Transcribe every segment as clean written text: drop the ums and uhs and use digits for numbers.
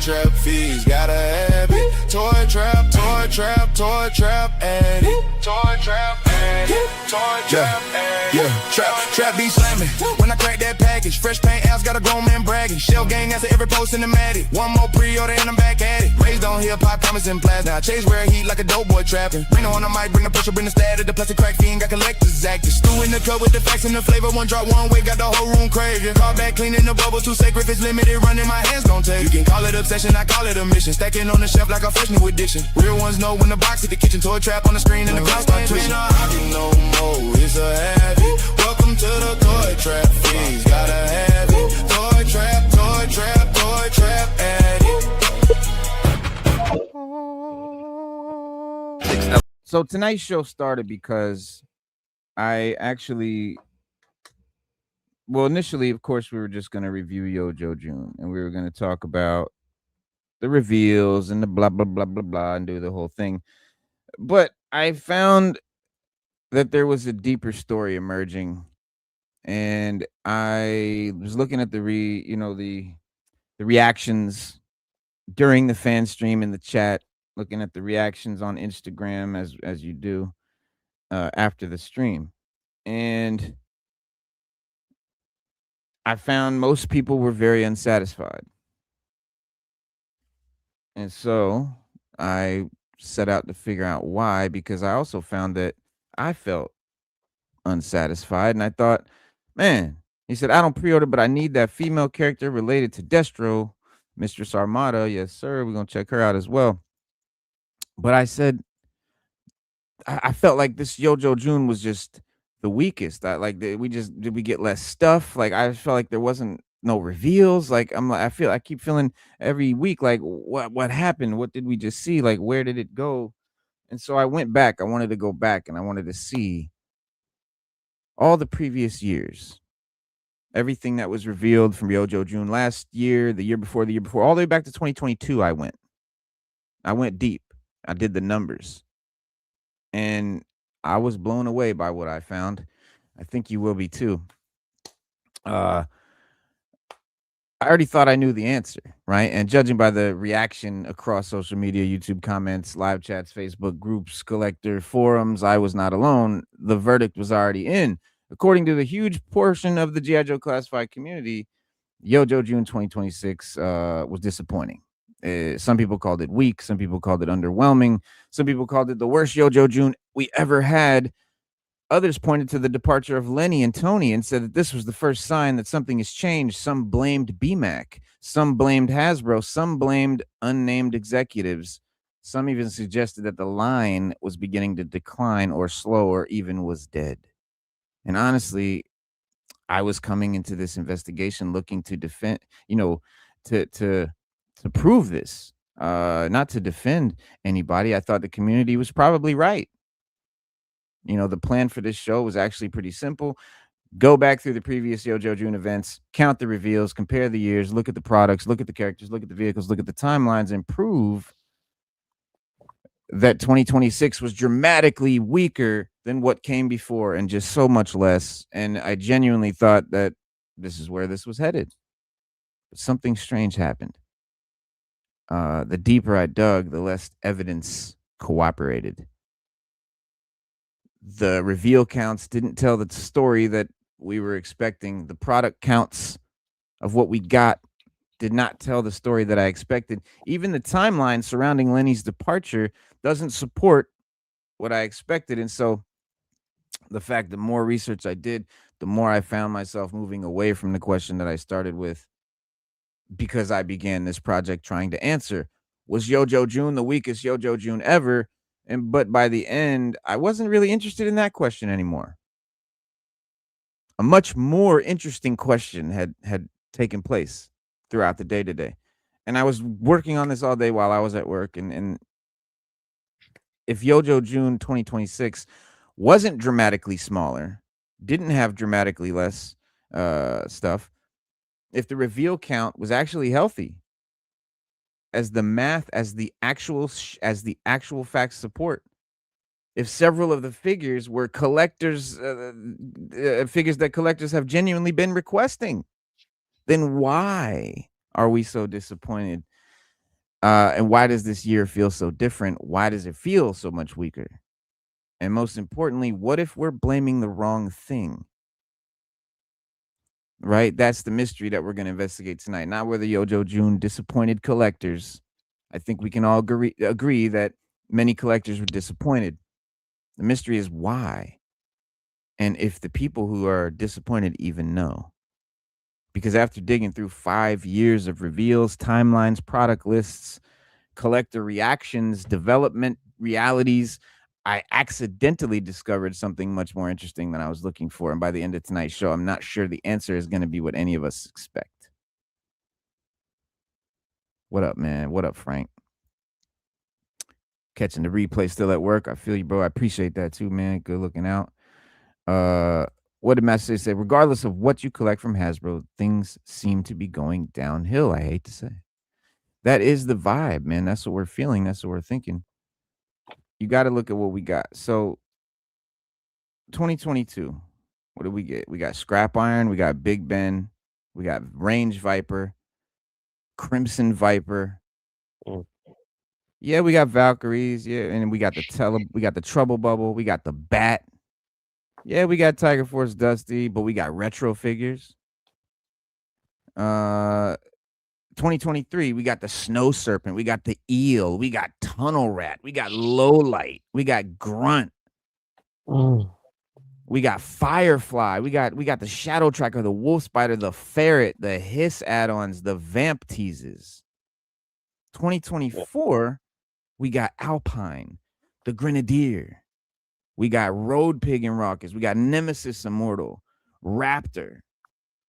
trap fees, gotta have it. Toy trap, addict. Toy trap, addict. Toy trap, addict. Yeah, trap be slamming. When I crack that package, fresh paint apps got a grown man bragging. Shell gang answer every post in the Matic. One more pre-order and I'm back at it. Raised on hip hop, promising blast. Now I chase rare heat like a dope boy trapping. Bring on the mic, bring the pressure, bring the static. The plastic crack fiend got collectors active. Stew in the cup with the facts and the flavor. One drop, one way, got the whole room craving. Call back, cleaning the bubble, too sacred. If it's limited, running my hands gon' take. You can call it obsession, I call it a mission. Stacking on the shelf like a fresh new addiction. Real ones know when the box hit the kitchen. Toy trap on the screen and the clock start twitching. No more, it's a habit. Welcome to the toy trap fees, gotta have it. Toy trap, toy trap, toy trap, addict. So tonight's show started because I actually, well, initially, of course, we were just going to review Yo Joe June, and we were going to talk about the reveals and the blah, blah, blah, blah, blah, and do the whole thing. But I found that there was a deeper story emerging, and I was looking at the reactions during the fan stream in the chat, looking at the reactions on Instagram as you do after the stream, and I found most people were very unsatisfied. And so I set out to figure out why, because I also found that I felt unsatisfied. And I thought, man, he said, I don't pre-order, but I need that female character related to Destro, Mistress Armada. Yes, sir. We're going to check her out as well. But I said, I felt like this Yo Joe June was just the weakest. Did we get less stuff? Like, I felt like there wasn't no reveals. Like, I keep feeling every week, like, what happened? What did we just see? Like, where did it go? And so I went back. I wanted to go back and I wanted to see all the previous years, everything that was revealed from Yo Joe June last year, the year before, all the way back to 2022. I went deep. I did the numbers. And I was blown away by what I found. I think you will be too. I already thought I knew the answer, right? And judging by the reaction across social media, YouTube comments, live chats, Facebook groups, collector forums, I was not alone. The verdict was already in. According to the huge portion of the G.I. Joe classified community, Yo Joe June 2026 was disappointing. Some people called it weak. Some people called it underwhelming. Some people called it the worst Yo Joe June we ever had. Others pointed to the departure of Lenny and Tony and said that this was the first sign that something has changed. Some blamed BMAC. Some blamed Hasbro. Some blamed unnamed executives. Some even suggested that the line was beginning to decline or slow or even was dead. And honestly, I was coming into this investigation looking to defend, to prove this, not to defend anybody. I thought the community was probably right. The plan for this show was actually pretty simple. Go back through the previous Yo Joe June events, count the reveals, compare the years, look at the products, look at the characters, look at the vehicles, look at the timelines, and prove that 2026 was dramatically weaker than what came before and just so much less. And I genuinely thought that this is where this was headed. But something strange happened. The deeper I dug, the less evidence cooperated. The reveal counts didn't tell the story that we were expecting. The product counts of what we got did not tell the story that I expected. Even the timeline surrounding Lenny's departure doesn't support what I expected. And so the fact, the more research I did, the more I found myself moving away from the question that I started with, because I began this project trying to answer, was Yo Joe June the weakest Yo Joe June ever? But by the end, I wasn't really interested in that question anymore. A much more interesting question had taken place throughout the day today. And I was working on this all day while I was at work. And if Yo Joe June 2026 wasn't dramatically smaller, didn't have dramatically less stuff, if the reveal count was actually healthy, as the math, as the actual facts support, if several of the figures were collectors, figures that collectors have genuinely been requesting, then why are we so disappointed And why does this year feel so different? Why does it feel so much weaker? And most importantly, what if we're blaming the wrong thing? Right? That's the mystery that we're going to investigate tonight. Not whether Yojo June disappointed collectors. I think we can all agree that many collectors were disappointed. The mystery is why. And if the people who are disappointed even know. Because after digging through 5 years of reveals, timelines, product lists, collector reactions, development realities, I accidentally discovered something much more interesting than I was looking for. And by the end of tonight's show, I'm not sure the answer is going to be what any of us expect. What up, man? What up, Frank? Catching the replay still at work. I feel you, bro. I appreciate that too, man. Good looking out. What did Master say? Regardless of what you collect from Hasbro, things seem to be going downhill. I hate to say. That is the vibe, man. That's what we're feeling. That's what we're thinking. You got to look at what we got. So 2022, what did we get? We got Scrap Iron, we got Big Ben, we got Range Viper, Crimson Viper. Yeah, we got Valkyries, yeah, and we got the Trouble Bubble, we got the Bat. Yeah, we got Tiger Force Dusty, but we got retro figures. 2023, we got the Snow Serpent, we got the Eel, we got Tunnel Rat, we got Low Light, we got Grunt. We got Firefly. We got the Shadow Tracker, the Wolf Spider, the Ferret, the Hiss add-ons, the Vamp teases. 2024, we got Alpine, the Grenadier. We got Road Pig and Rockets. We got Nemesis Immortal, Raptor.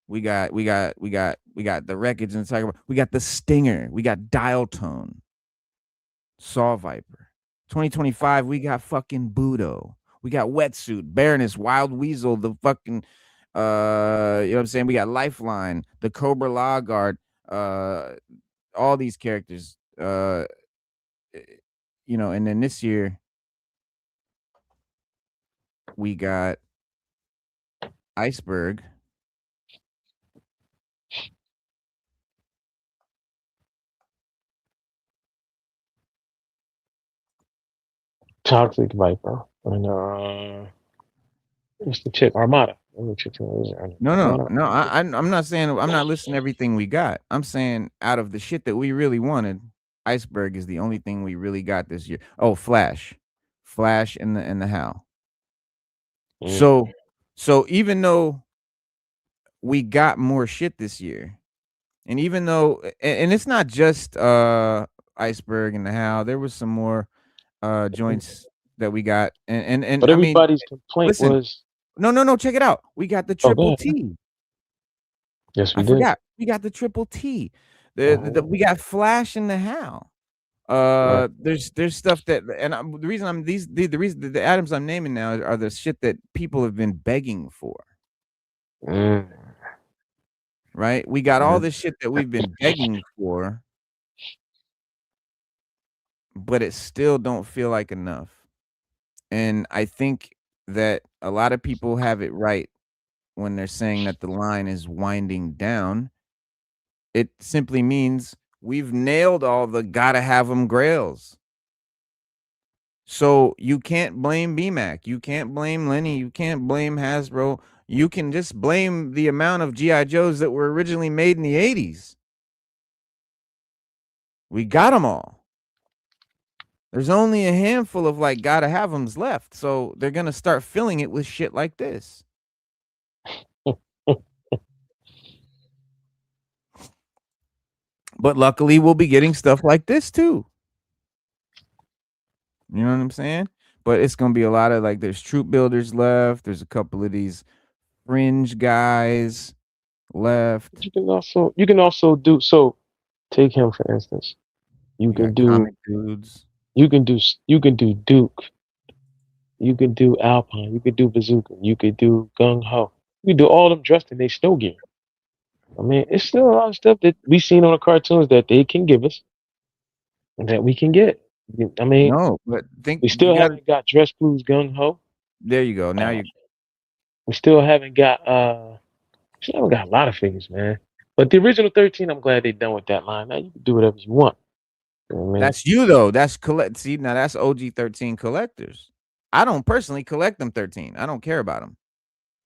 We got the Wreckage and the Tiger. We got the Stinger. We got Dial Tone, Saw Viper. 2025, we got fucking Budo. We got Wetsuit, Baroness, Wild Weasel, the fucking, you know what I'm saying? We got Lifeline, the Cobra Law Guard, all these characters, you know, and then this year, we got Iceberg. Toxic Viper. And what's the chick? Armada. No. I'm not saying I'm not listing everything we got. I'm saying out of the shit that we really wanted, Iceberg is the only thing we really got this year. Oh, Flash and the Hal. So even though we got more shit this year, and even though and it's not just Iceberg and the Hal, there was some more joints that we got, and but everybody's I mean, complaint was no, check it out. We got the Triple T. Yes, we I did. forgot. We got the Triple T. We got Flash and the Hal. There's stuff that, and the reason I'm the reason the items I'm naming now are the shit that people have been begging for. Right? We got all this shit that we've been begging for, but it still don't feel like enough. And I think that a lot of people have it right when they're saying that the line is winding down. It simply means we've nailed all the gotta have them grails. So you can't blame BMAC. You can't blame Lenny. You can't blame Hasbro. You can just blame the amount of G.I. Joes that were originally made in the 80s. We got them all. There's only a handful of like gotta have them's left. So they're going to start filling it with shit like this. But luckily, we'll be getting stuff like this too. You know what I'm saying? But it's going to be a lot of like, there's troop builders left. There's a couple of these fringe guys left. You can also do, so take him for instance. You can do comic dudes. You can do Duke. You can do Alpine. You can do Bazooka. You could do Gung Ho. You can do all them dressed in their snow gear. I mean, it's still a lot of stuff that we seen on the cartoons that they can give us and that we can get. I mean, no, but we still haven't got Dress Blues Gung Ho. There you go. Now we still haven't got a lot of figures, man. But the original 13, I'm glad they're done with that line. Now you can do whatever you want. You know what I mean? That's you though. That's collect. See, now that's OG 13 collectors. I don't personally collect them 13. I don't care about them.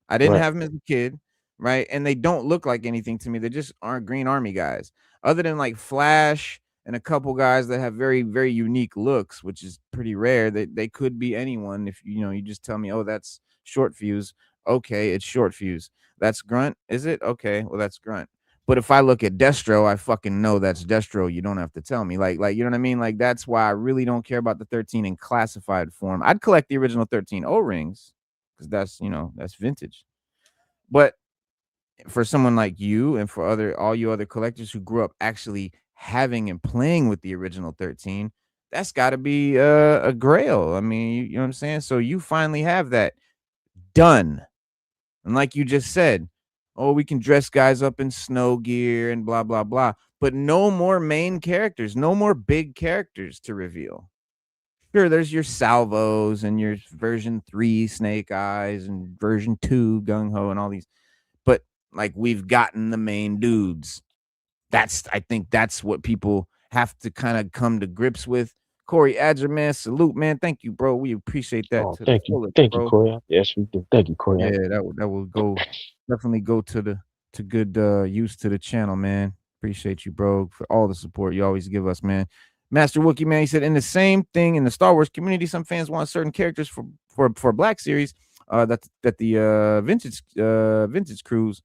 I didn't Right. have them as a kid, right? And they don't look like anything to me. They just aren't Green Army guys. Other than like Flash and a couple guys that have very, very unique looks, which is pretty rare. They could be anyone. If you just tell me, oh, that's Short Fuse. Okay, it's Short Fuse. That's Grunt, is it? Okay, well, that's Grunt. But if I look at Destro, I fucking know that's Destro. You don't have to tell me. Like you know what I mean? Like that's why I really don't care about the 13 in classified form. I'd collect the original 13 O-rings because that's vintage. But for someone like you and for all you other collectors who grew up actually having and playing with the original 13, that's got to be a grail. I mean, you know what I'm saying? So you finally have that done. And like you just said, oh, we can dress guys up in snow gear and blah, blah, blah. But no more main characters, no more big characters to reveal. Sure, there's your Salvos and your version 3 Snake Eyes and version 2 Gung Ho and all these. But like we've gotten the main dudes. I think that's what people have to kind of come to grips with. Corey Adger, man, salute, man. Thank you, bro. We appreciate that Oh, to the thank you. fullest, Thank you, bro. Corey. Yes, we do. Thank you, Corey. Yeah, that will go definitely go to good use to the channel, man. Appreciate you, bro, for all the support you always give us, man. Master Wookie, man, he said in the same thing in the Star Wars community, some fans want certain characters for Black Series that the vintage cruise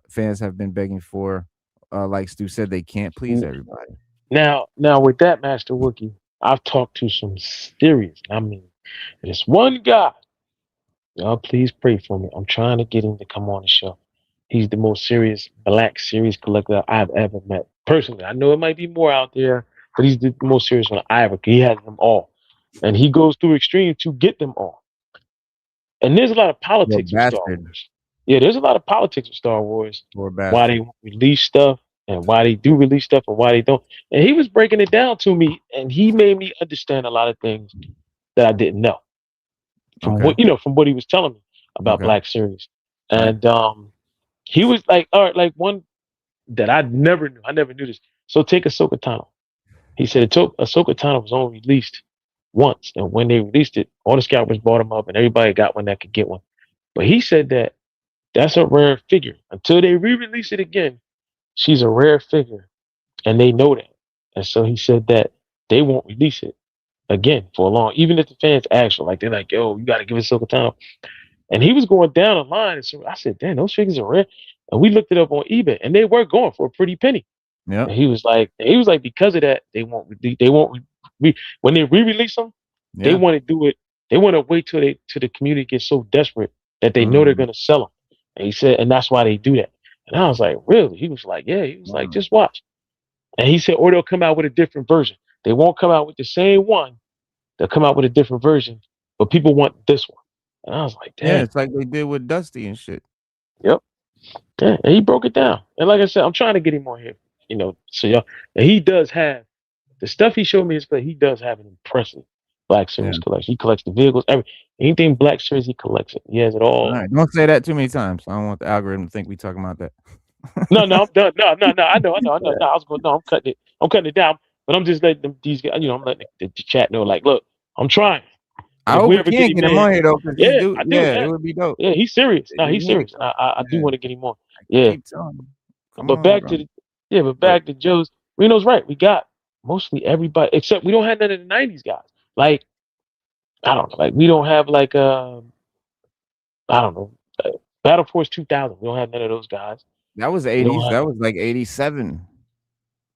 fans have been begging for. Like Stu said, they can't please everybody. Now with that, Master Wookie, I've talked to some serious. I mean, there's one guy. Y'all, please pray for me. I'm trying to get him to come on the show. He's the most serious Black Series collector I've ever met. Personally, I know it might be more out there, but he's the most serious one I ever. He has them all, and he goes through extremes to get them all. And there's a lot of Poor politics with Star bastard. Wars. Yeah, there's a lot of politics with Star Wars. Poor Why they bastard. release stuff and why they do release stuff and why they don't. And he was breaking it down to me, and he made me understand a lot of things that I didn't know from Okay. from what he was telling me about Okay. Black Series. Right. And he was like, all right, like one that I never knew. I never knew this. So take Ahsoka Tano. He said Ahsoka Tano was only released once, and when they released it, all the scalpers bought them up, and everybody got one that could get one. But he said that that's a rare figure. Until they re-release it again, she's a rare figure, and they know that. And so he said that they won't release it again for a long. Even if the fans ask for, like, they're like, "Yo, you got to give us Ahsoka Tano." And he was going down the line, and so I said, "Damn, those figures are rare." And we looked it up on eBay, and they were going for a pretty penny. Yep. And he was like, because of that, they won't. When they re-release them, they Yeah. want to do it. They want to wait till the community gets so desperate that they know they're going to sell them. And he said, and that's why they do that. And I was like, really? He was like, yeah. He was like, just watch. And he said, or they'll come out with a different version. They won't come out with the same one. They'll come out with a different version, but people want this one. And I was like, damn. Yeah, it's like they did with Dusty and shit. Yep. Yeah, and he broke it down. And like I said, I'm trying to get him on here, so y'all. And he does have the stuff he showed me his play. He does have an impressive Black Series collection. He collects the vehicles, anything Black Series. He collects it. He has it all. All right, don't say that too many times. I don't want the algorithm to think we talking about that. No, I'm done. No. I know. No, I was going. No, I'm cutting it. I'm cutting it down. But I'm just letting these guys. I'm letting the chat know. Like, look, I'm trying. I hope we can get him on here though, because yeah, I do. Yeah, it would be dope. Yeah, he's serious. No, he's serious. I do want to get him on. Yeah. Keep telling him. But back to Joe's. Reno's right. We got mostly everybody except we don't have none of the '90s guys. Like, I don't know. Like, we don't have like I don't know, Battle Force 2000. We don't have none of those guys. That was 80s. That was like 87.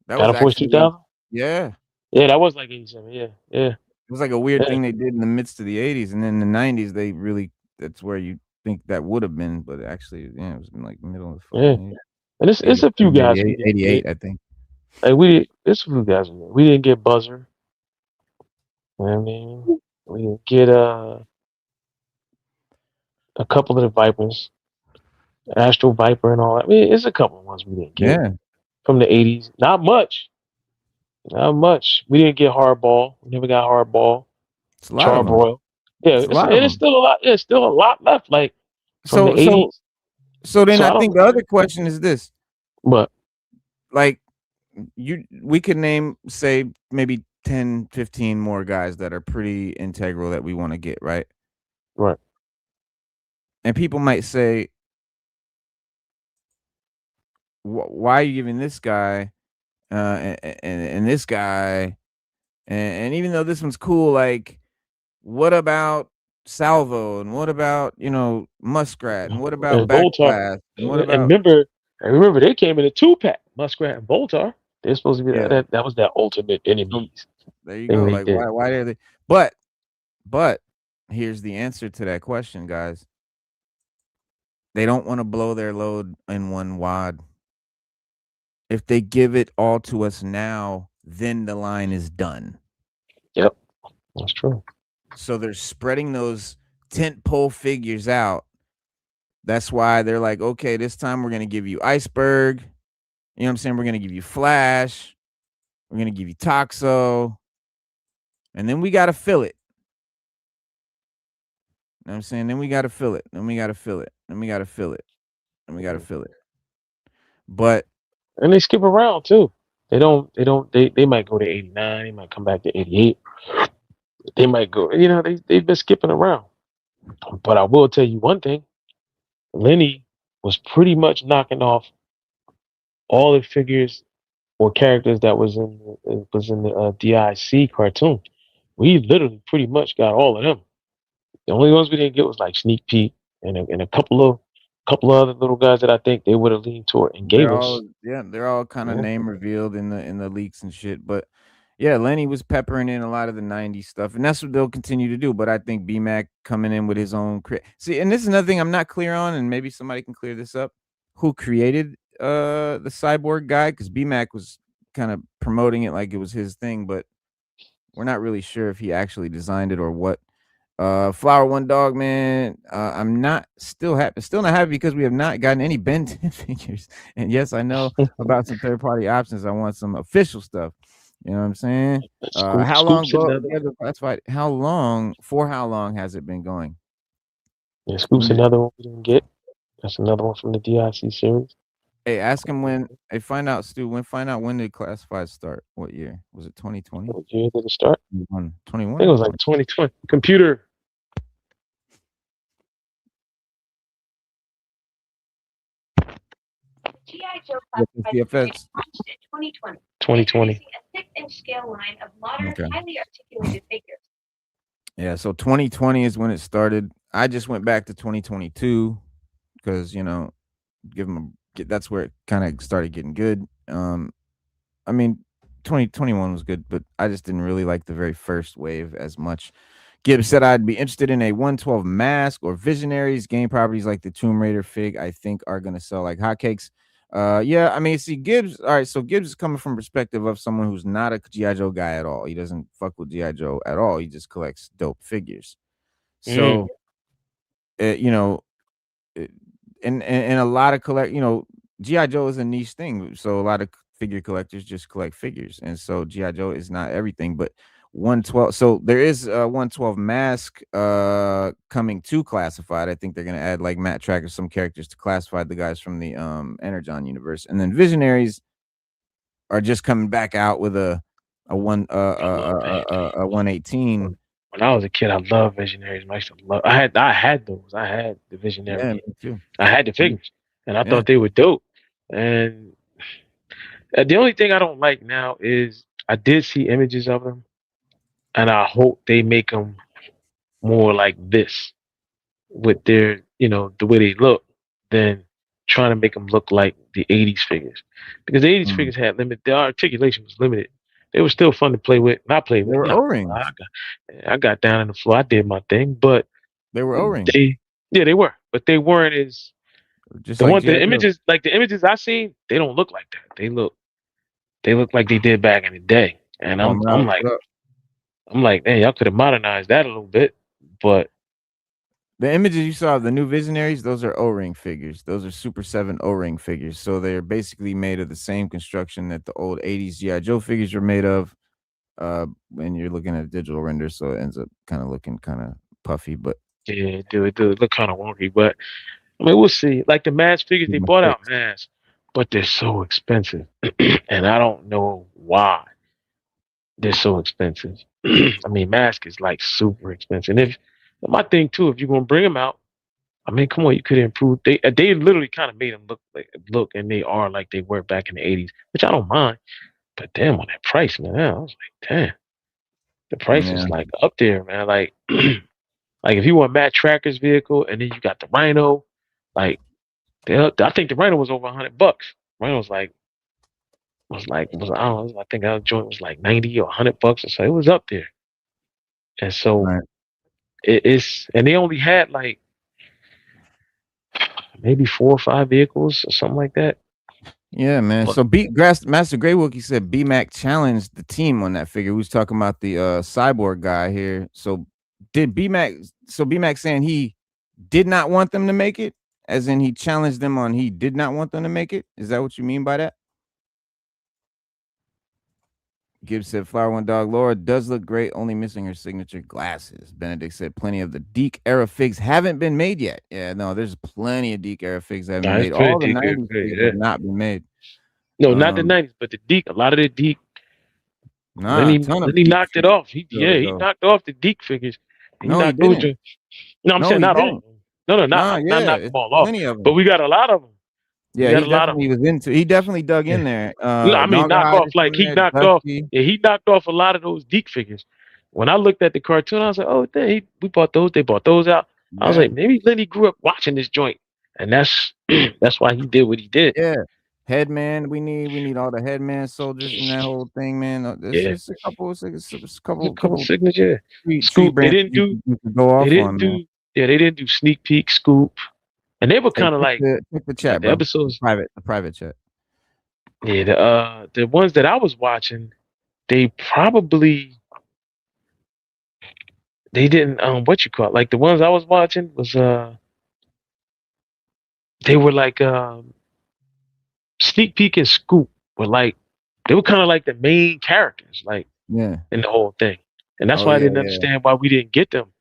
That Battle was Force 2000. Yeah. Yeah, that was like 87. Yeah. It was like a weird thing they did in the midst of the 80s, and then in the 90s they really. That's where you think that would have been, but actually, yeah, it was in like the middle of the And it's a few guys. 88, I think. Like it's a few guys. We didn't get Buzzer. You know what I mean, we didn't get a couple of the Vipers, Astro Viper, and all that. I mean, it's a couple of ones we didn't get from the '80s. Not much. We didn't get Hardball. We never got Hardball. It's a lot of them. Charbroil. Yeah, it's still a lot. There's still a lot left. Like from the '80s. So then I think the other question is this. But like we could name, say, maybe 10, 15 more guys that are pretty integral that we want to get, right? Right. And people might say, why are you giving this guy and this guy? And even though this one's cool, like, what about Salvo? And what about, Muskrat? And what about And Voltar. Backblast? And what And about, remember they came in a 2-pack, Muskrat and Voltar. They're supposed to be yeah. that was their ultimate So enemies there you thing go. they Like, did. why are they? But here's the answer to that question, guys. They don't want to blow their load in one wad. If they give it all to us now, then the line is done. Yep, that's true. So they're spreading those tent pole figures out. That's why they're like, okay, this time we're going to give you Iceberg. You know what I'm saying? We're going to give you Flash. We're going to give you Toxo. And then we got to fill it. You know what I'm saying? Then we got to fill it. Then we got to fill it. Then we got to fill it. And we got to fill it. But And they skip around too. They might go to 89, they might come back to 88. They might go, they've been skipping around. But I will tell you one thing, Lenny was pretty much knocking off all the figures or characters that was in the DIC cartoon. We literally pretty much got all of them. The only ones we didn't get was like Sneak Peek and a couple of other little guys that I think they would have leaned toward and gave us. they're all kind of Yeah. name revealed in the leaks and shit. But yeah, Lenny was peppering in a lot of the 90s stuff, and that's what they'll continue to do. But I think BMAC coming in with his own see, and this is another thing I'm not clear on, and maybe somebody can clear this up. Who created the cyborg guy? Because BMAC was kind of promoting it like it was his thing, but we're not really sure if he actually designed it or what. Flower One Dog, man. I'm still not happy because we have not gotten any Ben 10 figures. And yes, I know about some third party options. I want some official stuff. You know what I'm saying? How long how long has it been going? Yeah, Scoop's another one we didn't get. That's another one from the DIC series. Hey, ask him when. Hey, find out, Stu. Find out when did classified start? What year? Was it 2020? What year did it start? 21. I think it was like 2020. Computer. G.I. Joe CFS. launched in 2020. 2020. Introducing a 6-inch scale line of modern, Okay. highly articulated figures. Yeah, so 2020 is when it started. I just went back to 2022 because that's where it kind of started getting good. I mean, 2021 was good, but I just didn't really like the very first wave as much. Gibbs said I'd be interested in a 112 mask or visionaries. Game properties like the Tomb Raider fig, I think, are gonna sell like hotcakes. Yeah, I mean, see, Gibbs. All right, so Gibbs is coming from perspective of someone who's not a GI Joe guy at all. He doesn't fuck with GI Joe at all. He just collects dope figures. So, you know, and a lot of GI Joe is a niche thing. So a lot of figure collectors just collect figures, and so GI Joe is not everything, but 112. So there is a 112 mask coming to classified. I think they're gonna add like Matt Tracker, some characters to classified, the guys from the Energon universe, and then Visionaries are just coming back out with a 118. When I was a kid, I loved Visionaries. I used to love. I had those. I had the Visionary. Yeah, me too. I had the figures, and I Yeah. thought they were dope. And the only thing I don't like now is I did see images of them, and I hope they make them more like this with their, the way they look, than trying to make them look like the '80s figures, because the '80s Mm. figures had limit. Their articulation was limited. They were still fun to play with, and I played They with. were O-rings. I got down on the floor. I did my thing, but They were O-rings. they were, but they weren't as Just the like one. The G.I. Joe. images, like the images I seen, they don't look like that. They look like they did back in the day, and I'm like, man, y'all could have modernized that a little bit, but the images you saw of the new Visionaries, those are O-ring figures. Those are Super 7 O-ring figures. So they're basically made of the same construction that the old 80s G.I. Joe figures were made of. When you're looking at a digital render, so it ends up kind of looking kind of puffy, but yeah, it do look kind of wonky. But I mean, we'll see. Like the mask figures, they brought out masks, but they're so expensive, and I don't know why they're so expensive. I mean, mask is like super expensive. And if my thing too, if you're gonna bring them out, I mean, come on, you could improve. They literally kind of made them look, and they are like they were back in the '80s, which I don't mind. But damn, on that price, man, I was like, damn, the price Yeah. is like up there, man. Like, like if you want Matt Tracker's vehicle, and then you got the Rhino, like, I think the Rhino was over $100. Rhino was I don't know, I think that joint was like 90 or $100 or so. It was up there, and so Right. it's and they only had like maybe 4 or 5 vehicles or something like that. Yeah, man. But So Master Grey Wookie said BMAC challenged the team on that figure. We was talking about the cyborg guy here. So BMAC saying he did not want them to make it? As in he challenged them on he did not want them to make it? Is that what you mean by that? Gibbs said Flower One Dog Laura does look great, only missing her signature glasses. Benedict said plenty of the Deke era figs haven't been made yet. Yeah, no, there's plenty of Deke era figs that haven't been nah, it's made. pretty All the deep. 90s figs Yeah. have not been made. No, not the Um, '90s, but the Deke. A lot of the Deke. nah, a ton of Lenny Deke knocked it figures off. still to He go. knocked off the Deke figures. He No, he knocked those. didn't. No, I'm No, saying he not all didn't. of them. No, Nah, I'm not yeah, knocking it's them all off. plenty of But them. we got a lot of them. We Yeah, got he a lot of definitely was into. He definitely dug in them. there. No, I mean knock Naugahyde off. is Like from he there. knocked off. Dusty. Yeah, he knocked off a lot of those Deke figures. When I looked at the cartoon, I was like, oh, we bought those. They bought those out. I was Yeah, like, maybe Lenny grew up watching this joint, and that's that's why he did what he did. yeah. Headman, we need all the headman soldiers in that whole thing, man. This Yeah, is a couple, it's a a couple, couple couple signature. tree Scoop. They branches didn't do. you could go They off didn't on, man. do. Yeah, they didn't do sneak peek, scoop, and they were Hey, kind of check the like chat, the bro. episodes. The private chat. Yeah, the ones that I was watching, they probably they didn't what you call it? Like the ones I was watching was they were like sneak peek and scoop were like they were kind of like the main characters like Yeah. in the whole thing, and that's Oh why I yeah, didn't yeah. understand why we didn't get them.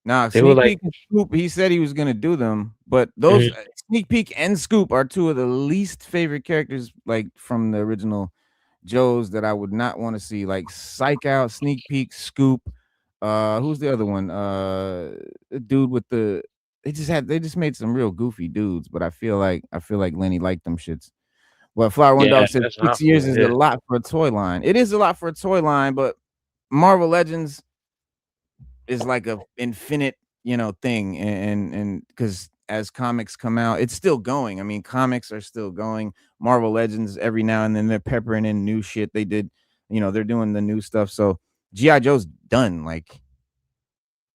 Nah, They were sneak like peek and scoop. He said he was gonna do them, but those mhm, sneak peek and scoop are two of the least favorite characters, like from the original Joes that I would not want to see. Like Psych Out, Sneak Peek, Scoop. Who's the other one? The dude with the they just made some real goofy dudes, but I feel like Lenny liked them shits. But Flower One yeah, Dog said that's how I 6 years feel. is a Yeah, lot for a toy line. It is a lot for a toy line, but Marvel Legends is like a infinite, thing. And because as comics come out, it's still going. I mean, comics are still going. Marvel Legends every now and then they're peppering in new shit. They did, they're doing the new stuff. So GI Joe's done, like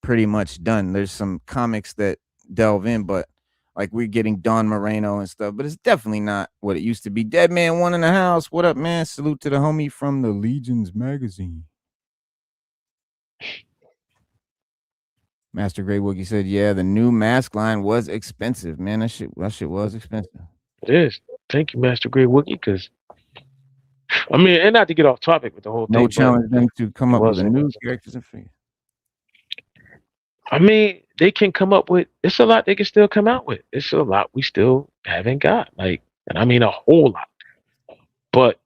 pretty much done. There's some comics that delve in, but like we're getting Don Moreno and stuff, but it's definitely not what it used to be. Dead Man One in the House. What up, man? Salute to the homie from the Legions magazine. Master Grey Wookie said, "Yeah, the new mask line was expensive, man. That shit was expensive." it is. Thank you, Master Grey Wookie, because I mean, and not to get off topic with the whole No thing, but challenge them to come it up with a wasn't. new characters and figure. I mean, they can come up with. It's a lot they can still come out with. It's a lot we still haven't got. Like, and I mean a whole lot. But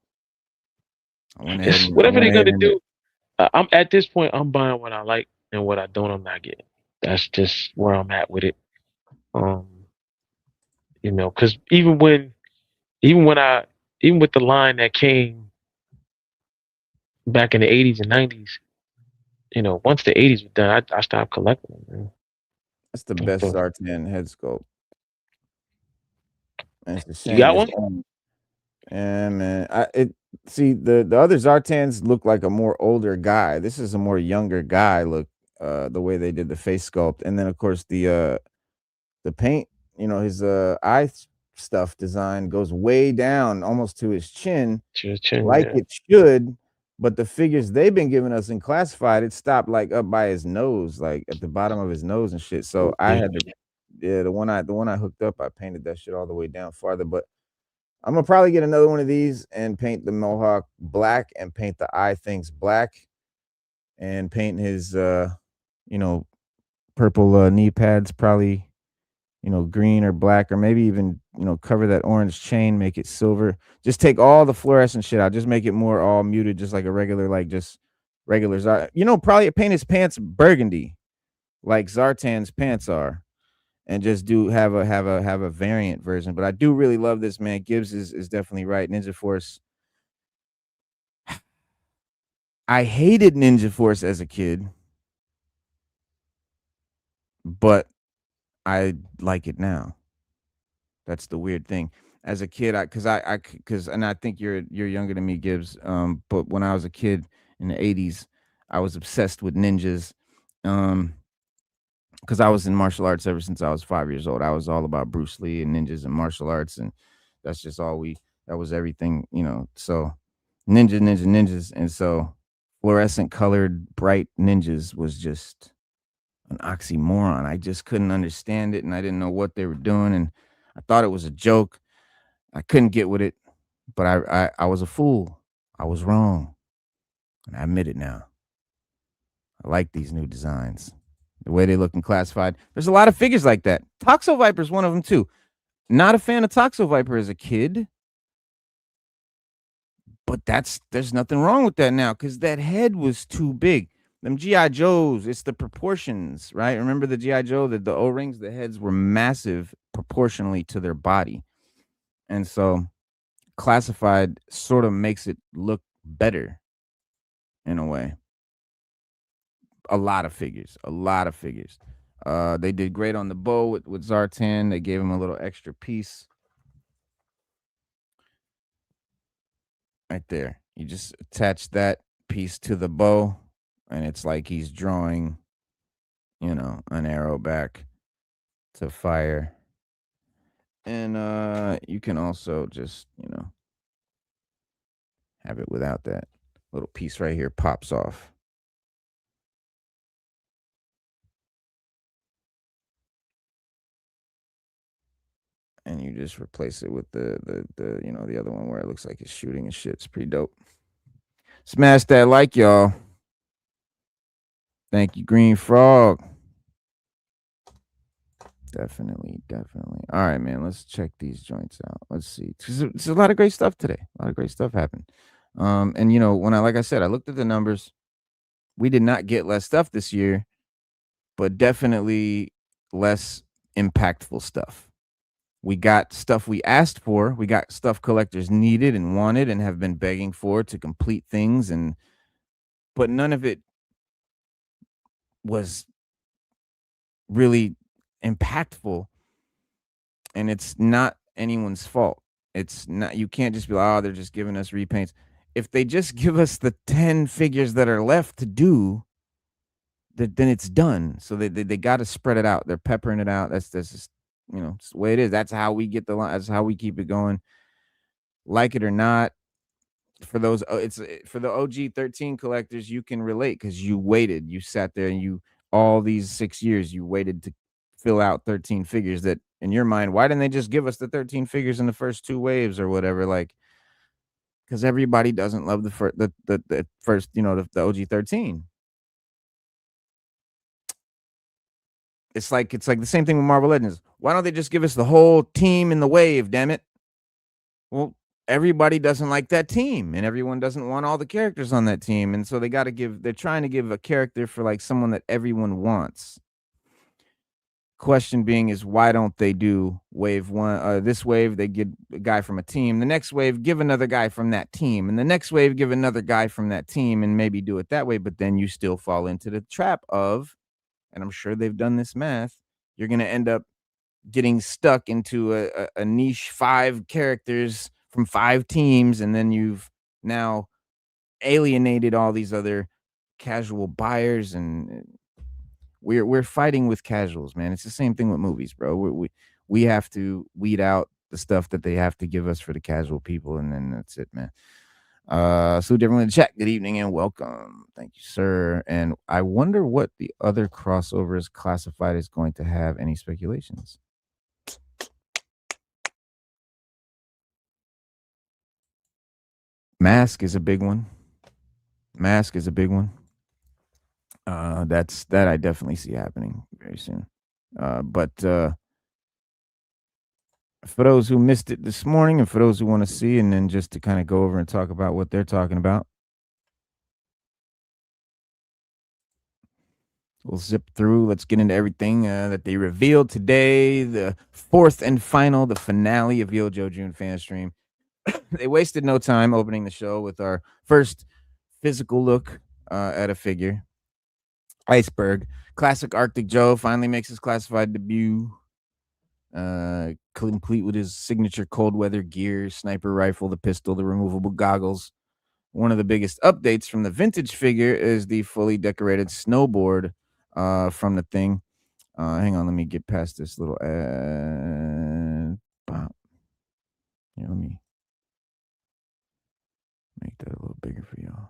I went ahead it's and I whatever went they're ahead gonna and do. I'm at this point. I'm buying what I like, and what I don't, I'm not getting. That's just where I'm at with it. Um, because even when I, even with the line that came back in the '80s and '90s, once the '80s were done, I stopped collecting them. Man. that's the I best feel- Zartan head sculpt. And it's a You shame got it's one? yeah, man. See the other Zartans look like a more older guy. This is a more younger guy look, the way they did the face sculpt. And then of course the paint, his stuff design goes way down almost to his chin, like Yeah. it should. But the figures they've been giving us in classified, it stopped like up by his nose, like at the bottom of his nose and shit. So I Yeah. had to, yeah, the one I hooked up, I painted that shit all the way down farther. But I'm gonna probably get another one of these and paint the mohawk black and paint the eye things black and paint his you know purple knee pads probably green or black, or maybe even, cover that orange chain, make it silver. Just take all the fluorescent shit out. Just make it more all muted, just like a regular, like just regular probably paint his pants burgundy, like Zartan's pants are, and just do have a variant version. But I do really love this, man. Gibbs is definitely right. Ninja Force. I hated Ninja Force as a kid, but I like it now. That's the weird thing. As a kid, and I think you're younger than me, Gibbs. But when I was a kid in the '80s, I was obsessed with ninjas. Because I was in martial arts ever since I was 5 years old. I was all about Bruce Lee and ninjas and martial arts, and that's just all that was everything, So ninjas, and so fluorescent colored bright ninjas was just an oxymoron. I just couldn't understand it, and I didn't know what they were doing, and I thought it was a joke. I couldn't get with it, but I was a fool. I was wrong, and I admit it now. I like these new designs. The way they look in classified. There's a lot of figures like that. Toxo Viper's one of them too. Not a fan of Toxo Viper as a kid, but there's nothing wrong with that now, because that head was too big. Them G.I. Joes, it's the proportions, right? Remember the G.I. Joe, the O-rings, the heads were massive proportionally to their body. And so classified sort of makes it look better in a way. A lot of figures. They did great on the bow with Zartan. They gave him a little extra piece right there. You just attach that piece to the bow, and it's like he's drawing, an arrow back to fire. And you can also just, have it without that. Little piece right here pops off. And you just replace it with the the other one where it looks like it's shooting and shit. It's pretty dope. Smash that like, y'all. Thank you, Green Frog. Definitely. All right, man. Let's check these joints out. Let's see. There's a lot of great stuff today. A lot of great stuff happened. And when like I said, I looked at the numbers. We did not get less stuff this year, but definitely less impactful stuff. We got stuff we asked for. We got stuff collectors needed and wanted and have been begging for to complete things, but none of it was really impactful. And it's not anyone's fault. It's not, you can't just be like, oh, they're just giving us repaints. If they just give us the 10 figures that are left to do, then it's done. So they got to spread it out. They're peppering it out. That's just, it's the way it is. That's how we get the line. That's how we keep it going. Like it or not, for those, it's for the OG 13 collectors, you can relate because you waited. You sat there and all these 6 years, you waited to fill out 13 figures that in your mind, why didn't they just give us the 13 figures in the first 2 waves or whatever? Like, because everybody doesn't love the first, the OG 13. It's like the same thing with Marvel Legends. Why don't they just give us the whole team in the wave, damn it? Well, everybody doesn't like that team, and everyone doesn't want all the characters on that team. And so they're trying to give a character for like someone that everyone wants. Question being is, why don't they do wave one? This wave, they get a guy from a team. The next wave, give another guy from that team. And the next wave, give another guy from that team, and maybe do it that way. But then you still fall into the trap of, and I'm sure they've done this math, you're going to end up getting stuck into a niche 5 characters from 5 teams, and then you've now alienated all these other casual buyers, and we're fighting with casuals, man. It's the same thing with movies, bro. We have to weed out the stuff that they have to give us for the casual people, and then that's it, man. So differently in the chat. Good evening and welcome. Thank you, sir. And I wonder what the other crossovers classified is going to have. Any speculations? Mask is a big one. That I definitely see happening very soon. But for those who missed it this morning and for those who want to see, and then just to kind of go over and talk about what they're talking about. We'll zip through. Let's get into everything that they revealed today. The fourth and final, the finale of Yo Joe June fan stream. They wasted no time opening the show with our first physical look at a figure. Iceberg. Classic Arctic Joe finally makes his classified debut. Complete with his signature cold weather gear, sniper rifle, the pistol, the removable goggles. One of the biggest updates from the vintage figure is the fully decorated snowboard from the thing. Hang on, let me get past this little ad. Here, let me make that a little bigger for y'all.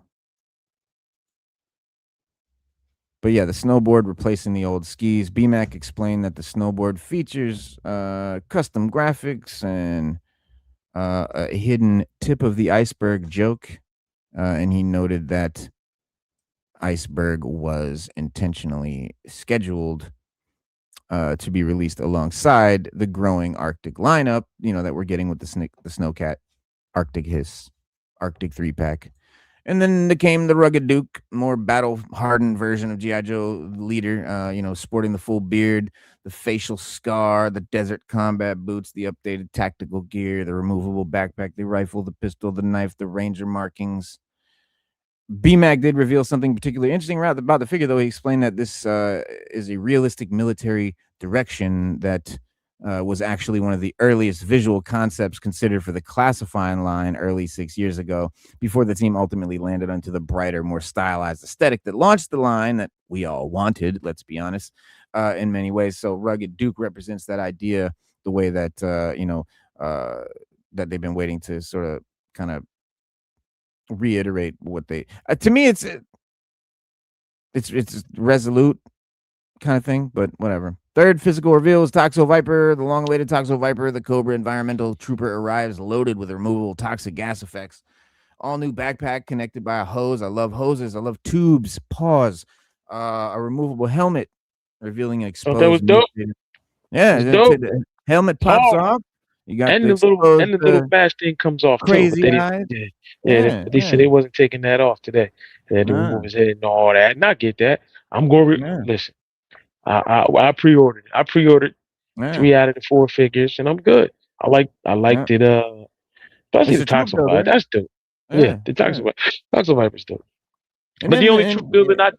But yeah, the snowboard replacing the old skis. BMAC explained that the snowboard features custom graphics and a hidden tip of the iceberg joke. And he noted that Iceberg was intentionally scheduled to be released alongside the growing Arctic lineup, that we're getting with the Snowcat, Arctic Hiss, Arctic 3-pack. And then came the Rugged Duke, more battle-hardened version of G.I. Joe leader, sporting the full beard, the facial scar, the desert combat boots, the updated tactical gear, the removable backpack, the rifle, the pistol, the knife, the ranger markings. BMAC did reveal something particularly interesting about the figure, though. He explained that this is a realistic military direction that was actually one of the earliest visual concepts considered for the classifying line early 6 years ago, before the team ultimately landed onto the brighter, more stylized aesthetic that launched the line that we all wanted, let's be honest, in many ways. So Rugged Duke represents that idea, the way that, that they've been waiting to sort of kind of reiterate what they to me it's resolute kind of thing, but whatever. Third physical reveal is Toxo Viper. The long-awaited Toxo Viper, the Cobra environmental trooper, arrives loaded with removable toxic gas effects. All new backpack connected by a hose. I love hoses. I love tubes. Pause. A removable helmet revealing an exposed. That was dope. Yeah, the helmet pops off. You got the little mask thing comes off crazy too. But eyes. they said they wasn't taking that off today. They had to remove his head and all that. And I get that. I'm going to listen. I pre-ordered. I pre-ordered 3 out of the 4 figures, and I'm good. I liked it. Especially the Toxo Viper. That's dope. Yeah, the Toxo Viper's dope. And but the only troop building I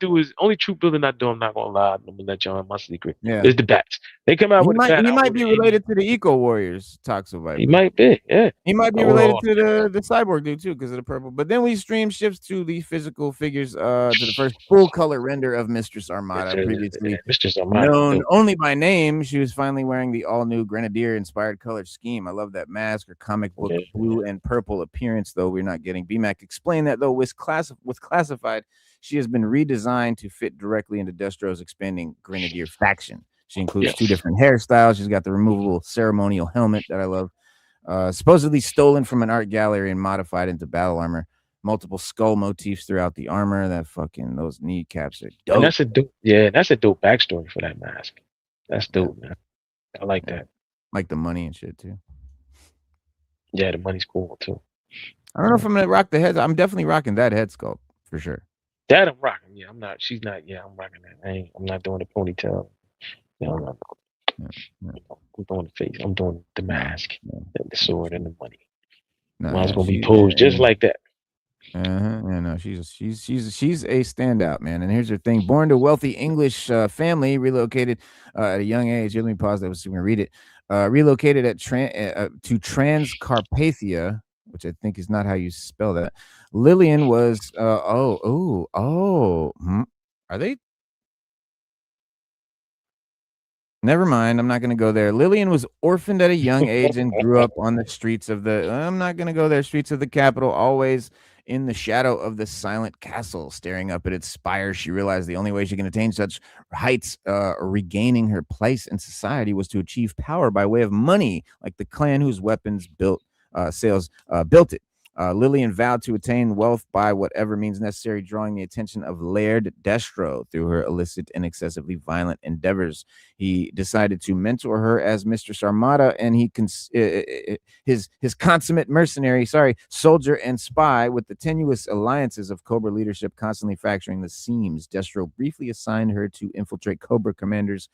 do, I'm not gonna lie, I'm gonna let y'all in my secret. Yeah, is the bats. They come out with a bat. He might be related to the Eco Warriors, Toxo Viper. He might be, yeah. He might be related to the Cyborg dude too, because of the purple. But then we stream shifts to the physical figures, to the first full color render of Mistress Armada, previously known only by name. She was finally wearing the all new Grenadier inspired color scheme. I love that mask, her comic book blue and purple appearance, though we're not getting. BMAC explained that though with Classified, she has been redesigned to fit directly into Destro's expanding Grenadier faction. She includes 2 different hairstyles. She's got the removable ceremonial helmet that I love, supposedly stolen from an art gallery and modified into battle armor. Multiple skull motifs throughout the armor. Those kneecaps are dope. And that's a dope. Yeah, that's a dope backstory for that mask. That's dope, man. I like that. Like the money and shit too. Yeah, the money's cool too. I don't know if I'm gonna rock the head. I'm definitely rocking that head sculpt for sure. That I'm rocking. Yeah, I'm not. She's not. Yeah, I'm rocking that. I'm not doing the ponytail. No, I'm not. I'm doing the face. I'm doing the mask, the sword, and the money. Mine's gonna be posed just like that. Yeah, no, she's a standout, man. And here's her thing: born to a wealthy English family, relocated at a young age. Let me pause that. So we can read it. Relocated to Transcarpathia, which I think is not how you spell that. Lillian was are they? Never mind. I'm not going to go there. Lillian was orphaned at a young age and grew up on the streets of the capital, always in the shadow of the silent castle. Staring up at its spires, she realized the only way she can attain such heights, regaining her place in society, was to achieve power by way of money, like the clan whose weapons sales built it. Lillian vowed to attain wealth by whatever means necessary, drawing the attention of Laird Destro through her illicit and excessively violent endeavors. He decided to mentor her as Mistress Armada, and his consummate mercenary, soldier and spy, with the tenuous alliances of Cobra leadership constantly fracturing the seams. Destro briefly assigned her to infiltrate Cobra commanders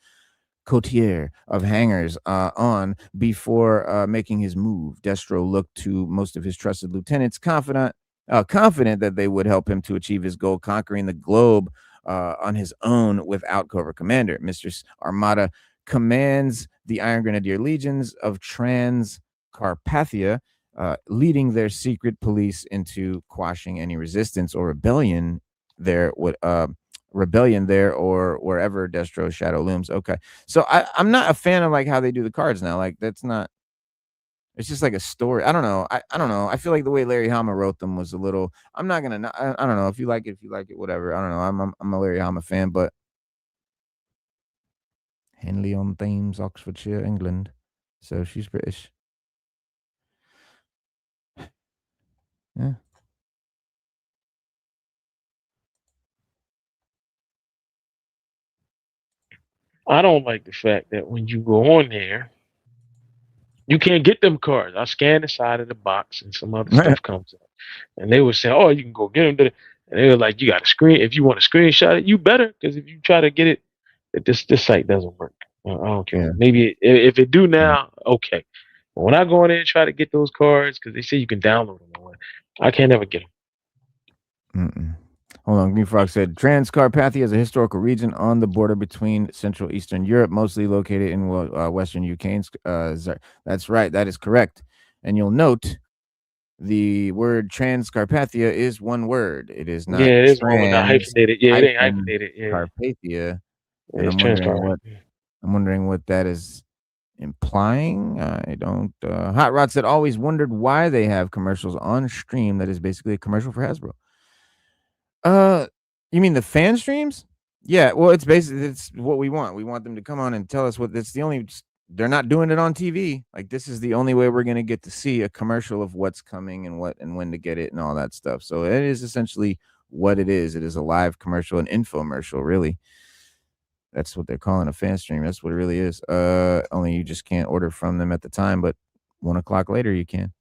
coterie of hangers on before making his move. Destro looked to most of his trusted lieutenants, confident that they would help him to achieve his goal, conquering the globe on his own without Cobra Commander. Mistress Armada commands the Iron Grenadier Legions of Transcarpathia, leading their secret police into quashing any resistance or rebellion there or wherever Destro's shadow looms. Okay. So I'm not a fan of like how they do the cards now. Like that's not, it's just like a story. I don't know. I don't know. I feel like the way Larry Hama wrote them was a little, I'm not going to, I don't know if you like it, whatever. I don't know. I'm a Larry Hama fan, but Henley on Thames, Oxfordshire, England. So she's British. Yeah. I don't like the fact that when you go on there, you can't get them cards. I scanned the side of the box and some other stuff comes up. And they were saying, oh, you can go get them. And they were like, you got to screen. If you want to screenshot it, you better. Because if you try to get it, this site doesn't work. I don't care. Yeah. Maybe if it do now, okay. But when I go in there and try to get those cards, because they say you can download them, I can't ever get them. Mm-mm. Hold on. Green Frog said Transcarpathia is a historical region on the border between Central Eastern Europe, mostly located in Western UK. That's right. That is correct. And you'll note the word Transcarpathia is one word. It is not. Yeah, it is one without hyphenated. Yeah, it ain't hyphenated. Yeah, Carpathia. And it's I'm wondering what that is implying. I don't. Hot Rod said always wondered why they have commercials on stream that is basically a commercial for Hasbro. You mean the fan streams? Yeah, well, it's what we want. We want them to come on and tell us what that's the only they're not doing it on TV. Like this is the only way we're going to get to see a commercial of what's coming and what and when to get it and all that stuff. So it is essentially what it is. It is a live commercial, an infomercial, really. That's what they're calling a fan stream. That's what it really is. Only you just can't order from them at the time, but 1 o'clock later you can.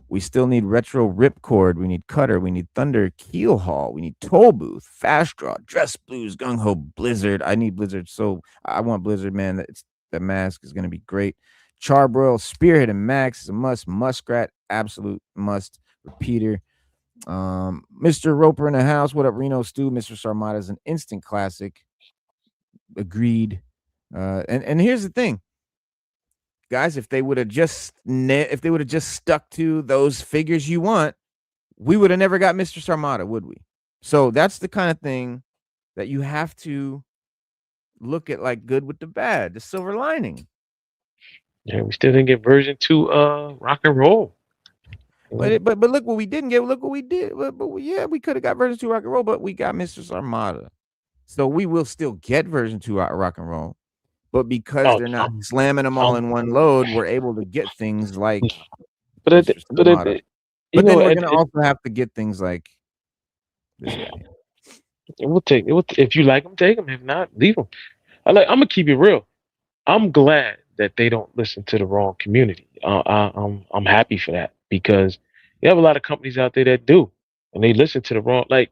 We still need Retro Ripcord. We need Cutter. We need Thunder Keel Haul. We need Toll Booth, Fast Draw, Dress Blues, Gung Ho, Blizzard. I need Blizzard. So I want Blizzard, man. The mask is going to be great. Charbroil, Spearhead, and Max is a must. Muskrat, absolute must. Repeater. Mr. Roper in the house. What up, Reno Stew? Mr. Sarmata is an instant classic. Agreed. And here's the thing. Guys, if they would have just stuck to those figures you want, we would have never got Mr. Sarmata, would we? So that's the kind of thing that you have to look at, like good with the bad, the silver lining. Yeah, we still didn't get version 2 rock and roll. But look what we didn't get. Look what we did. Yeah, we could have got version 2 rock and roll, but we got Mr. Sarmata. So we will still get version 2 rock and roll. But because they're not slamming them all in one load, we're able to get things like but then we're going to also have to get things like this guy. If you like them, take them. If not, leave them. I'm gonna keep it real. I'm glad that they don't listen to the wrong community. I'm happy for that because you have a lot of companies out there that do, and they listen to the wrong. Like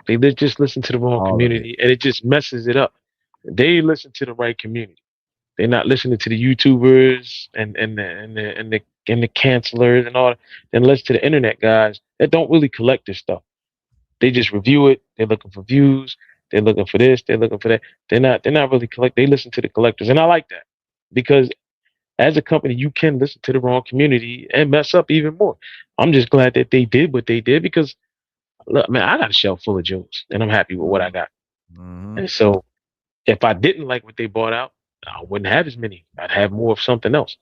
they just listen to the wrong community, and it just messes it up. They listen to the right community. They're not listening to the YouTubers and the cancelers and all that. Then listen to the internet guys that don't really collect this stuff. They just review it. They're looking for views. They're looking for this. They're looking for that. They're not really They listen to the collectors, and I like that because as a company, you can listen to the wrong community and mess up even more. I'm just glad that they did what they did because, look, man, I got a shelf full of jewels, and I'm happy with what I got. Mm-hmm. And so, if I didn't like what they bought out, I wouldn't have as many. I'd have more of something else,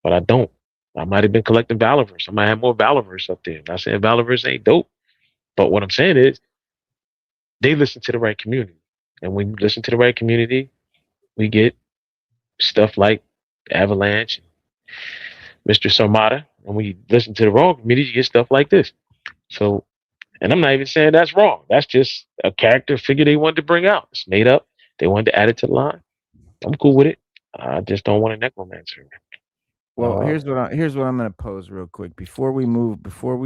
but I don't. I might have been collecting Valorverse. I might have more Valorverse up there. Not saying Valorverse ain't dope, but what I'm saying is they listen to the right community, and when you listen to the right community, we get stuff like Avalanche, Mr. Somada. And when you listen to the wrong comedians, you get stuff like this. So, and I'm not even saying that's wrong. That's just a character figure they wanted to bring out. It's made up. They wanted to add it to the line. I'm cool with it. I just don't want a necromancer. Well, Uh, here's what I'm gonna pose real quick before we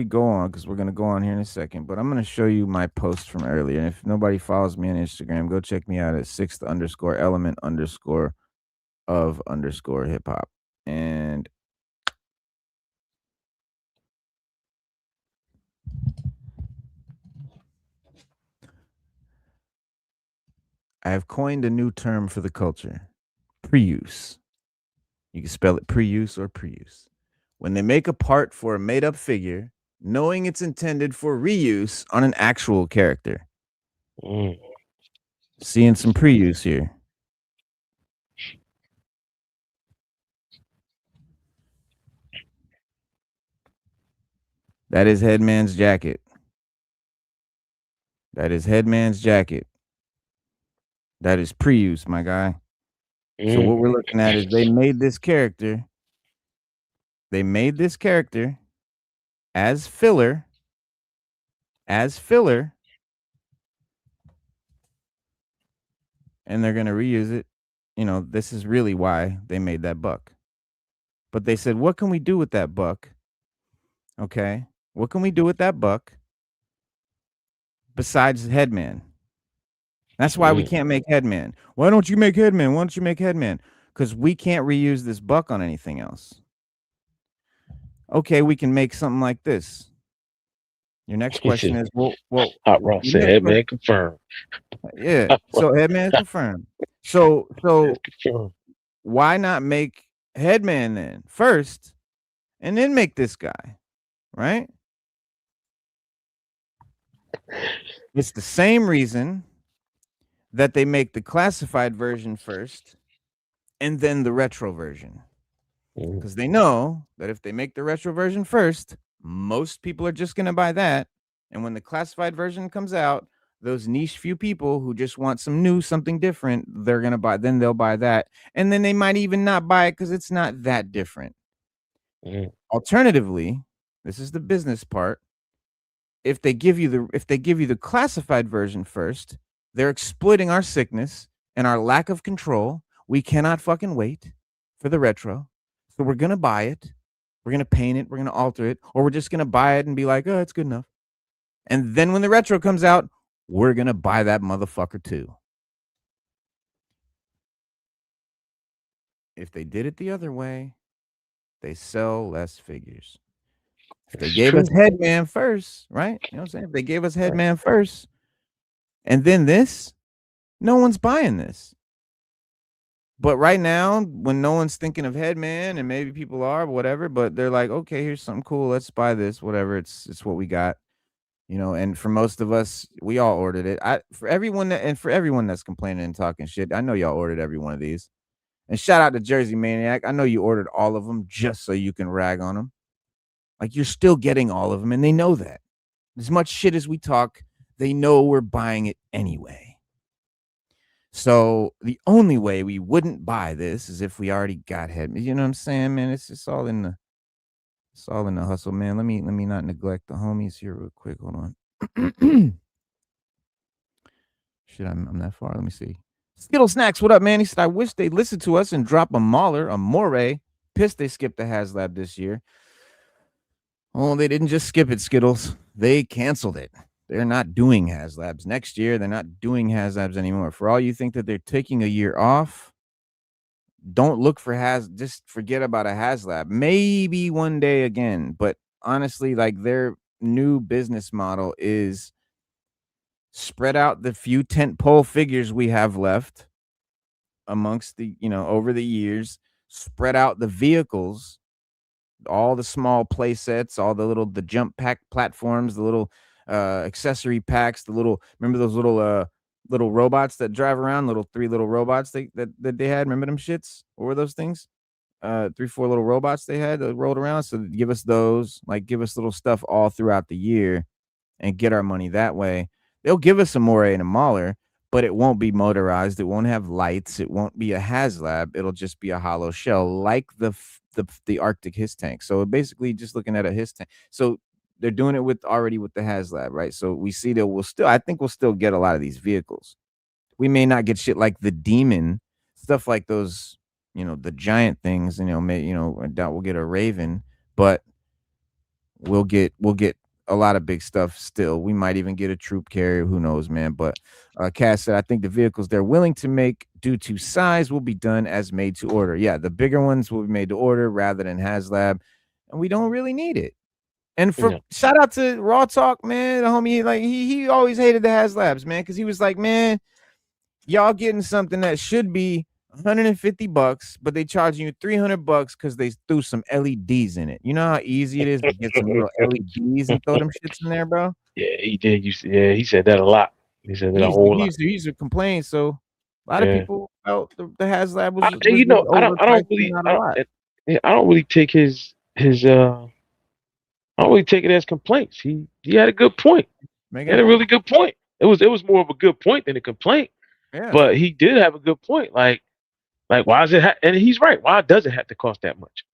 go on, because we're gonna go on here in a second. But I'm gonna show you my post from earlier. And if nobody follows me on Instagram, go check me out at _element_of_hip hop. And I have coined a new term for the culture: pre-use. You can spell it pre-use or pre-use. When they make a part for a made-up figure, knowing it's intended for reuse on an actual character. mm, Seeing some pre-use here. That is Headman's jacket. That is Headman's jacket. That is pre-use, my guy. So what we're looking at is they made this character. They made this character as filler. As filler. And they're going to reuse it. You know, this is really why they made that buck. But they said, what can we do with that buck? Okay. What can we do with that buck besides Headman? That's why we can't make Headman. Why don't you make Headman? Why don't you make Headman? Because we can't reuse this buck on anything else. Okay, we can make something like this. Your next question is, well, Hot Ross said Headman confirmed. Yeah. So Headman confirmed. So Confirmed. why not make Headman then first, and then make this guy, right? It's the same reason that they make the classified version first and then the retro version. Because they know that if they make the retro version first, most people are just going to buy that. And when the classified version comes out, those niche few people who just want some new, something different, they're going to buy, then they'll buy that. And then they might even not buy it because it's not that different. Alternatively, this is the business part. If they give you the classified version first, they're exploiting our sickness and our lack of control. We cannot fucking wait for the retro. So we're going to buy it. We're going to paint it. We're going to alter it. Or we're just going to buy it and be like, oh, it's good enough. And then when the retro comes out, we're going to buy that motherfucker too. If they did it the other way, they sell less figures. If they gave us Headman first, right? You know what I'm saying? If they gave us Headman first and then this, no one's buying this. But right now, when no one's thinking of Headman, and maybe people are, whatever, but they're like, okay, here's something cool. Let's buy this, whatever. It's what we got, you know. And for most of us, we all ordered it. For everyone that's complaining and talking shit, I know y'all ordered every one of these. And shout out to Jersey Maniac. I know you ordered all of them just so you can rag on them. Like, you're still getting all of them, and they know that. As much shit as we talk, they know we're buying it anyway. So the only way we wouldn't buy this is if we already got Headman. You know what I'm saying, man? It's all in the hustle, man. Let me not neglect the homies here real quick. Hold on. Shit, I'm that far. Let me see. Skittle Snacks, what up, man? He said, I wish they'd listen to us and drop a mauler, a moray. Pissed they skipped the HasLab this year. Oh, they didn't just skip it, Skittles. They canceled it. They're not doing HasLabs next year. They're not doing HasLabs anymore. For all you think that they're taking a year off, don't look for just forget about a HasLab. Maybe one day again. But honestly, like, their new business model is spread out the few tentpole figures we have left amongst the, over the years, spread out the vehicles, all the small play sets, all the jump pack platforms, the little accessory packs, remember those little robots that drive around, three little robots that they had. Remember them shits? What were those things? 3-4 little robots they had that rolled around. So give us those, like, give us little stuff all throughout the year and get our money that way. They'll give us a moray and a mauler, but it won't be motorized. It won't have lights. It won't be a HasLab. It'll just be a hollow shell, like the the Arctic HIS tank. So basically just looking at a HIS tank. So they're doing it with the HasLab, right? So we see that I think we'll still get a lot of these vehicles. We may not get shit like the Demon, stuff like those, the giant things, I doubt we'll get a Raven, but we'll get a lot of big stuff still. We might even get a troop carrier, who knows, man. But Cass said, I think the vehicles they're willing to make due to size will be done as made to order. Yeah, the bigger ones will be made to order rather than HasLab, and we don't really need it. And shout out to Raw Talk, man, the homie, like he always hated the HasLabs, man, because he was like, man, y'all getting something that should be $150, but they charging you $300 because they threw some LEDs in it. You know how easy it is to get some little LEDs and throw them shits in there, bro? Yeah, he did. He said that a lot. He said that a whole lot. He used to complain. So a lot of people felt the HasLab was I don't really take his I don't really take it as complaints. He had a good point. He had a really good point. It was more of a good point than a complaint. Yeah. But he did have a good point. Like why is it? And he's right. Why does it have to cost that much?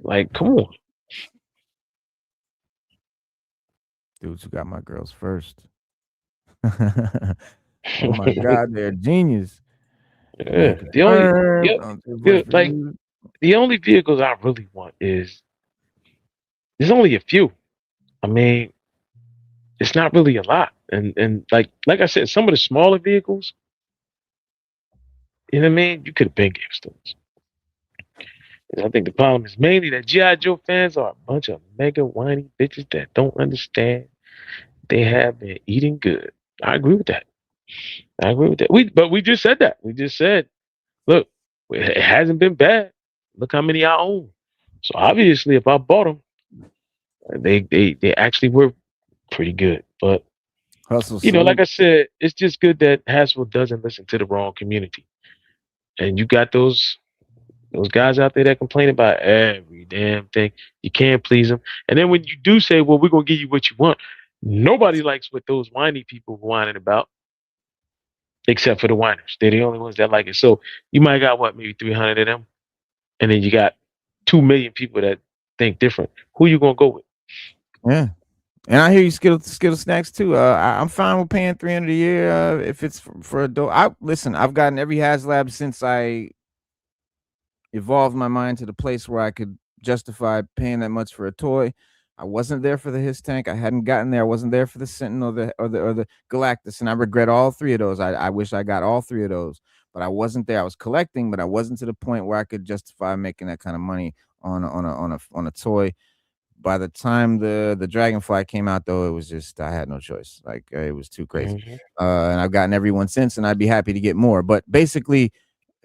Like, come on. Dudes who got my girls first. Oh my God, they're genius. Yeah. The only vehicles I really want there's only a few. I mean, it's not really a lot. And like I said, some of the smaller vehicles, you know what I mean? You could have been gave those. And I think the problem is mainly that G.I. Joe fans are a bunch of mega whiny bitches that don't understand they have been eating good. I agree with that. But we just said that. We just said, look, it hasn't been bad. Look how many I own. So obviously, if I bought them, they actually were pretty good. But like I said, it's just good that Hasbro doesn't listen to the wrong community. And you got those guys out there that complain about every damn thing. You can't please them. And then when you do say, well, we're going to give you what you want, nobody likes what those whiny people are whining about, except for the whiners. They're the only ones that like it. So you might got, maybe 300 of them? And then you got 2 million people that think different. Who you going to go with? Yeah. And I hear you Skittle Snacks too. I'm fine with paying $300 a year if it's for adult. I've gotten every HasLab since I evolved my mind to the place where I could justify paying that much for a toy. I wasn't there for the HIS tank. I hadn't gotten there. I wasn't there for the Sentinel or the Galactus, and I regret all three of those. I wish I got all three of those, but I wasn't there. I was collecting, but I wasn't to the point where I could justify making that kind of money on a toy. By the time the Dragonfly came out, though, it was just I had no choice. Like it was too crazy. And I've gotten every one since, and I'd be happy to get more. But basically,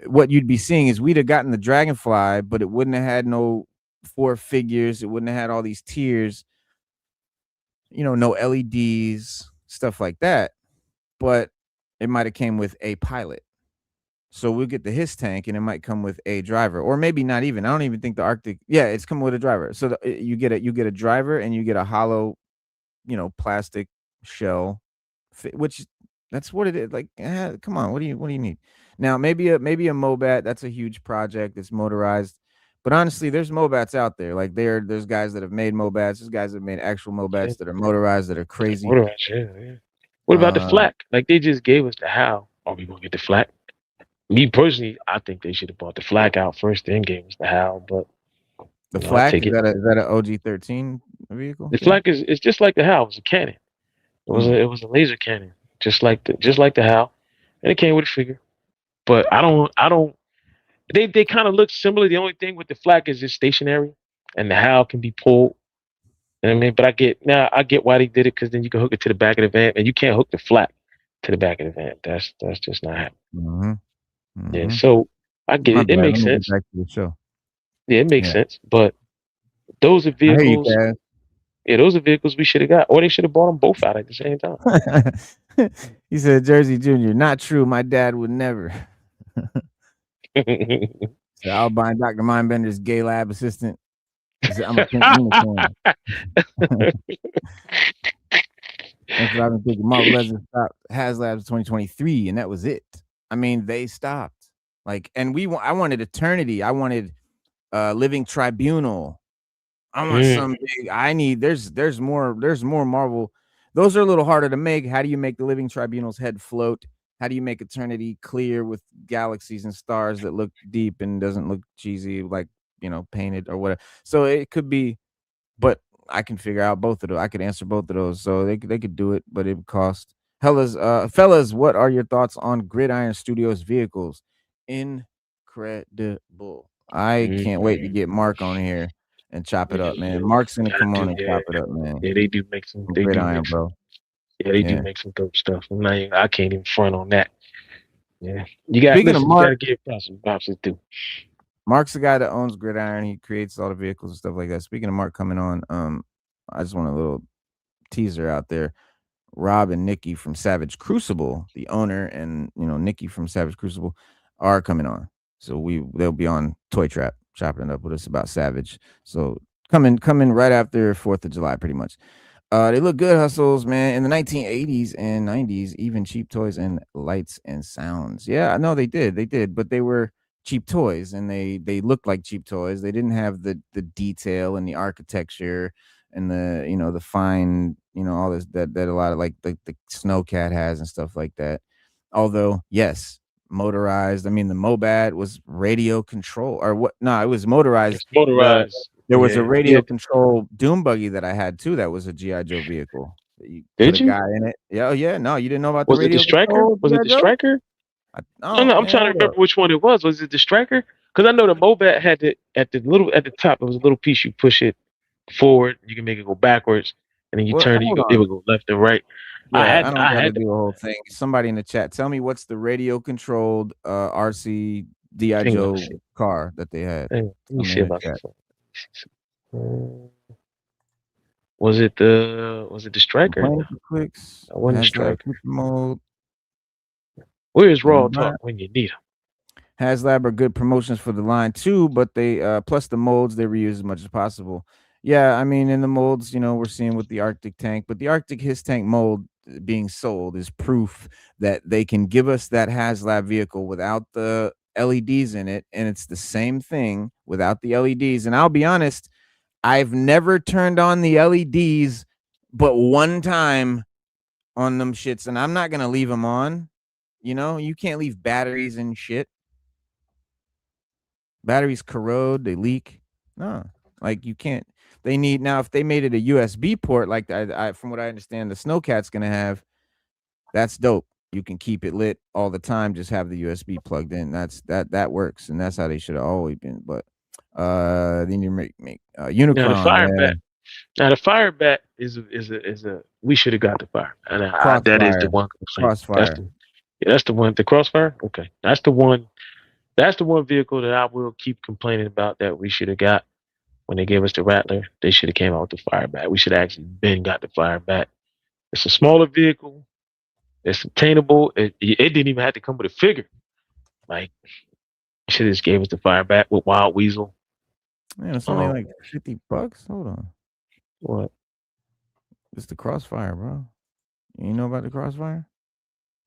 what you'd be seeing is we'd have gotten the Dragonfly, but it wouldn't have had no 4 figures. It wouldn't have had all these tiers. No LEDs, stuff like that. But it might have came with a pilot. So we'll get the HIS tank, and it might come with a driver, or maybe not even. I don't even think the Arctic. Yeah, it's coming with a driver. So you get a driver, and you get a hollow, plastic shell, which that's what it is. Like, come on, what do you need? Now maybe a Mobat. That's a huge project. It's motorized, but honestly, there's Mobats out there. Like there's guys that have made Mobats. There's guys that have made actual Mobats that are motorized, that are crazy. Motorized, yeah. What about the flak? Like they just gave us the HAL. Are we gonna get the flak? Me personally, I think they should have bought the flak out first, then gave us the HAL. But the flak is that an OG-13 vehicle? The flak is just like the HAL. It was a cannon. It was a laser cannon, just like the HAL, and it came with a figure. But I don't. They kind of look similar. The only thing with the flak is it's stationary, and the HAL can be pulled. You know what I mean? But I get why they did it, because then you can hook it to the back of the van, and you can't hook the flak to the back of the van. That's just not happening. Yeah, so I get it. It makes sense. Back to the show. Yeah, it makes sense. But those are vehicles. Those are vehicles we should have got, or they should have bought them both out at the same time. He said, "Jersey Jr." Not true. My dad would never. So I'll buy Dr. Mindbender's gay lab assistant. I'm a pink unicorn. That's what I've been thinking. Marvel Legends stopped HasLabs 2023, and that was it. I mean, they stopped. Like, and I wanted eternity. I wanted Living Tribunal. I want Mm. some big. I need. There's more. There's more Marvel. Those are a little harder to make. How do you make the Living Tribunal's head float? How do you make Eternity clear with galaxies and stars that look deep and doesn't look cheesy, like painted or whatever? So it could be, but I can figure out both of those. I could answer both of those. So they could do it, but it would cost. Fellas, what are your thoughts on Gridiron Studios vehicles? Incredible. I can't wait to Mm. get Mark on here and chop it Yeah, up, man. yeah. Mark's gonna I come do. on and Yeah, chop it up, man. yeah. They do make some. On They do Gridiron, make some. bro. Yeah, they do Yeah. make some dope stuff. I can't even front on that. Yeah, you got. Speaking of Listen, you got Mark, to give props. Props to do. Mark's the guy that owns Gridiron. He creates all the vehicles and stuff like that. Speaking of Mark coming on, I just want a little teaser out there. Rob and Nikki from Savage Crucible, the owner, and Nikki from Savage Crucible are coming on. So they'll be on Toy Trap chopping it up with us about Savage. So coming right after 4th of July, pretty much. They look good, hustles, man. In the 1980s and 90s, even cheap toys and lights and sounds. Yeah, no, they did, but they were cheap toys, and they looked like cheap toys. They didn't have the detail and the architecture and the fine, all this that a lot of like the Snowcat has and stuff like that. Although, yes, motorized. I mean, the Mobat was radio control or what? No, it was motorized. It's motorized. There was a Yeah, radio yeah. control Doom buggy that I had too. That was a GI Joe vehicle. That you put Did a you? guy in it. Yeah, oh yeah. No, you didn't know about the Was it the radio striker? control Was it GI the Joe? striker? No, Oh I'm man, trying to hold up. remember which one it was. Was it the striker? Because I know the Mobat had it at the top. There was a little piece you push it forward. You can make it go backwards, and then you What? turn it. Hold It on. would go left and right. Yeah, I don't I got to had the do a whole thing. Somebody in the chat, tell me what's the radio controlled RC GI Hang on, Joe let's see. car that they had. Hang on, let me Tell me see in if the I can chat. find. Was it the I'm striker? playing No, for clicks. that wasn't the HasLab striker. super mode. Where is Raw Invite. Talk when you need him? HasLab are good promotions for the line too, but they plus the molds they reuse as much as possible. Yeah, I mean in the molds, we're seeing with the Arctic tank, but the Arctic His tank mold being sold is proof that they can give us that HasLab vehicle without the LEDs in it, and it's the same thing without the LEDs. And I'll be honest, I've never turned on the LEDs but one time on them shits, and I'm not gonna leave them on. You can't leave batteries and shit. Batteries corrode, they leak. No, like you can't. They need now. If they made it a USB port, like from what I understand, the Snowcat's gonna have, that's dope. You can keep it lit all the time. Just have the USB plugged in. That works, and that's how they should have always been. But then you make Now the Unicron, fire yeah, bat. Now the fire bat is a. We should have got the fire. And that is the Crossfire, one complaint. Crossfire. That's the one. The crossfire. Okay, that's the one. That's the one vehicle that I will keep complaining about that we should have got when they gave us the Rattler. They should have came out with the fire bat. We should have actually been got the fire bat. It's a smaller vehicle. It's obtainable. It didn't even have to come with a figure. Like, should have just gave us the fire bat with Wild Weasel. Man, it's only like $50. Hold on, What? it's the Crossfire, bro. You know about the Crossfire?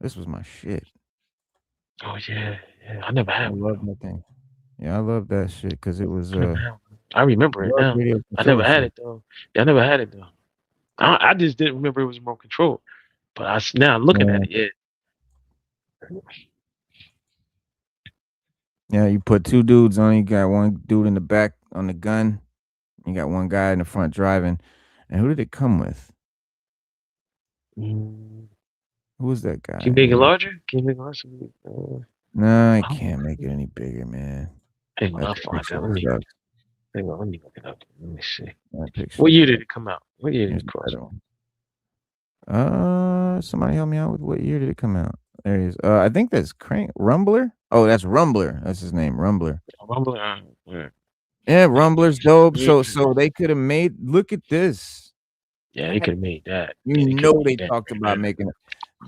This was my shit. Oh yeah, yeah. I never I had one. love that thing. Yeah, I love that shit because it was I never had one. I remember it now. radio I never control had shit. it though. Yeah, I never had it though. I just didn't remember it was remote control. But now looking at it, yeah. Yeah, you put two dudes on. You got one dude in the back on the gun. You got one guy in the front driving. And who did it come with? Mm, Who was that guy? Can you make it larger? Can you make it larger? No, I Oh. can't make it any bigger, man. Hang on, That I'll find picture out. Let me sucks. look it up. Let me see. That picture What year did sucks. it come out? What year did Here's it the cross? better one. Somebody help me out with what year did it come out? There he is. I think that's Rumbler. Oh, that's Rumbler. That's his name, Rumbler. Rumble. Yeah, Rumbler's dope. So Mhm. they could have made. Look at this. Yeah, they could have made that. You Yeah, they coulda know made they that talked right about there. making it.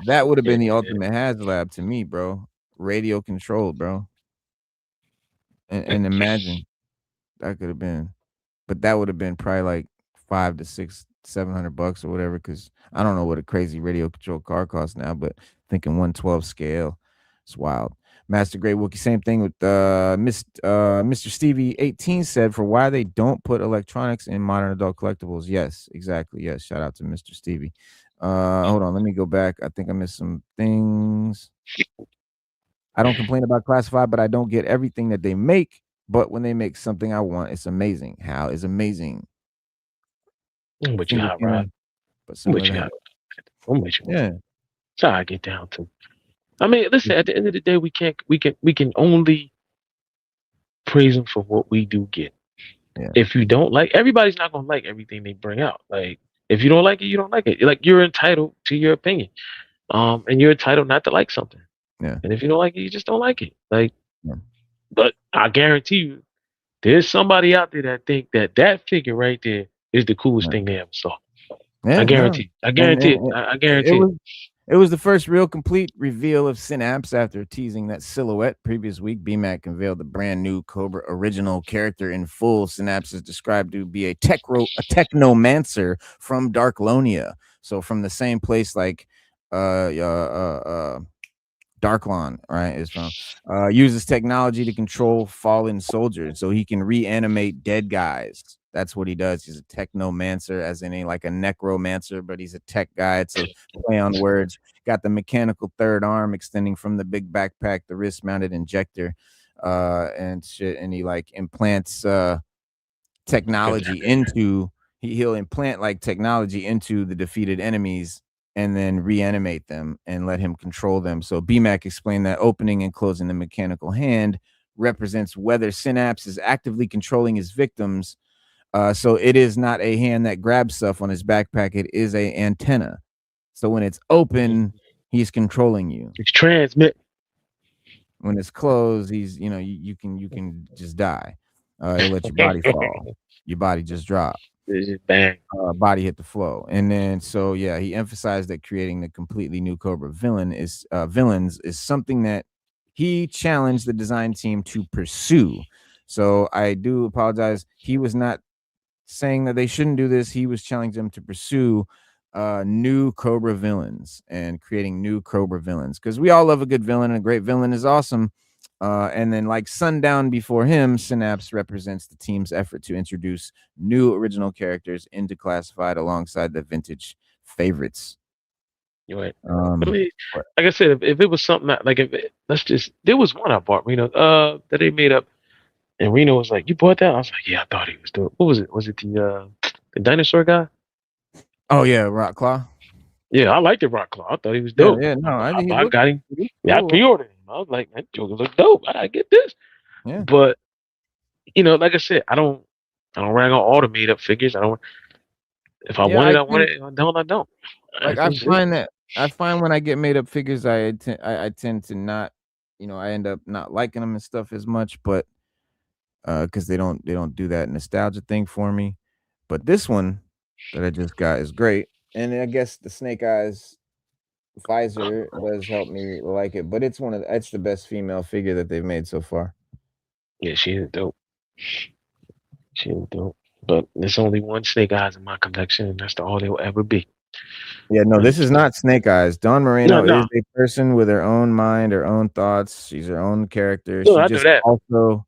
That would have been the Yeah. ultimate HasLab to me, bro. Radio controlled, bro. And imagine that could have been, but that would have been probably like $500 to $700 or whatever. Because I don't know what a crazy radio control car costs now, but thinking 112 scale, It's wild. Master Grey Wookie, same thing with Mr. Stevie 18 said for why they don't put electronics in modern adult collectibles. Yes, exactly. Yes. Shout out to Mr. Stevie. Hold on, let me go back. I think I missed some things. I don't complain about classified, but I don't get everything that they make. But when they make something I want, it's amazing. Hal is amazing. But you Finger hot, camera, Rod. but similar But to you Hal. hot. I'm with you. Yeah. That's how I get down to. I mean, listen. At the end of the day, we can only praise them for what we do get. Yeah. If you don't like, everybody's not gonna like everything they bring out. Like, if you don't like it, you don't like it. Like, you're entitled to your opinion. And you're entitled not to like something. Yeah. And if you don't like it, you just don't like it. Like, Yeah. but I guarantee you, there's somebody out there that think that figure right there is the coolest Yeah. thing they ever saw. Yeah, I no. guarantee. I guarantee it. I guarantee it. It was the first real complete reveal of Synapse after teasing that silhouette. Previous week, BMAC unveiled the brand new Cobra original character in full. Synapse is described to be a technomancer from Darklonia. So from the same place like Darklon, right, is from. Uses technology to control fallen soldiers, so he can reanimate dead guys. That's what he does. He's a technomancer, as in like a necromancer, but he's a tech guy. It's a play on words. Got the mechanical third arm extending from the big backpack, the wrist-mounted injector, and shit. And he like implants technology into. He'll implant like technology into the defeated enemies and then reanimate them and let him control them. So BMAC explained that opening and closing the mechanical hand represents whether Synapse is actively controlling his victims. So it is not a hand that grabs stuff on his backpack. It is a antenna. So when it's open, he's controlling you. It's transmit. When it's closed, he's you can just die. He'll let your body fall. Your body just drop. It's just bang. Body hit the flow. And then so yeah, he emphasized that creating the completely new Cobra villains is something that he challenged the design team to pursue. So I do apologize. He was not saying that they shouldn't do this. He was challenging them to pursue new Cobra villains and creating new Cobra villains, because we all love a good villain, and a great villain is awesome. And then like Sundown before him, Synapse represents the team's effort to introduce new original characters into classified alongside the vintage favorites. You're right. I mean, like I said, if it was something like there was one I bought, Reno, that they made up, and Reno was like, "You bought that?" I was like, "Yeah, I thought he was dope." What was it? Was it the dinosaur guy? Oh yeah, Rock Claw. Yeah, I liked the Rock Claw. I thought he was dope. Yeah, no, I got him. Cool. Yeah, I pre-ordered him. I was like, that Joker look dope. I gotta get this. Yeah. But like I said, I don't rag on all the made up figures. I don't. If I want it, I want it. If I don't, I don't. Like I find when I get made up figures, I tend to not, I end up not liking them and stuff as much, but because they don't do that nostalgia thing for me. But this one that I just got is great, and I guess the Snake Eyes visor does help me like it. But it's the best female figure that they've made so far. Yeah, she is dope. She is dope. But there's only one Snake Eyes in my collection, and that's all there will ever be. Yeah, no, this is not Snake Eyes. Dawn Moreno is a person with her own mind, her own thoughts. She's her own character. No, I know that. Also,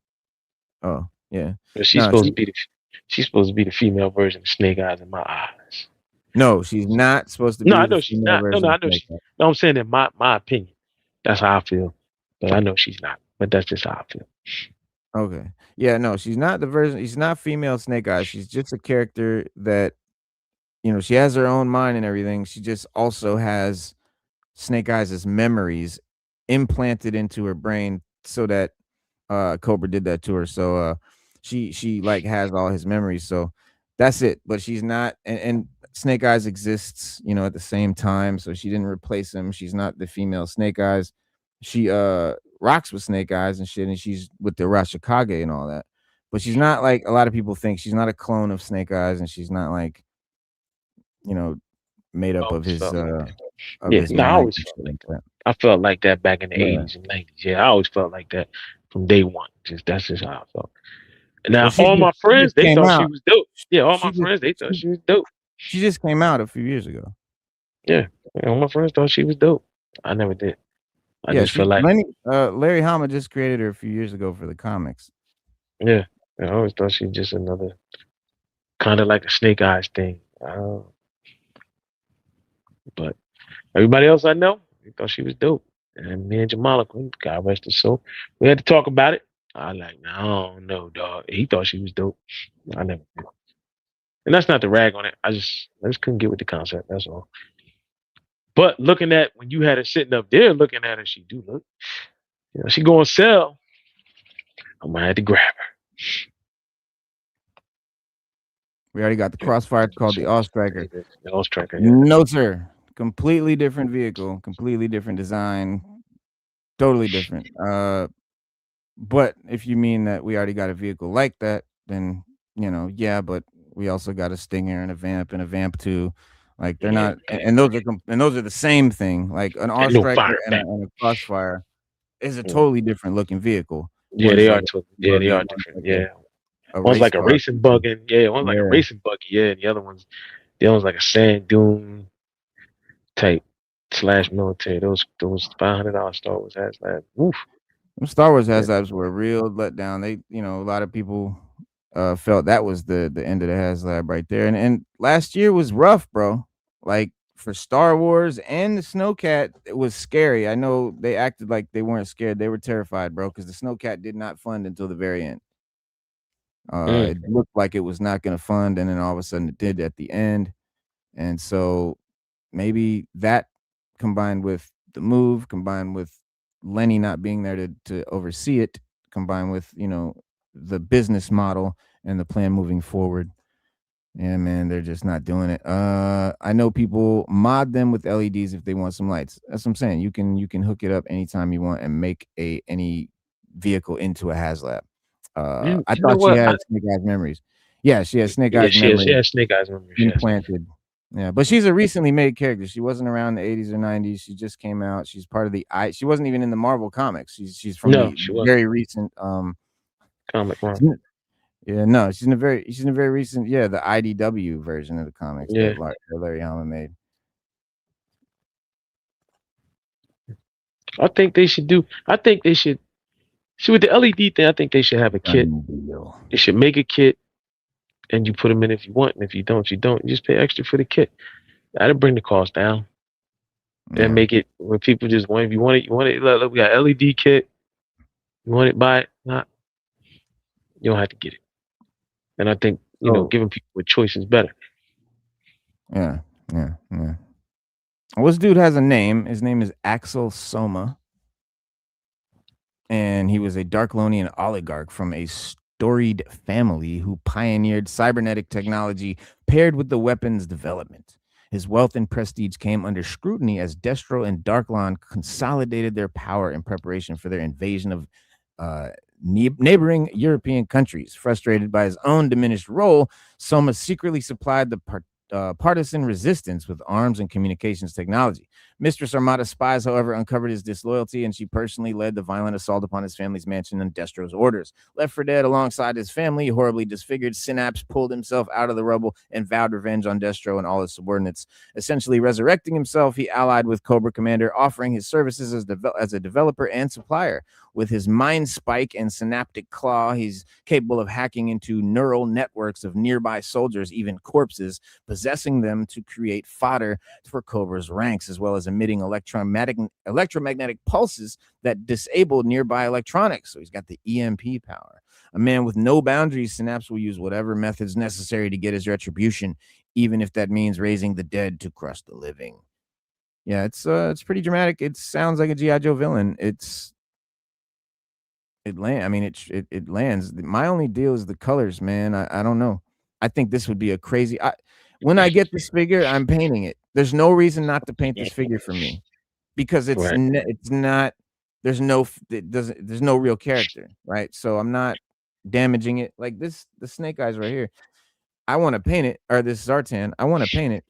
oh yeah, but she's supposed to be the female version of Snake Eyes in my eyes. No, she's not supposed to be. No, I know she's not. No, I know she's. No, I'm saying in my opinion, that's how I feel. But I know she's not. But that's just how I feel. Okay. Yeah, no, she's not the version. She's not female Snake Eyes. She's just a character that, she has her own mind and everything. She just also has Snake Eyes' memories implanted into her brain, so that Cobra did that to her. So she like has all his memories. So that's it. But she's not, and Snake Eyes exists, at the same time. So she didn't replace him. She's not the female Snake Eyes. She rocks with Snake Eyes and shit, and she's with the Rashikage and all that. But she's not like a lot of people think. She's not a clone of Snake Eyes, and she's not like, made up of his I always felt like that. I felt like that back in the 80s and 90s. Yeah, I always felt like that from day one. That's just how I felt. Now, all my friends, they thought she was dope. Yeah, all my friends, they thought she was dope. She just came out a few years ago. Yeah, all my friends thought she was dope. I never did. I Yeah, just she feel like, Lenny Larry Hama just created her a few years ago for the comics. yeah, I always thought she just another kind of like a Snake Eyes thing. But everybody else I know, they thought she was dope. And me and Jamala, God rest his soul, we had to talk about it. I like, no, I don't know, dog. He thought she was dope. I never did. And that's not to rag on it. I just couldn't get with the concept. That's all. But looking at when you had her sitting up there looking at her, she do look. You know, she going to sell. I'm gonna have to grab her. We already got the Crossfire. It's called the All Striker. The All Striker, yeah. No, sir. Completely different vehicle, completely different design, totally different. But if you mean that we already got a vehicle like that, then yeah. But we also got a Stinger and a Vamp 2. Like they're not, and those are the same thing. Like an All And no Striker fire and back. a Crossfire is a totally different looking vehicle. Yeah, One's they like are. Yeah, they buggy, are one's different. like Yeah, a one's race like a car. racing buggy. Yeah, one's like a Yeah. racing buggy. Yeah, and the other one's like a sand dune type / military. Those $500 Star Wars HasLabs. Oof. Them Star Wars Yeah. HasLabs were a real letdown. They, a lot of people felt that was the end of the HasLab right there. And last year was rough, bro. Like for Star Wars and the Snowcat, it was scary. I know they acted like they weren't scared. They were terrified, bro, because the Snowcat did not fund until the very end. It looked like it was not going to fund, and then all of a sudden it did at the end. And so maybe that combined with the move, combined with Lenny not being there to oversee it, combined with, the business model and the plan moving forward. Yeah, man, they're just not doing it. I know people mod them with LEDs if they want some lights. That's what I'm saying. You can hook it up anytime you want and make any vehicle into a HasLab. I You know thought she what? had Snake Eyes memories. Yeah, she has Snake Yeah, Eyes she memories has Snake Eyes memories. Yes. implanted. Yeah, but she's a recently made character. She wasn't around the 80s or 90s. She just came out. She's part of the She wasn't even in the Marvel comics. She's from No, the she wasn't. very recent Comic run. yeah, no, she's in a very recent, the IDW version of the comics Yeah. that Larry Hama made. I think they should do. I think they should. See, with the LED thing, I think they should have a kit. Deal. They should make a kit, and you put them in if you want, and if you don't, you don't. You just pay extra for the kit. That'll bring the cost down. Yeah. And make it where people just want. If you want it, you want it. Look, we got LED kit. You want it, buy it. Not. You don't have to get it. And I think giving people a choice is better. Yeah. Well, this dude has a name. His name is Axel Soma. And he was a Darklonian oligarch from a storied family who pioneered cybernetic technology paired with the weapons development. His wealth and prestige came under scrutiny as Destro and Darklon consolidated their power in preparation for their invasion of neighboring European countries. Frustrated by his own diminished role, Soma secretly supplied the partisan resistance with arms and communications technology. Mistress Armada's spies, however, uncovered his disloyalty, and she personally led the violent assault upon his family's mansion on Destro's orders. Left for dead alongside his family, horribly disfigured, Synapse pulled himself out of the rubble and vowed revenge on Destro and all his subordinates. Essentially resurrecting himself, he allied with Cobra Commander, offering his services as a developer and supplier. With his mind spike and synaptic claw, he's capable of hacking into neural networks of nearby soldiers, even corpses, possessing them to create fodder for Cobra's ranks, as well as emitting electromagnetic pulses that disable nearby electronics. So he's got the EMP power. A man with no boundaries, Synapse will use whatever methods necessary to get his retribution, even if that means raising the dead to crush the living. Yeah, it's pretty dramatic. It sounds like a G.I. Joe villain. It lands. My only deal is the colors, man. I don't know. I think this would be a crazy. When I get this figure, I'm painting it. There's no reason not to paint this figure for me, because it's not. There's no real character, right? So I'm not damaging it like this. The Snake Eyes right here. I want to paint it, or this Zartan. I want to paint it.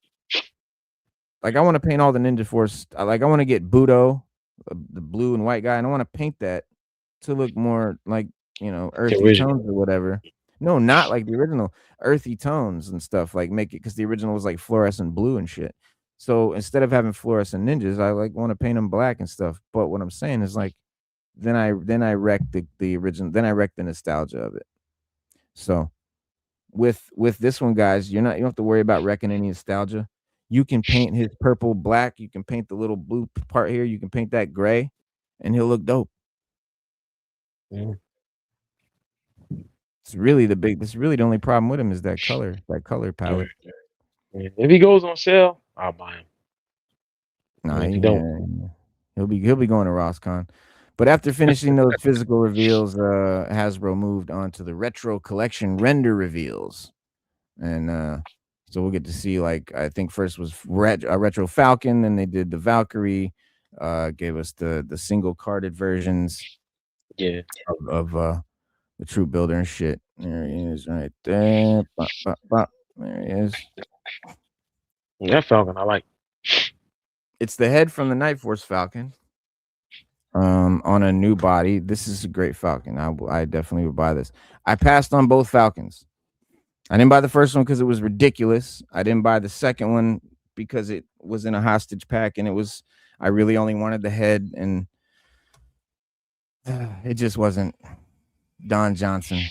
Like I want to paint all the Ninja Force. I want to get Budo, the blue and white guy, and I want to paint that to look more like, earthy tones or whatever. No, not like the original, earthy tones and stuff. Like make it, because the original was like fluorescent blue and shit. So instead of having fluorescent ninjas, I like want to paint them black and stuff. But what I'm saying is like, then I wreck the original. Then I wreck the nostalgia of it. So with this one, guys, you don't have to worry about wrecking any nostalgia. You can paint his purple black. You can paint the little blue part here. You can paint that gray, and he'll look dope. Mm. It's really the only problem with him is that color palette. Yeah. If he goes on sale, I'll buy him. Nah, If you don't, he'll be going to RossCon. But after finishing those physical reveals, Hasbro moved on to the retro collection render reveals, and so we'll get to see, like, I think first was a retro Falcon, then they did the Valkyrie, gave us the single carded versions, yeah, of the Troop Builder and shit. There he is, right there. Bop, bop, bop. There he is. that Falcon I like. It's the head from the Night Force Falcon. On a new body. This is a great Falcon. I definitely would buy this. I passed on both Falcons. I didn't buy the first one because it was ridiculous. I didn't buy the second one because it was in a hostage pack, and I really only wanted the head, and it just wasn't Don Johnson.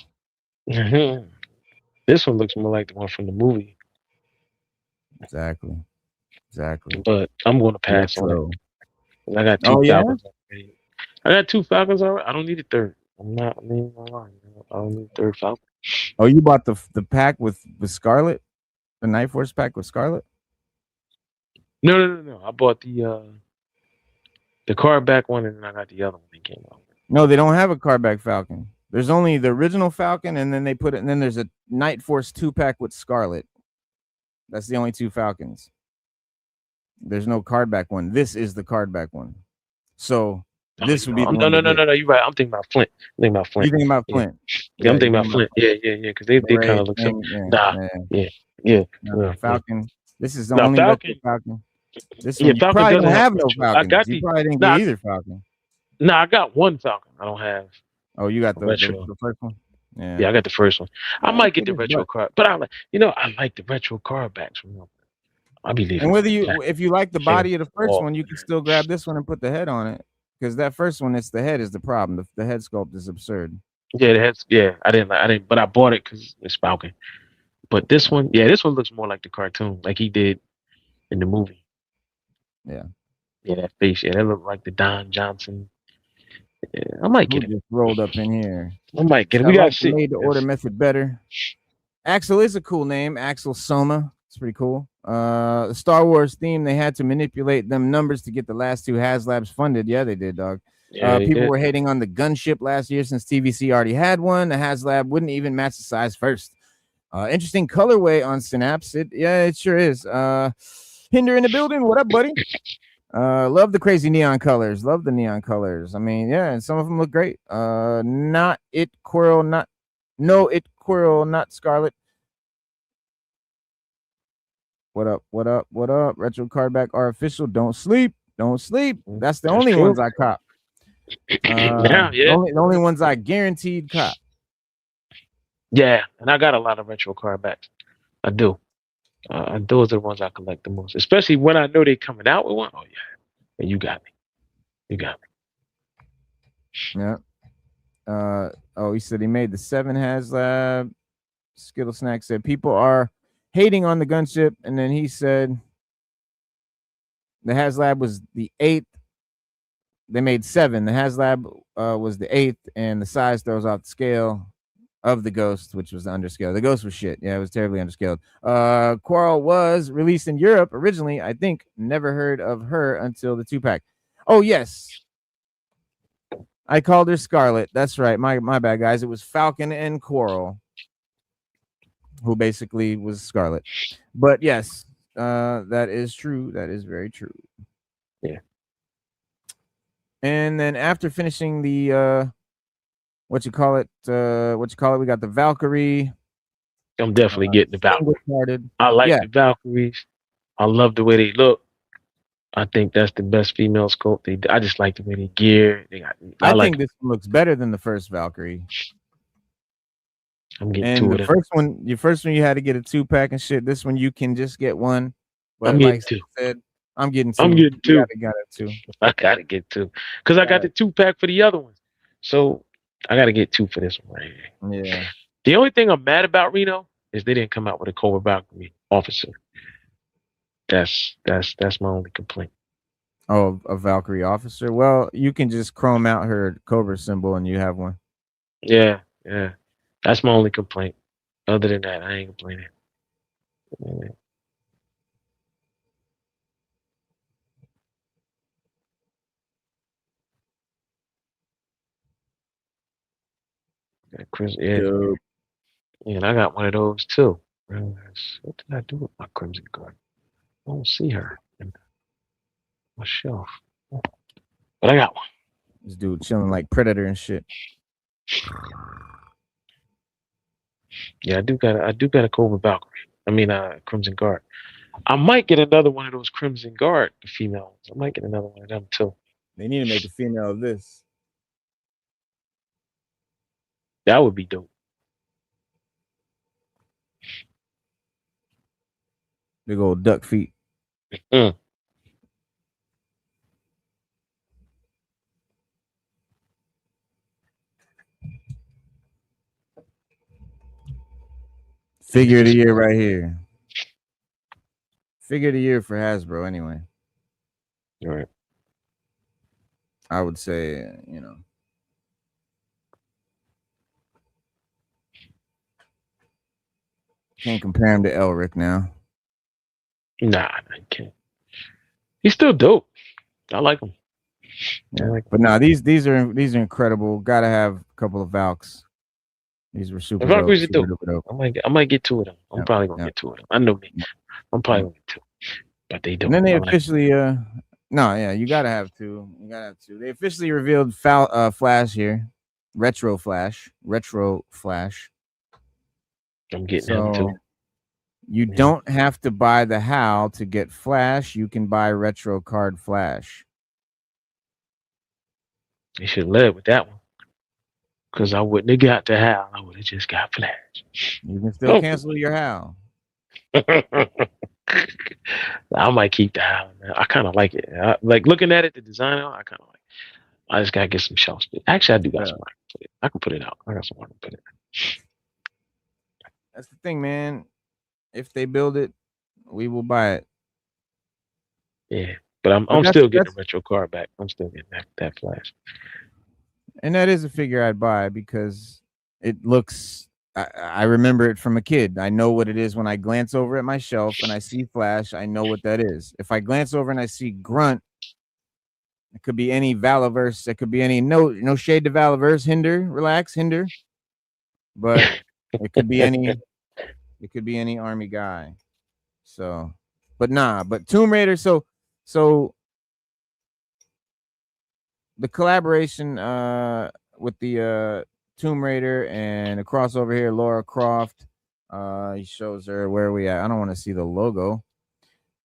This one looks more like the one from the movie. Exactly. But I'm going to pass on it. I got two Falcons already. I got two Falcons already. I don't need a third. I don't need a third Falcon. Oh, you bought the pack with Scarlet? The Night Force pack with Scarlet? No. I bought the card back one, and then I got the other one that came out. No, they don't have a card back Falcon. There's only the original Falcon, and then they put it, and then there's a Night Force 2-pack with Scarlet. That's the only two Falcons. There's no card back one. This is the card back one. So this would be no. You're right. I'm thinking about Flint. You thinking about Flint? Yeah, I'm thinking about Flint. Yeah. Because they kind of look similar. Yeah. Falcon. This is the only Falcon. This one, you Falcon probably don't doesn't have no Falcon. You probably didn't get either Falcon. No, I got one Falcon. I don't have. Oh, you got the first one? Yeah, I got the first one. I might get the retro card, but I like the retro card backs. I'll be leaving. And if you like the body of the first one, you can still grab this one and put the head on it. Because that first one, it's the head is the problem. The head sculpt is absurd. Yeah, the head's I didn't, but I bought it because it's Falcon. But this one looks more like the cartoon, like he did in the movie. Yeah, that face. Yeah, that looked like the Don Johnson. Yeah, I might get it. Just rolled up in here. I might get it. We got to see. Made the order method better. Axel is a cool name. Axel Soma. It's pretty cool. The Star Wars theme, they had to manipulate them numbers to get the last two HasLabs funded. Yeah, they did, dog. Yeah, people were hating on the gunship last year since TVC already had one. The HasLab wouldn't even match the size first. Interesting colorway on Synapse. It sure is. Hinder in the building. What up, buddy? Love the crazy neon colors. Love the neon colors. I mean, yeah, and some of them look great. Not it Quirrell, not Scarlet. What up? Retro cardback are official. Don't sleep. That's the only ones I cop. The only ones I guaranteed cop. Yeah, and I got a lot of retro cardbacks. I do. Those are the ones I collect the most, especially when I know they're coming out with one. Oh yeah, you got me. Yeah. He said he made the 7 HasLab. Skittle Snack said people are hating on the gunship, and then he said the HasLab was the 8th. They made 7. The HasLab was the 8th, and the size throws off the scale of the Ghost, which was the underscale. The Ghost was shit. Yeah, it was terribly underscaled. Quirrell was released in Europe originally. I think never heard of her until the 2-pack. Oh yes, I called her Scarlet. That's right. My bad, guys. It was Falcon and Quirrell, who basically was Scarlet. But yes, that is true. That is very true. Yeah. And then after finishing the we got the Valkyrie. I'm definitely getting the Valkyrie. I like the Valkyries. I love the way they look. I think that's the best female sculpt. I just like the way they gear. I think this one looks better than the first Valkyrie. I'm getting two of them. Your first one, you had to get a 2-pack and shit. This one, you can just get one. But getting like two. I said, I'm getting I'm 2. getting two. Got it too. I gotta get two because I got the 2-pack for the other one. So I gotta get two for this one right here. Yeah. The only thing I'm mad about, Reno, is they didn't come out with a Cobra Valkyrie officer. That's my only complaint. Oh, a Valkyrie officer. Well, you can just chrome out her Cobra symbol and you have one. Yeah, yeah. That's my only complaint. Other than that, I ain't complaining. Yeah. Chris, yeah, Dope. and I got one of those too. What did I do with my Crimson Guard? I don't see her in my shelf. But I got one. This dude chilling like Predator and shit. Yeah, I do got a Cobra Valkyrie. I mean, Crimson Guard. I might get another one of those Crimson Guard females. I might get another one of them too. They need to make a female of this. That would be dope. Big old duck feet. Mm. Figure of the year right here. Figure of the year for Hasbro, anyway. All right. I would say, can't compare him to Elric now. Nah, I can't. He's still dope. I like him. Yeah, but no, these are incredible. Got to have a couple of Valks. These were super dope. Valkyries are dope. I might get two of them. I'm probably gonna get two of them. I know me. I'm probably gonna get two. But they don't. And then they officially you gotta have two. You gotta have two. They officially revealed Flash here. Retro Flash. I'm getting them too. You don't have to buy the HAL to get Flash. You can buy Retro Card Flash. They should have led with that one. Because I wouldn't have got the HAL. I would have just got Flash. You can still cancel your HAL. I might keep the HAL. I kind of like it. Like looking at it, the design, I kind of like it. I just got to get some shelf space. Actually, I do got some. I can put it out. I got somewhere to put it. That's the thing, man. If they build it, we will buy it. Yeah. But I'm still getting a retro card back. I'm still getting that Flash. And that is a figure I'd buy because it looks, I remember it from a kid. I know what it is when I glance over at my shelf and I see Flash. I know what that is. If I glance over and I see Grunt, it could be any Valaverse. It could be any, no shade to Valaverse. Hinder. But it could be any army guy. So, but Tomb Raider. So the collaboration with the Tomb Raider and a crossover here, Lara Croft. He shows her where we at. I don't want to see the logo.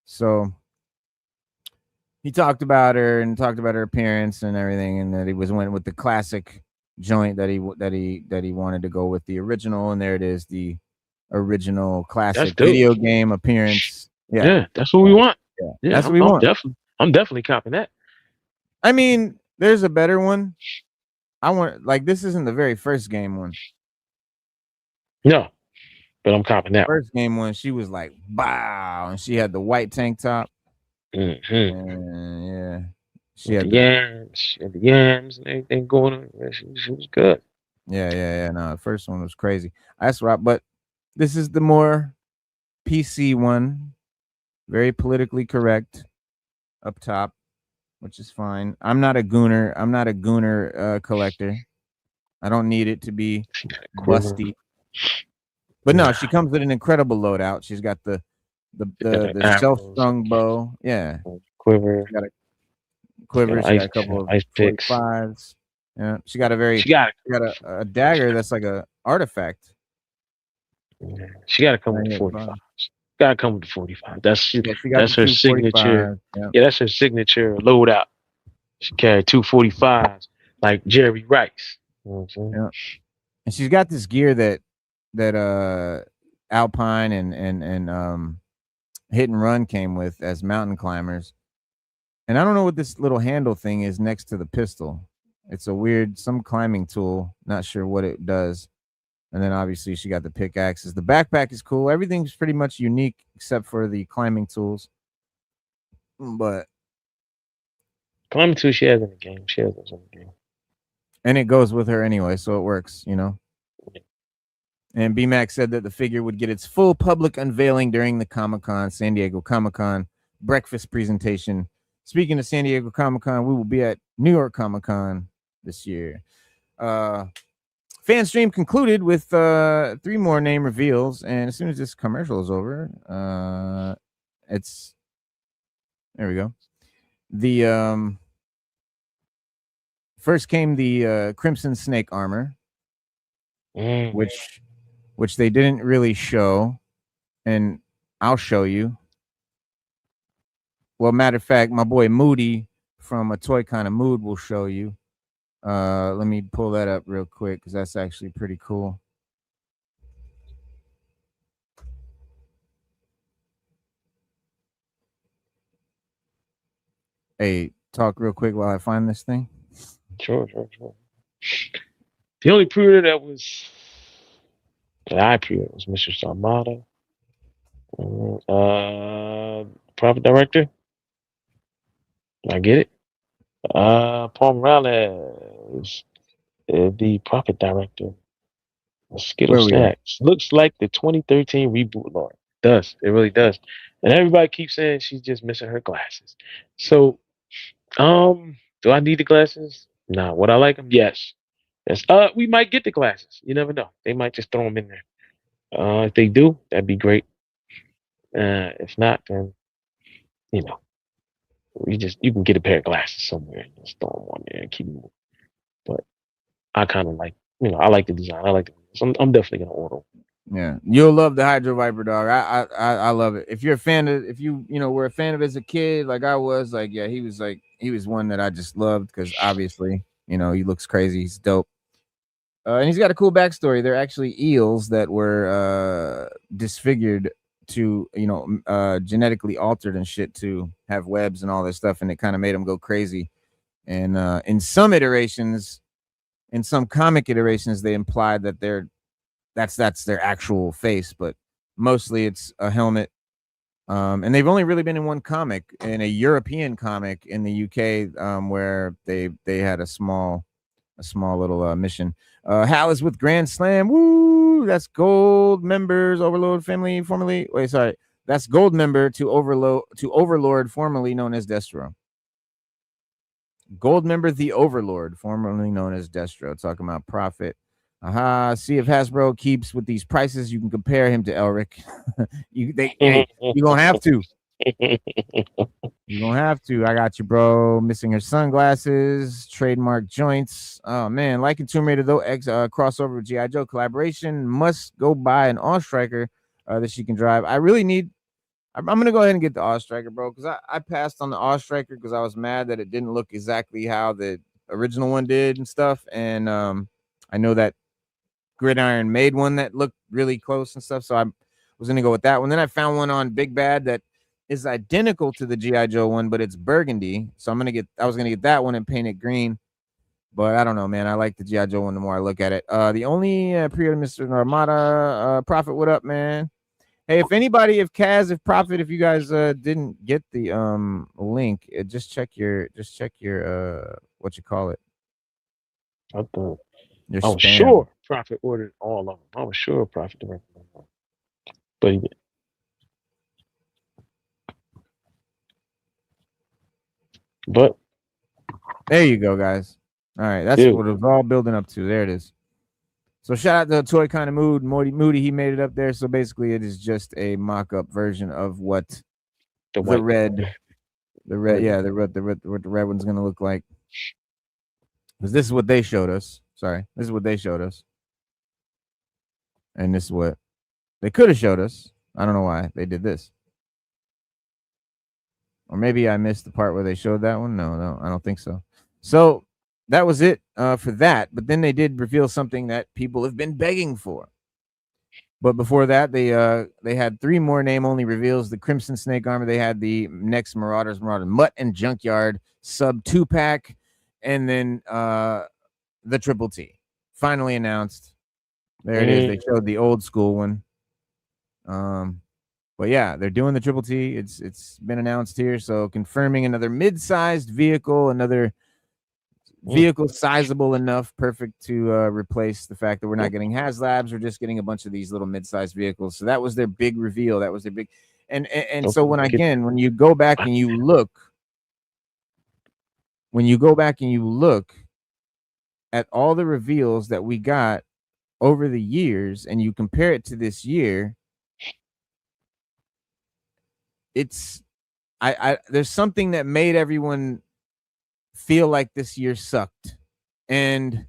So he talked about her and talked about her appearance and everything, and that he went with the classic joint that he wanted to go with the original, and there it is, the original classic video game appearance. Yeah, that's what we want. Yeah, that's what we want. I'm definitely copping that. I mean, there's a better one. This isn't the very first game one. No, but I'm copping that. First game one, she was like, "Wow," and she had the white tank top. Mm-hmm. And, yeah, she had the yams and everything going on. Yeah, she was good. Yeah. No, the first one was crazy. That's right, but this is the more PC one, very politically correct up top, which is fine. I'm not a gooner collector. I don't need it to be busty. But no, she comes with an incredible loadout. She's got the self-strung bow. Yeah. Quiver. She got a quiver. She got a couple of ice picks. 45s. Yeah. She got a dagger that's like a artifact. Yeah. She got to come with the 45. Got to come with the 45. That's her signature. Yeah, that's her signature loadout. She carried 245s like Jerry Rice. You know what I'm saying? Yeah. And she's got this gear that Alpine and Hit and Run came with as mountain climbers. And I don't know what this little handle thing is next to the pistol. It's a weird, some climbing tool. Not sure what it does. And then obviously she got the pickaxes. The backpack is cool. Everything's pretty much unique except for the climbing tools. But Climbing tool she has in the game. She has those in the game. and it goes with her anyway, so it works, you know. And BMAC said that the figure would get its full public unveiling during the Comic-Con, San Diego Comic-Con breakfast presentation. Speaking of San Diego Comic-Con, we will be at New York Comic-Con this year. Fan stream concluded with 3 more name reveals, and as soon as this commercial is over, it's there we go. The first came the Crimson Snake armor, which they didn't really show, and I'll show you. Well, matter of fact, my boy Moody from A Toy Kind of Mood will show you. Let me pull that up real quick because that's actually pretty cool. Hey, talk real quick while I find this thing. Sure. The only pre-order that I pre-ordered was Mr. Armada. Profit Director. I get it. Paul Morales, the Profit Director. Skittle Snacks. Looks like the 2013 reboot Lord. Does. It really does. And everybody keeps saying she's just missing her glasses. So, do I need the glasses? Nah. Would I like them? Yes. We might get the glasses. You never know. They might just throw them in there. If they do, that'd be great. If not, then you know, you can get a pair of glasses somewhere and just throw them on there and keep them. But I kind of like, I like the design. I like the. So I'm definitely gonna order them. Yeah, you'll love the Hydro Viper, dog. I love it. If you're a fan of, if you were a fan of it as a kid, like I was, like yeah, he was one that I just loved because obviously, he looks crazy. He's dope. And he's got a cool backstory. They're actually eels that were disfigured to, genetically altered and shit to have webs and all this stuff, and it kind of made them go crazy. And in some iterations, in some comic iterations, they implied that that's their actual face, but mostly it's a helmet. And they've only really been in one comic, in a European comic in the UK, where they had a small little mission. Hal is with Grand Slam. Woo! That's gold members, Overlord family, formerly. Wait, sorry. That's gold member to Overlord, formerly known as Destro. Gold member, the Overlord, formerly known as Destro. Talking about profit. See if Hasbro keeps with these prices. You can compare him to Elric. You're gonna have to. You're gonna have to. I got you, bro. Missing her sunglasses, trademark joints. Oh man, liking Tomb Raider though. Crossover with G.I. Joe collaboration. Must go buy an All Striker that she can drive. I really need. I'm gonna go ahead and get the All Striker, bro, because I passed on the All Striker because I was mad that it didn't look exactly how the original one did and stuff. And I know that Gridiron made one that looked really close and stuff, so I was gonna go with that one. Then I found one on Big Bad that is identical to the G.I. Joe one, but it's burgundy. So I was gonna get that one and paint it green. But I don't know, man. I like the G.I. Joe one the more I look at it. The only pre-order, Mr. Armada, Profit, what up, man? Hey, if Kaz, if Profit, if you guys didn't get the link, just check your what you call it. I was sure Profit ordered all of them. I was sure Profit ordered them. But he did. But there you go, guys. All right, that's what it was all building up to. There it is. So shout out to Toy Kind of Mood, Moody. He made it up there. So basically, it is just a mock-up version of what the red one's gonna look like. Because this is what they showed us. Sorry, this is what they showed us, and this is what they could have showed us. I don't know why they did this. Or maybe I missed the part where they showed that one. No, I don't think so. So that was it for that. But then they did reveal something that people have been begging for. But before that, they had 3 more name only reveals: the Crimson Snake armor, they had the next Marauder Mutt and Junkyard sub 2-pack, and then the Triple T finally announced. There it is. They showed the old school one. But yeah, they're doing the Triple T. It's been announced here, so confirming another mid-sized vehicle, another vehicle sizable enough, perfect to replace the fact that we're not getting HasLabs. We're just getting a bunch of these little mid-sized vehicles. So that was their big reveal. That was their big, and so when you go back and you look, at all the reveals that we got over the years, and you compare it to this year, it's there's something that made everyone feel like this year sucked. And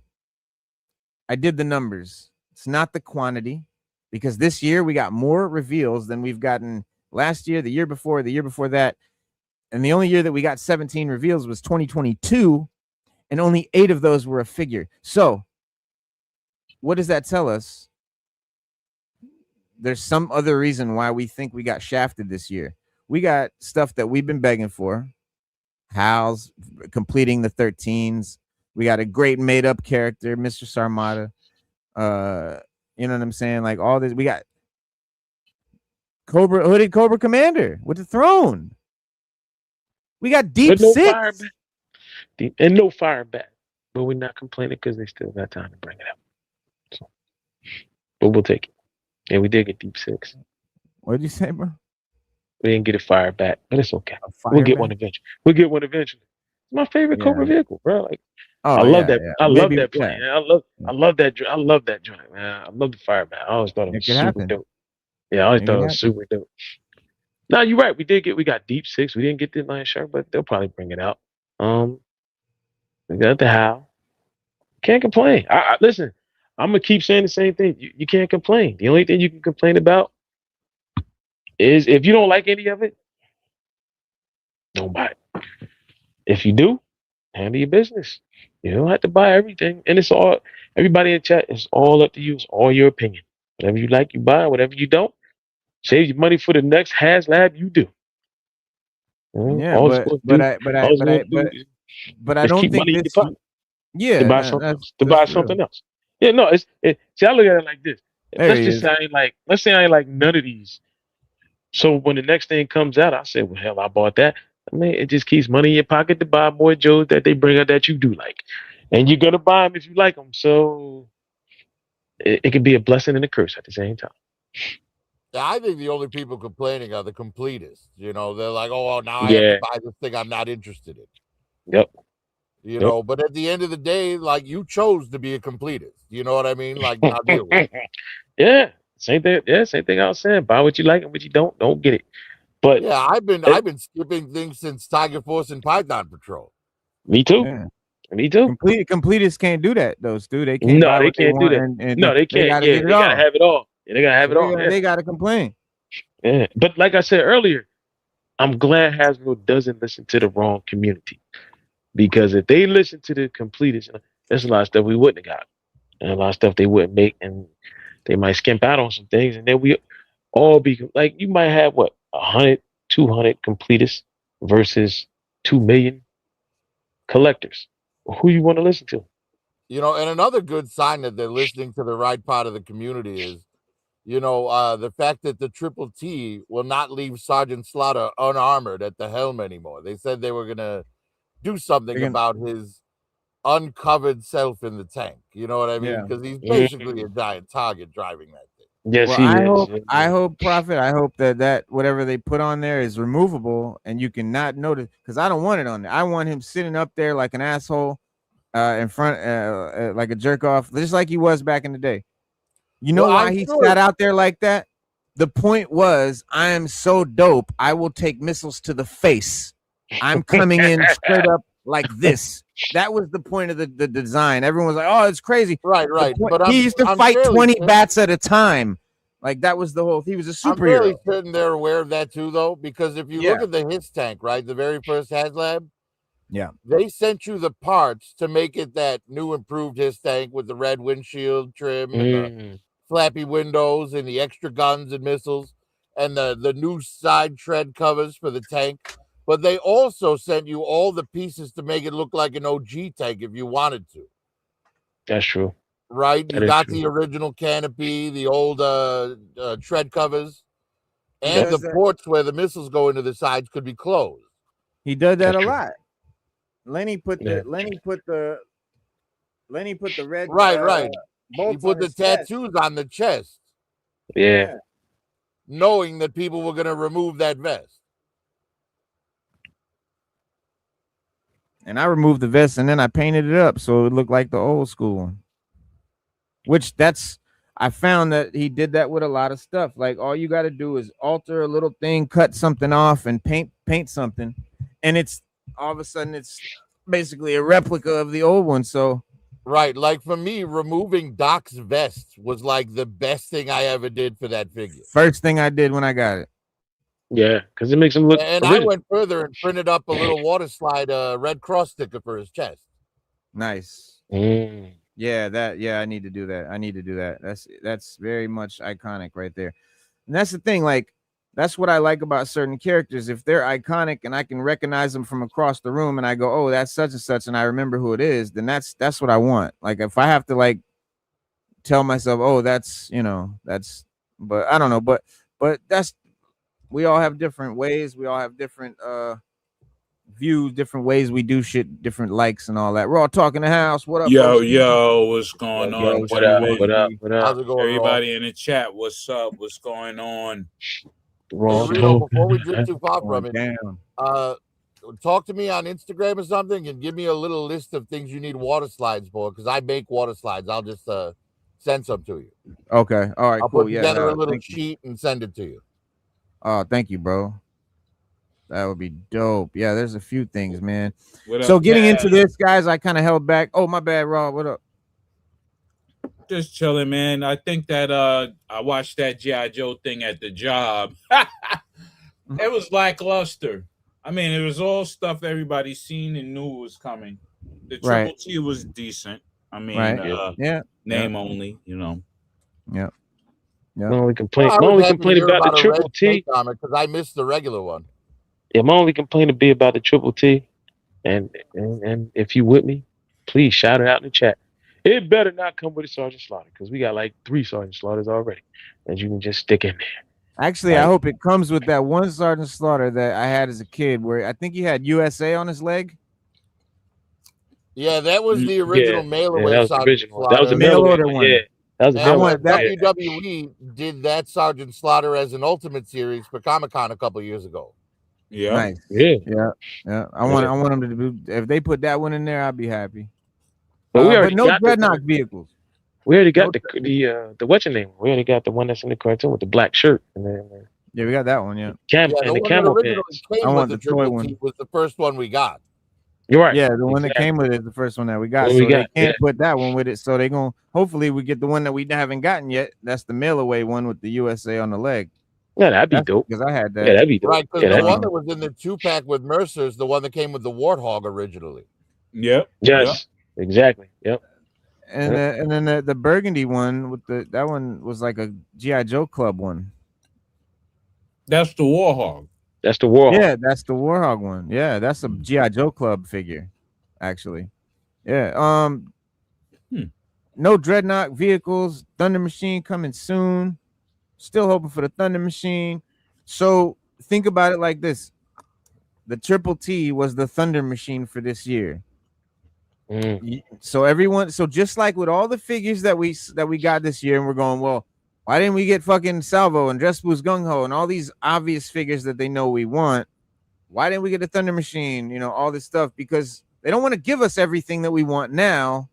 I did the numbers. It's not the quantity, because this year we got more reveals than we've gotten last year, the year before that. And the only year that we got 17 reveals was 2022, and only 8 of those were a figure. So what does that tell us? There's some other reason why we think we got shafted this year. We got stuff that we've been begging for. Hal's completing the 13s. We got a great made up character, Mr. Sarmata. You know what I'm saying? Like all this, we got hooded Cobra Commander with the throne. We got Deep Six. And no fire back. But we're not complaining because they still got time to bring it up. So, but we'll take it. And we did get Deep Six. What did you say, bro? We didn't get a fire back, but it's okay. We'll get one eventually. It's my favorite Cobra vehicle, bro. Like, I love that. Yeah. I love that plane. Yeah. I love that joint, man. I love the fire back. I always thought it was super dope. Yeah, I always thought it was super dope. No, you're right. We got Deep Six. We didn't get the Lion Shark, but they'll probably bring it out. We got the Hal. Can't complain. Listen, I'm gonna keep saying the same thing. You can't complain. The only thing you can complain about is if you don't like any of it, don't buy it. If you do, handle your business. You don't have to buy everything. And it's all, everybody in chat, it's all up to you. It's all your opinion. Whatever you like, you buy. Whatever you don't, save your money for the next HasLab you do. Yeah, but I don't think this. Yeah, to buy something else. Yeah, no, see, I look at it like this. Let's say I ain't like none of these. So when the next thing comes out, I say, well, hell, I bought that. I mean, it just keeps money in your pocket to buy more Joes that they bring out that you do like. And you're going to buy them if you like them. So it can be a blessing and a curse at the same time. Yeah, I think the only people complaining are the completists. You know, they're like, oh, now I have to buy this thing I'm not interested in. Yep. You know, but at the end of the day, like, you chose to be a completist. You know what I mean? Like, now deal with it. Yeah. Same thing. Yeah, same thing I was saying. Buy what you like and what you don't get it. But yeah, I've been skipping things since Tiger Force and Python Patrol. Me too. Yeah. Me too. Completists can't do that, those dude. They can't. No, they can't do that. No, they can't. They gotta have it all. Yeah, they gotta have it all. They gotta complain. Yeah, but like I said earlier, I'm glad Hasbro doesn't listen to the wrong community, because if they listen to the completists, there's a lot of stuff we wouldn't have got, and a lot of stuff they wouldn't make, and they might skimp out on some things, and then we all be like, you might have what, 100, 200 completists versus 2 million collectors. Who you want to listen to? You know, and another good sign that they're listening to the right part of the community is, you know, the fact that the Triple T will not leave Sergeant Slaughter unarmored at the helm anymore. They said they were going to do something about his uncovered self in the tank. You know what I mean? Because he's basically a giant target driving that thing. Yes, I hope, Prophet, I hope that whatever they put on there is removable and you cannot notice, because I don't want it on there. I want him sitting up there like an asshole in front, like a jerk off, just like he was back in the day. You know why he sat out there like that? The point was, I am so dope, I will take missiles to the face. I'm coming in straight up like this. That was the point of the design. Everyone was like, oh, it's crazy. Right. But he used to fight 20 bats at a time. Like, that was the whole, he was a superhero. I'm really certain they're aware of that too, though, because if you look at the HISS tank, right, the very first HasLab, they sent you the parts to make it that new improved HISS tank with the red windshield trim and the flappy windows and the extra guns and missiles and the new side tread covers for the tank. But they also sent you all the pieces to make it look like an OG tank if you wanted to. That's true. Right? That You is got true. the original canopy, the old tread covers, He and does the that. ports where the missiles go into the sides could be closed. He does that That's a true. lot. Lenny put Yeah. the red Right. He bolts put on the his chest. tattoos on the chest, Yeah. knowing that people were going to remove that vest. And I removed the vest and then I painted it up so it looked like the old school one. Which I found that he did that with a lot of stuff. Like all you got to do is alter a little thing, cut something off, and paint something, and it's all of a sudden it's basically a replica of the old one. So Right. Like for me, removing Doc's vest was like the best thing I ever did for that figure. first thing I did when I got it. Yeah, because it makes him look And I original. went further and printed up a little water slide Red Cross sticker for his chest. Nice. Mm. Yeah, I need to do that. I need to do that. That's very much iconic right there. And that's the thing, like that's what I like about certain characters. If they're iconic and I can recognize them from across the room and I go, "Oh, that's such and such," and I remember who it is, then that's what I want. Like if I have to like tell myself, "Oh, that's, but I don't know, but that's we all have different ways, we all have different views, different ways we do shit, different likes and all that. We're all talking the house. What up, Yo, OC? what's going Yo, on, what up? gentlemen? What up? What How's up? it going, Raw? Everybody in the chat, what's up? What's going on? Raw Hey, Reno, talk. before we drift too far from it, Down. talk to me on Instagram or something and give me a little list of things you need water slides for, because I make water slides. I'll just send some to you. Okay, all right, I'll cool. put Yeah, together a little thank you. sheet and send it to you. Oh, thank you, bro. That would be dope. Yeah, there's a few things, man. What So up, getting Taz? into this, guys, I kind of held back. Oh, my bad, Rob. What up? Just chilling, man. I think that I watched that G.I. Joe thing at the job. It was lackluster. I mean, it was all stuff everybody seen and knew was coming. The Right. Triple T was decent. I mean, Right. Yeah. name only, you know. Yeah. My only complaint, I my was only happy to complaint hear about the a Triple red T. snake comic because I missed the regular one. Yeah, my only complaint would be about the Triple T. And if you with me, please shout it out in the chat. It better not come with a Sergeant Slaughter because we got like 3 Sergeant Slaughters already, and you can just stick in there. Actually, I Right. hope it comes with that one Sergeant Slaughter that I had as a kid, where I think he had USA on his leg. Yeah, that was the original mail Yeah, away that was the Sergeant original. That was the Slaughter. Mail mail order order one. Yeah, that was the And mail want order. that. Yeah. WWE did that Sergeant Slaughter as an Ultimate Series for Comic-Con a couple years ago. Yeah. Nice. Yeah. Yeah. I want them to do. If they put that one in there, I'll be happy. But we already no got dreadnought the, vehicles. we already got no the what's your name? We already got the one that's in the cartoon with the black shirt and then Yeah, we got that one. Yeah. Yeah, and the the one that camel originally pants. I came with want the the toy Triple one. T was the first one we got. You're right. Yeah, the one that Exactly. came with it is the first one that we got. What So we got, they can't put that one with it. So they're gonna hopefully we get the one that we haven't gotten yet. That's the mail away one with the USA on the leg. Yeah, that'd be dope. Because I had that. Yeah, that'd be dope. Right, because Yeah, the that'd be one dope. that was in the 2-pack with Mercer is the one that came with the Warthog originally. Yep. Yes, exactly. Yep. And and then the burgundy one with that one was like a G.I. Joe Club one. That's the Warhog. That's the Warhog. Yeah, that's the Warhog one. Yeah, that's a G.I. Joe Club figure, actually. Yeah. No Dreadnought vehicles. Thunder Machine coming soon. Still hoping for the Thunder Machine. So think about it like this: the Triple T was the Thunder Machine for this year. So just like with all the figures that we got this year, and we're going, well, why didn't we get fucking Salvo and Drespu's Gung Ho and all these obvious figures that they know we want? Why didn't we get a Thunder Machine? You know, all this stuff, because they don't want to give us everything that we want now,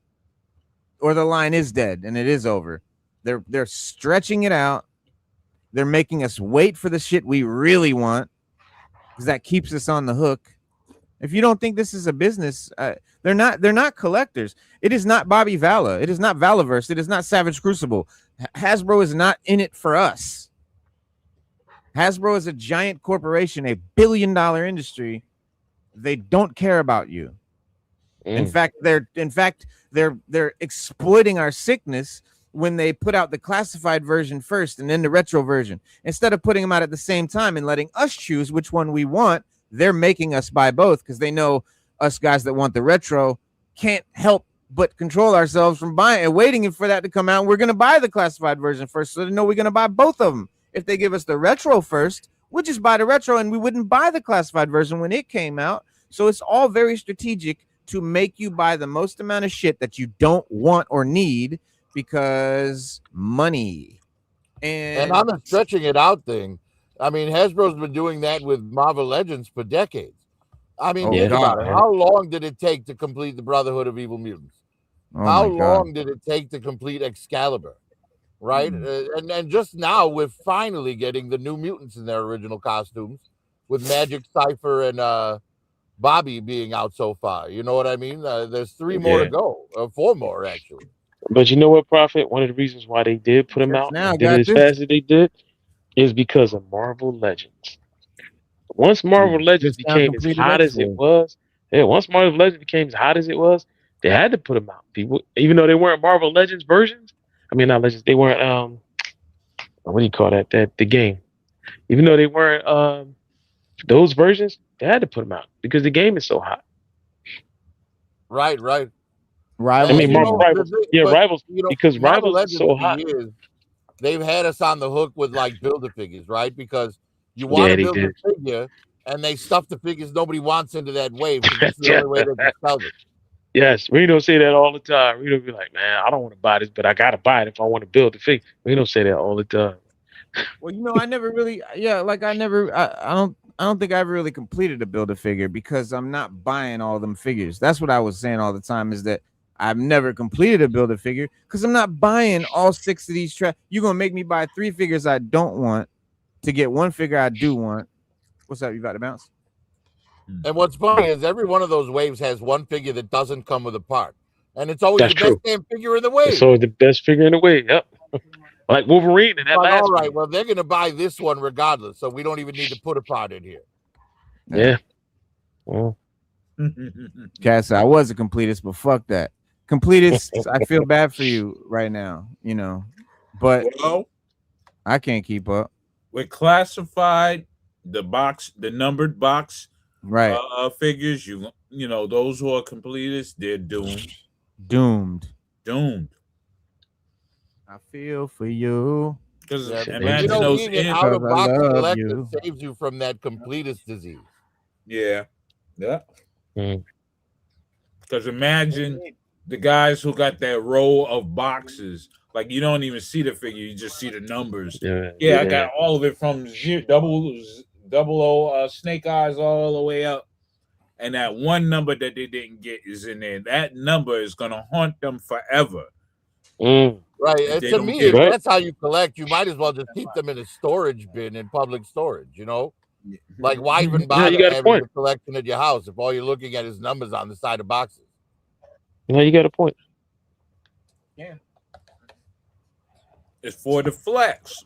or the line is dead and it is over. They're stretching it out. They're making us wait for the shit we really want, because that keeps us on the hook. If you don't think this is a business, they're not collectors. It is not Bobby Vala. It is not Valaverse. It is not Savage Crucible. Hasbro is not in it for us. Hasbro is a giant corporation, a billion-dollar industry. They don't care about you. In fact, they're exploiting our sickness when they put out the classified version first and then the retro version. Instead of putting them out at the same time and letting us choose which one we want, they're making us buy both because they know us guys that want the retro can't help but control ourselves from buying and waiting for that to come out. We're going to buy the classified version first, so they know we're going to buy both of them. If they give us the retro first, we'll just buy the retro and we wouldn't buy the classified version when it came out. So it's all very strategic to make you buy the most amount of shit that you don't want or need because money. And on the stretching it out thing, I mean, Hasbro's been doing that with Marvel Legends for decades. I mean, think about it. How long did it take to complete the Brotherhood of Evil Mutants? How long did it take to complete Excalibur? Right? And just now we're finally getting the new mutants in their original costumes with Magic, Cypher, and Bobby being out so far. You know what I mean? There's 3 more to go, or 4 more actually. But you know what, Prophet? One of the reasons why they did put them out and did it as fast as they did is because of Marvel Legends. Once Marvel Legends became as hot as it was, once Marvel Legends became as hot as it was, they had to put them out. People, even though they weren't Marvel Legends versions, I mean not Legends, they weren't what do you call that? The game. Even though they weren't those versions, they had to put them out because the game is so hot. Right. Rivals. I mean, Rivals. Yeah, Rivals. You know, because Marvel Rivals is so hot. Years, they've had us on the hook with like Build-A-Figures, right? Because you want to build a figure, and they stuff the figures nobody wants into that wave because it's the only way they can sell it. Yes, Reno say that all the time. Reno be like, man, I don't want to buy this, but I gotta buy it if I want to build the figure. Reno say that all the time. Well, you know, I never really, I don't think I ever really completed a Build-A-Figure because I'm not buying all them figures. That's what I was saying all the time is that I've never completed a Build-A-Figure because I'm not buying all 6 of these. You're gonna make me buy 3 figures I don't want to get 1 figure I do want. What's up? You about to bounce? And what's funny is every one of those waves has 1 figure that doesn't come with a part, and it's always the best damn figure in the wave. It's always the best figure in the wave. Yep. Like Wolverine and that last. All right, well they're gonna buy this one regardless, so we don't even need to put a part in here. Yeah. Well. Cass, I was a completist, but fuck that. Completist, I feel bad for you right now, you know, but I can't keep up. With classified, the numbered box, right? Figures, you know, those who are completists, they're doomed. Doomed. I feel for you. Because imagine those being an out of box collector saves you from that completist disease. Yeah. Because imagine the guys who got that row of boxes, like you don't even see the figure, you just see the numbers. I got all of it from 00 Snake Eyes all the way up, and that one number that they didn't get is in there. That number is gonna haunt them forever. Right. And to me, if that's how you collect, you might as well just keep them in a storage bin in public storage, you know? Like, why even bother having a collection at your house if all you're looking at is numbers on the side of boxes? No, you got a point. Yeah. It's for the flex.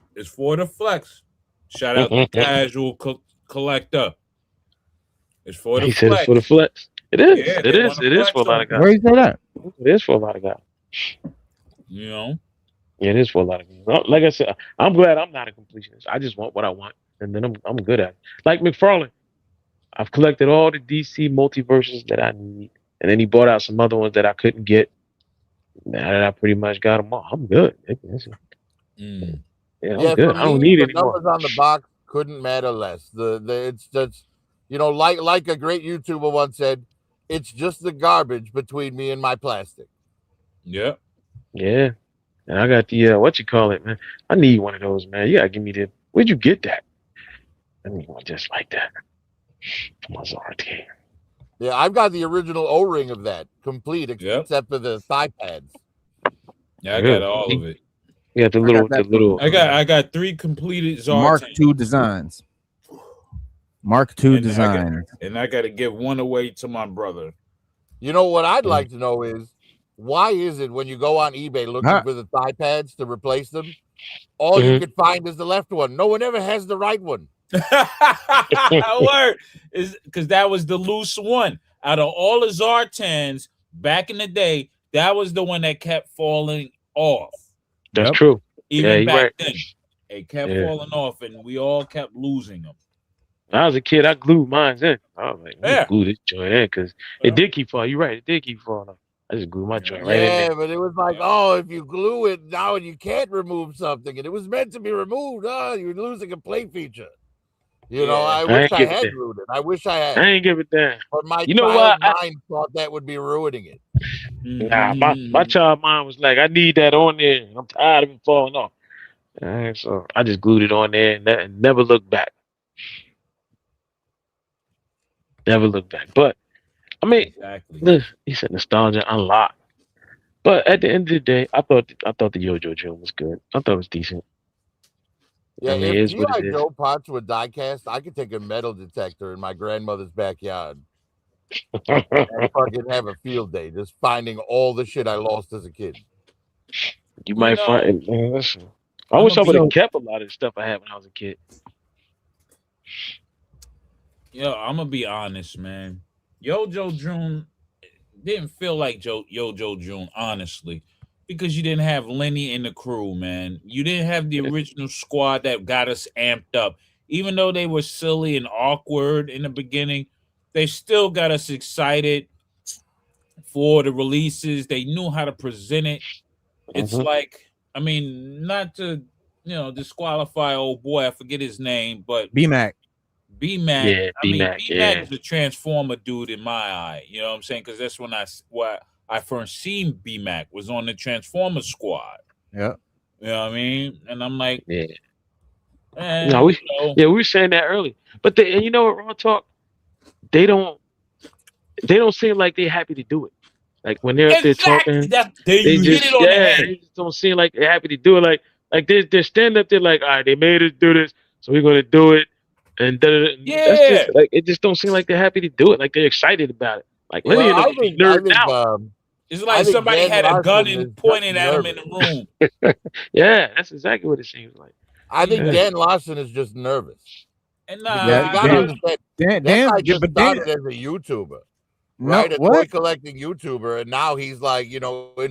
Shout out to Casual Collector. It's for the flex. He said it's for the flex. It is. Yeah, it is. It is for a lot of guys. Where you say that? It is for a lot of guys. You know? Yeah, it is for a lot of guys. Like I said, I'm glad I'm not a completionist. I just want what I want, and then I'm good at it. Like McFarlane, I've collected all the DC multiverses that I need, and then he bought out some other ones that I couldn't get. Now that I pretty much got them all, I'm good. Yeah, I'm good. I don't need any more. Numbers on the box couldn't matter less. It's just, you know, like a great YouTuber once said, it's just the garbage between me and my plastic. Yeah. Yeah. And I got the what you call it, man. I need one of those, man. You gotta give me the. Where'd you get that? I need one just like that. Yeah, I've got the original O-ring of that, complete, except for the thigh pads. Yeah, I got all of it. Yeah, the little. I got 3 completed Zartan. Mark II designs. Mark II design. And I got to give one away to my brother. You know what I'd like to know is, why is it when you go on eBay looking for the thigh pads to replace them, all you can find is the left one? No one ever has the right one. Word is because that was the loose one out of all the Zartans back in the day. That was the one that kept falling off. That's Yep. true. Even Yeah, you're back right. then, it kept Yeah. falling off, and we all kept losing them. When I was a kid, I glued mine in. I was like, let me Yeah. glue this joint in because Yeah. it did keep falling. You're right. It did keep falling off. I just glued my joint right in Yeah, there. but it was like, Yeah. oh, if you glue it now and you can't remove something, and it was meant to be removed, you're losing a play feature. You know, Yeah. I I wish ain't I give it had that. glued it. I wish I had. I ain't give it that. But my You know child why? mind thought that would be ruining it. Nah, my child mind was like, I need that on there. I'm tired of it falling off. And so I just glued it on there and never looked back. Never looked back. But I mean, Exactly. look, he said nostalgia unlocked. But at the end of the day, I thought the Yojo Joe was good. I thought it was decent. Yeah, I mean, it if is what it G.I. is. Joe parts were die cast, I could take a metal detector in my grandmother's backyard and fucking have a field day just finding all the shit I lost as a kid. You might know, find. Man, listen, I I'ma wish I would have be- kept a lot of the stuff I had when I was a kid. I'm gonna be honest, man. Yojo June didn't feel like Yojo June, honestly, because you didn't have Lenny and the crew, man. You didn't have the original squad that got us amped up. Even though they were silly and awkward in the beginning, they still got us excited for the releases. They knew how to present it. It's Mhm. like, I mean, not to disqualify old boy, I forget his name, but BMAC. BMAC. Yeah, I mean, BMAC, BMAC yeah. is a transformer dude in my eye. You know what I'm saying? Because that's when I first seen BMAC was on the Transformer squad. Yep. You know what I mean? And I'm like, Yeah. man, No, we were saying that early. But and you know what, Raw Talk? They don't seem like they're happy to do it. Like when they're up there exactly. talking, They they you hit just it on the head. they just don't seem like they're happy to do it. Like they're standing up there like, all right, they made us do this, so we're gonna do it. And that's just Yeah. like it just don't seem like they're happy to do it. Like they're excited about it. Like Lenny Well, and them I be think nerding out. It's I like think somebody Dan had a gun Larson is and just pointed at him in nervous. the room. Yeah, that's exactly what it seems like. I think Yeah. Dan Larson is just nervous. And Because you gotta understand, that guy just started as a YouTuber, right? A toy collecting YouTuber, and now he's like, in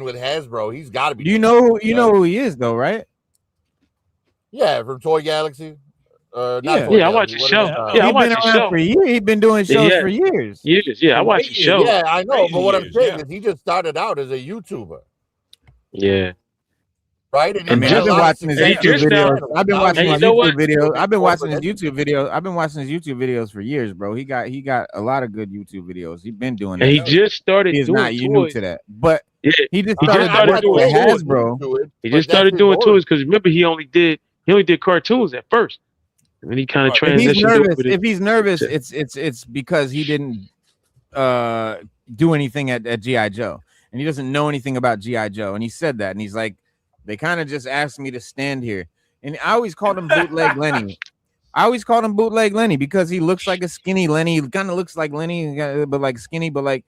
with Hasbro. He's got to be. You know who he is though, right? Yeah, from Toy Galaxy. Not Yeah. Toy Yeah, I Galaxy. watch the What is show. it? Yeah, I He's watch been the around show. for years. He's been doing shows for years. Yeah, I watch the show. Yeah, I know. But what I'm Years, saying yeah. is he just started out as a YouTuber, Yeah. right? I mean, I've been watching his YouTube videos. I've been watching his YouTube videos. I've been watching his YouTube videos. I've been watching his YouTube videos for years, bro. He got a lot of good YouTube videos. He's been doing that. And he just started He is doing not new toys. to that, but Yeah, he just he just started started working with doing toys. Hasbro. He just started doing toys because remember he only did cartoons at first, and then he kind of If he's transitioned nervous, over to. if he's nervous, it's because he didn't do anything at GI Joe, and he doesn't know anything about GI Joe, and he said that, and he's like, they kind of just asked me to stand here, and I always called him Bootleg Lenny. I always called him Bootleg Lenny because he looks like a skinny Lenny. He kind of looks like Lenny, but like skinny, but like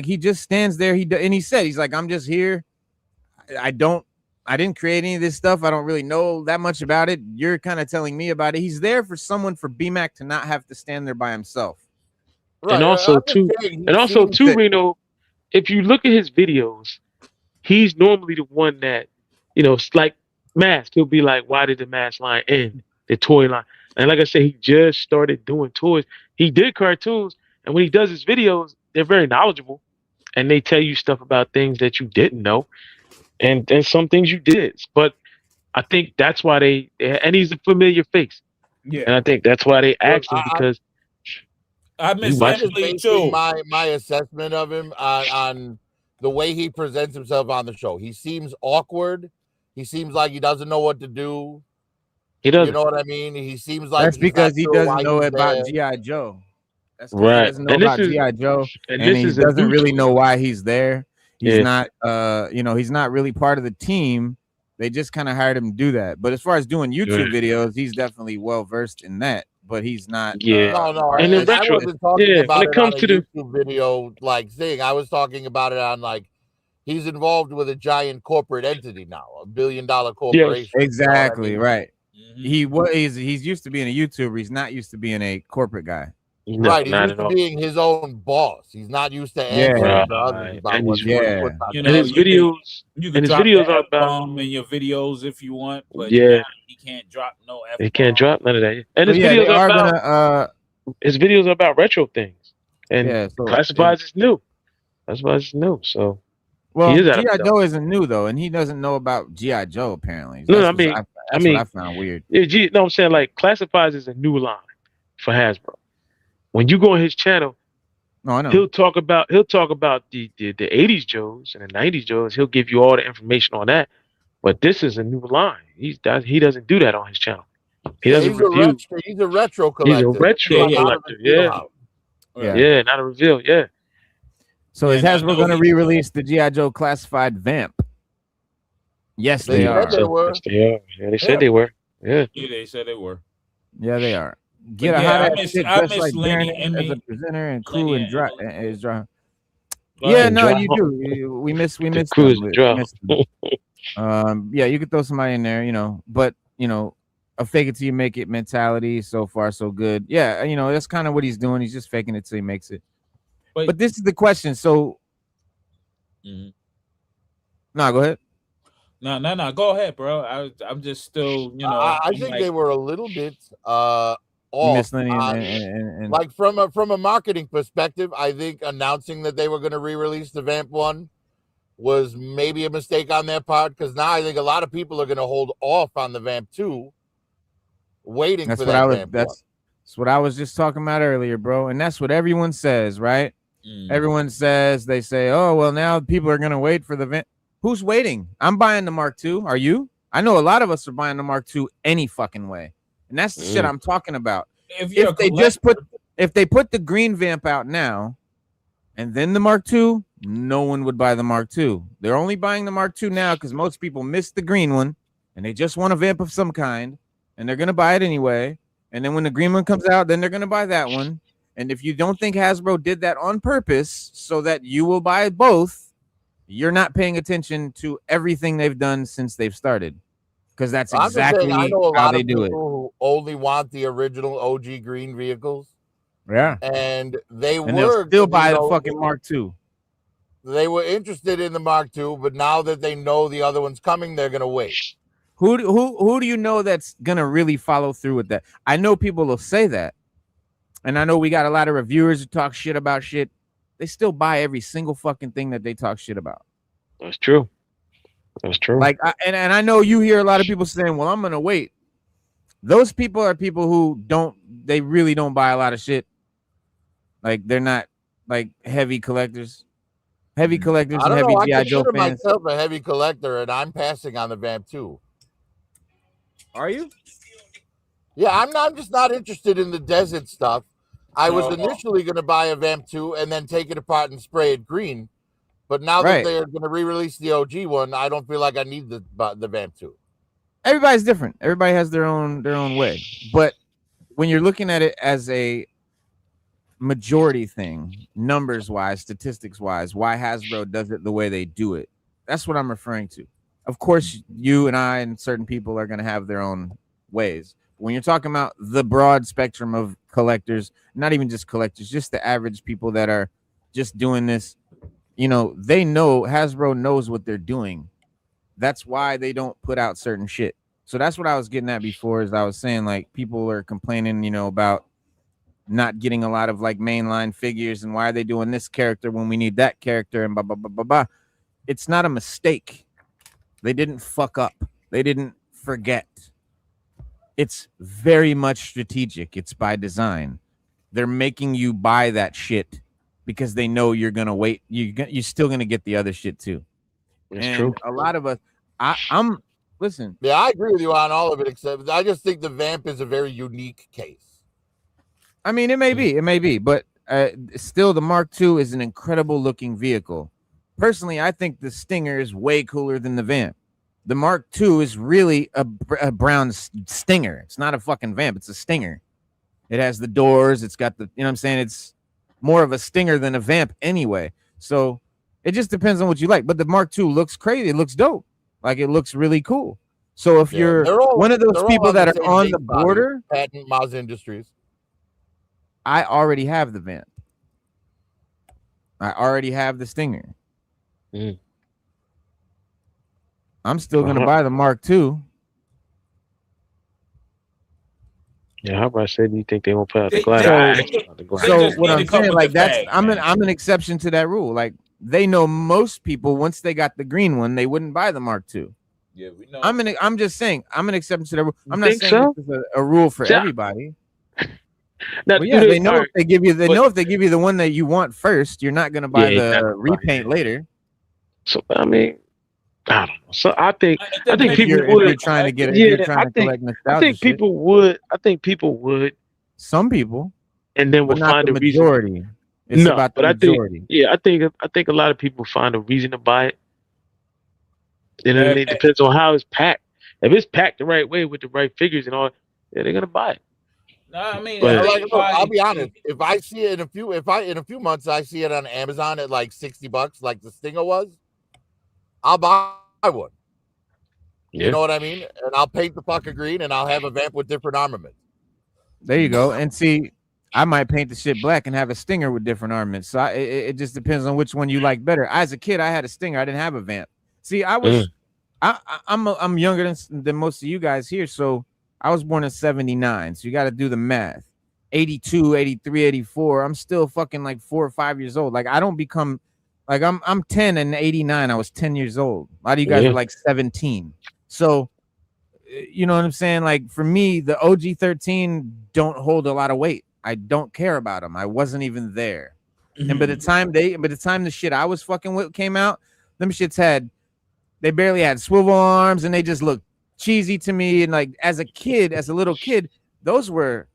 he just stands there. And he said, he's like, I'm just here. I didn't create any of this stuff. I don't really know that much about it. You're kind of telling me about it. He's there for someone for BMAC to not have to stand there by himself. Right. And also too, Reno, if you look at his videos, he's normally the one that, it's like Mask. He'll be like, why did the Mask line end? The toy line. And like I said, he just started doing toys. He did cartoons, and when he does his videos, they're very knowledgeable, and they tell you stuff about things that you didn't know, and some things you did. But I think that's why and he's a familiar face. Yeah. And I think that's why they asked him because I miss Leslie too. My assessment of him on the way he presents himself on the show. He seems awkward. He seems like he doesn't know what to do. He doesn't. You know what I mean? He seems like that's because he doesn't know about GI Joe. That's right. He doesn't know about GI Joe, and he doesn't really know why he's there. He's not, he's not really part of the team. They just kind of hired him to do that. But as far as doing YouTube videos, he's definitely well versed in that. But he's not. No. And I wasn't talking about when it comes to the YouTube video thing. I was talking about it on he's involved with a giant corporate entity now, $1 billion corporation. Yes, exactly, you know right. He's used to being a YouTuber. He's not used to being a corporate guy. No, Right, he's not used at to all. being his own boss. He's not used to Yeah. answering to others Right. about And what he's he Yeah. puts on You And know, there. his videos you and could his drop videos the are F about bomb in your videos if you want, but yeah. now he can't drop no F He can't bomb. drop none of that. And So his yeah, they videos are are about retro things. And yeah. So Classifieds is new. Classifieds is new. So he well, is out of G.I. the Joe isn't new though, and he doesn't know about G.I. Joe apparently. No, That's I what mean, that's what I found weird. yeah, no, I'm saying like Classifieds is a new line for Hasbro. When you go on his channel, No, I know. he'll talk about the 80s Joes and the 90s Joes. He'll give you all the information on that. But this is a new line. He doesn't do that on his channel. He Yeah, doesn't he's a review. retro He's a collector. retro Yeah, Not a collector. reveal Yeah. house. Yeah. Yeah, not a reveal. Yeah. So is And I Hasbro know going to he- re-release the G.I. Joe classified Vamp? Yes, They they said are. they were. Yes, they are. Yeah, they said Yeah. they were. Yeah. Yeah, they said they were. Yeah, they are. Get But a yeah, hot I ass shit miss just like Lenny Darren and as a me. presenter and crew Lenny and dry is dry. Go Yeah, ahead. no, Dry you hump. do. We miss The them. crew is We dry. miss them. Yeah, you could throw somebody in there, but a fake it till you make it mentality. So far, so good. Yeah, that's kind of what he's doing. He's just faking it till he makes it. But this is the question. So, Mhm. no, go ahead. No. Go ahead, bro. I'm just still, I I'm think like, they were a little bit You off miss Lenny on, and like from a marketing perspective. I think announcing that they were going to re-release the Vamp one was maybe a mistake on their part, because now I think a lot of people are going to hold off on the Vamp 2, waiting that's for what that I was. Vamp 1. That's what I was just talking about earlier, bro. And that's what everyone says, right? Everyone says, they say, oh, well, now people are going to wait for the Vamp. Who's waiting? I'm buying the Mark II. Are you? I know a lot of us are buying the Mark II any fucking way. And that's the shit I'm talking about. If they put the green Vamp out now and then the Mark II, no one would buy the Mark II. They're only buying the Mark II now because most people missed the green one and they just want a Vamp of some kind and they're going to buy it anyway. And then when the green one comes out, then they're going to buy that one. And if you don't think Hasbro did that on purpose so that you will buy both, you're not paying attention to everything they've done since they've started, because that's exactly I know a how lot they of do people who only want the original OG green vehicles, it. Yeah, and they'll still buy the fucking Mark II. They were interested in the Mark II, but now that they know the other one's coming, they're gonna wait. Who do you know that's gonna really follow through with that? I know people will say that, and I know we got a lot of reviewers who talk shit about shit. They still buy every single fucking thing that they talk shit about. That's true. That's true. Like, and I know you hear a lot of people saying, well, I'm going to wait. Those people are people who they really don't buy a lot of shit. Like, they're not like heavy collectors. Heavy collectors I and don't heavy know. I G.I. Joe consider fans. myself a heavy collector, and I'm passing on the Vamp 2. Are you? Yeah, I'm just not interested in the desert stuff. I was initially going to buy a Vamp 2 and then take it apart and spray it green. But now that they're going to re-release the OG one, I don't feel like I need the Vamp 2. Everybody's different. Everybody has their own way. But when you're looking at it as a majority thing, numbers wise, statistics wise, why Hasbro does it the way they do it, that's what I'm referring to. Of course, you and I and certain people are going to have their own ways. When you're talking about the broad spectrum of collectors, not even just collectors, just the average people that are just doing this, they know, Hasbro knows what they're doing. That's why they don't put out certain shit. So that's what I was getting at before, is I was saying, like, people are complaining, about not getting a lot of like mainline figures and why are they doing this character when we need that character and blah, blah, blah, blah, blah. It's not a mistake. They didn't fuck up. They didn't forget. It's very much strategic. It's by design. They're making you buy that shit because they know you're going to wait. You're still going to get the other shit too. That's true. A lot of us, listen. Yeah, I agree with you on all of it, except I just think the Vamp is a very unique case. I mean, it may be, but still the Mark II is an incredible looking vehicle. Personally, I think the Stinger is way cooler than the Vamp. The Mark II is really a brown Stinger. It's not a fucking Vamp. It's a Stinger. It has the doors. It's got the, what I'm saying? It's more of a Stinger than a Vamp anyway. So it just depends on what you like. But the Mark II looks crazy. It looks dope. Like, it looks really cool. So if you're one of those people that are on the border. Hatin, Maz Industries. I already have the Vamp. I already have the Stinger. Mm. I'm still gonna buy the Mark II. Yeah, how about I said, do you think they won't put out the They- glider? So- I think out the glider. So just what need I'm to come saying, with like the that's bag, I'm man. an exception to that rule. Like they know most people once they got the green one, they wouldn't buy the Mark II. Yeah, we know. I'm just saying I'm an exception to that rule. You I'm not think saying so? this is a rule for See, everybody. Now, Well, yeah, they know if they give you but- know if they give you the one that you want first, you're not gonna buy Yeah, you're not the gonna buy repaint it. later. So I mean, I don't know. So I think It think If people you're, would- if you're trying to get it, Yeah, if you're trying I to think- collect I nostalgia think shit. people would. I think people would, Some people, and then but will not find the a reason. majority. It's No, about the but I think- majority. Yeah, I think a lot of people find a reason to buy it. You know what I mean? It depends on how it's packed. If it's packed the right way with the right figures and all, yeah, they're gonna buy it. No, I mean, But- Like, look, I'll everybody- be honest. If I see it in a few months, I see it on Amazon at like $60, like the Stinger was, I'll buy one. Yeah. You know what I mean? And I'll paint the fucker green, and I'll have a Vamp with different armaments. There you go. And see, I might paint the shit black and have a Stinger with different armaments. So it just depends on which one you like better. As a kid, I had a Stinger. I didn't have a Vamp. See, I was, I'm younger than most of you guys here. So I was born in 79. So you got to do the math. 82, 83, 84. I'm still fucking like 4 or 5 years old. Like I don't become like I'm 10 and 89. I was 10 years old. A lot of you guys Yeah. were like 17. So you know what I'm saying? Like for me, the OG 13 don't hold a lot of weight. I don't care about them. I wasn't even there. And by the time the shit I was fucking with came out, them shits they barely had swivel arms and they just looked cheesy to me. And like as a little kid, those were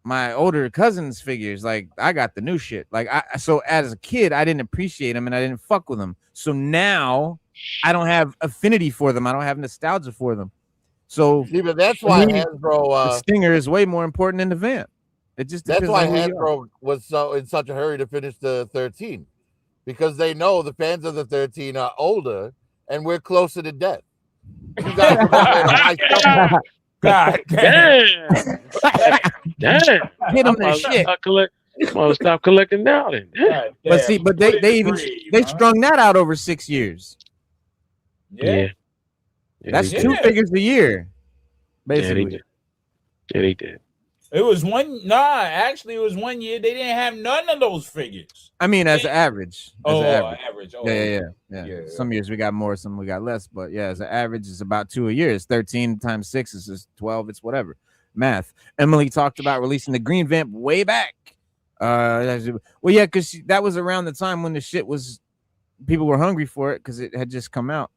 my older cousins' figures. Like I got the new shit. Like so as a kid, I didn't appreciate them and I didn't fuck with them. So now I don't have affinity for them. I don't have nostalgia for them. So See, but that's why me, the Hasbro. Stinger is way more important than the Vamp. It just That's depends why on who you are. Hasbro was so in such a hurry to finish the 13, because they know the fans of the 13 are older and we're closer to death. You guys are there to buy stuff. God damn. Damn. Hit 'em I'm that gonna shit. stop collecting now then. Yeah. But see, but they strung that out over 6 years. Yeah. That's they 2 did. figures a year, Yeah, they basically. did. Yeah, they did. It was actually it was 1 year they didn't have none of those figures. I mean, as an average. As an average. Average. Oh, Yeah. Yeah. Some years we got more, some we got less. But yeah, as an average, it's about 2 a year. It's 13 times 6 is just 12. It's whatever. Math. Emily talked about releasing the green Vamp way back. Well, yeah, because that was around the time when the shit was people were hungry for it because it had just come out.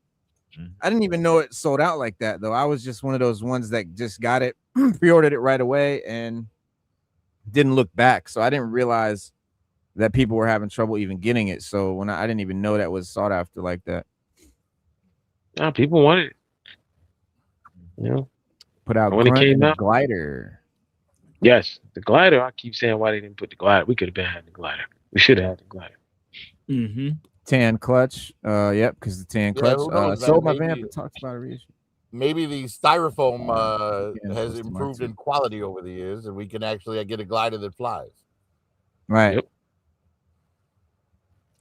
I didn't even know it sold out like that, though. I was just one of those ones that just got it, pre-ordered it right away, and didn't look back. So I didn't realize that people were having trouble even getting it. So when I didn't even know that was sought after like that. Nah, people wanted it. You know? Put out When it Grunt came and the out? Glider. Yes, the glider. I keep saying why they didn't put the glider. We could have been had the glider. We should have had the glider. Mm-hmm. Tan clutch. Yep, because the tan Yeah, clutch. who knows, man? Sold my Maybe- Vamp and talked about a reissue. Maybe the styrofoam Yeah, has that's the improved Mark in quality over the years, and we can actually get a glider that flies. Right. Yep.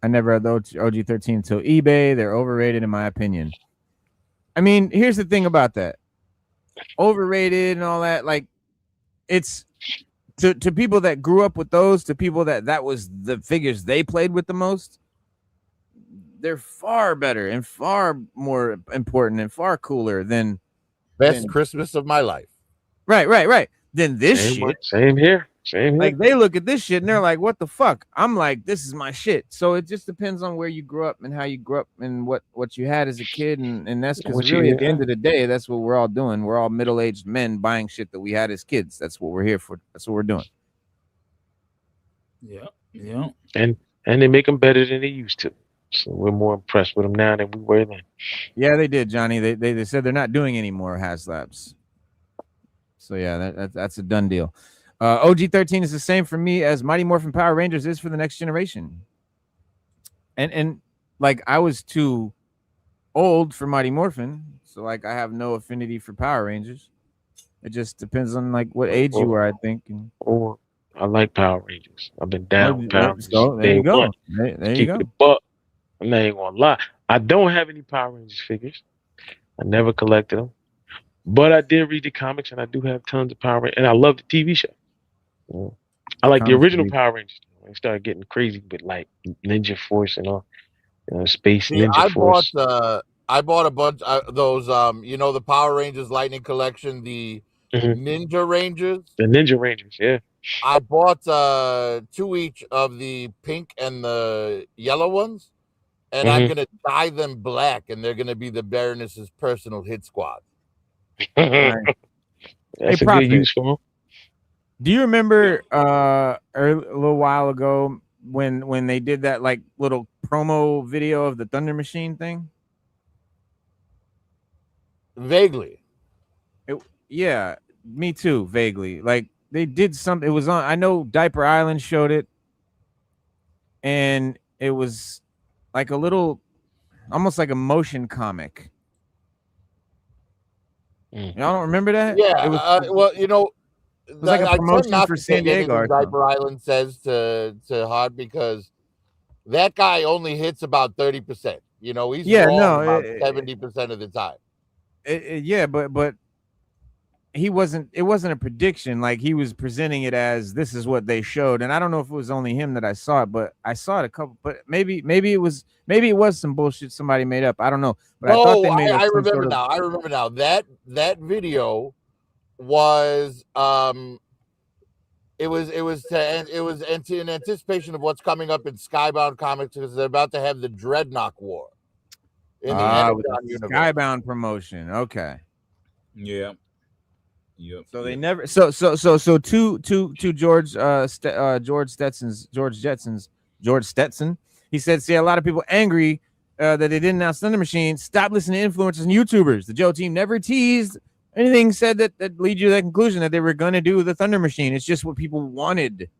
I never had the OG 13 until eBay. They're overrated in my opinion. I mean, here's the thing about that. Overrated and all that, like it's to people that grew up with those, to people that was the figures they played with the most. They're far better and far more important and far cooler than Best Christmas of my life. right. Than this Same, shit. same here. Same here. Like they look at this shit and they're like, "What the fuck?" I'm like, "This is my shit." So it just depends on where you grew up and how you grew up and what you had as a kid, and that's What because you really at the had. end of the day, that's what we're all doing. We're all middle-aged men buying shit that we had as kids. That's what we're here for. That's what we're doing. Yeah. and they make them better than they used to. So we're more impressed with them now than we were then. Yeah, they did, Johnny. They said they're not doing any more HasLabs. So yeah, that's a done deal. OG 13 is the same for me as Mighty Morphin Power Rangers is for the next generation. And like I was too old for Mighty Morphin, so like I have no affinity for Power Rangers. It just depends on like what age you were, I think. And Or I like Power Rangers. I've been down with Power Rangers So there day you go. one. There you Keep go. it a buck. I'm not even gonna lie. I don't have any Power Rangers figures. I never collected them. But I did read the comics, and I do have tons of Power Rangers, and I love the TV show. Yeah. I like the Comics original read. Power Rangers. They started getting crazy with like Ninja Force and all, Space See, Ninja Force. I bought a bunch of those the Power Rangers Lightning Collection, the Hmm. Ninja Rangers. The Ninja Rangers, yeah. I bought 2 each of the pink and the yellow ones, and I'm Hmm. gonna dye them black, and they're gonna be the Baroness's personal hit squad. Nice. That's a Prophet. good use for them. Do you remember a little while ago when they did that like little promo video of the Thunder Machine thing? Vaguely. Yeah, me too, vaguely. Like they did something. It was on. I know Diaper Island showed it, and it was like a little, almost like a motion comic. Mm. Y'all don't remember that? Yeah. It was. Well, it was like a I tend promotion not for to San take Diego. anything Or something. Diaper Island says to heart, because that guy only hits about 30%. He's wrong about 70% of the time. Yeah, but he wasn't. It wasn't a prediction. Like he was presenting it as this is what they showed, and I don't know if it was only him that I saw it, but I saw it a couple. But maybe it was some bullshit somebody made up. I don't know, but I thought they made up. I remember now. I remember now. That video was it was in anticipation of what's coming up in Skybound Comics, because they're about to have the Dreadnought War in the Amazon universe. Skybound promotion. Okay. Yeah. Yep. So they never. So to George Stetson. He said, "See, a lot of people angry that they didn't announce Thunder Machine. Stop listening to influencers and YouTubers. The Joe team never teased anything said that lead you to that conclusion that they were going to do the Thunder Machine. It's just what people wanted,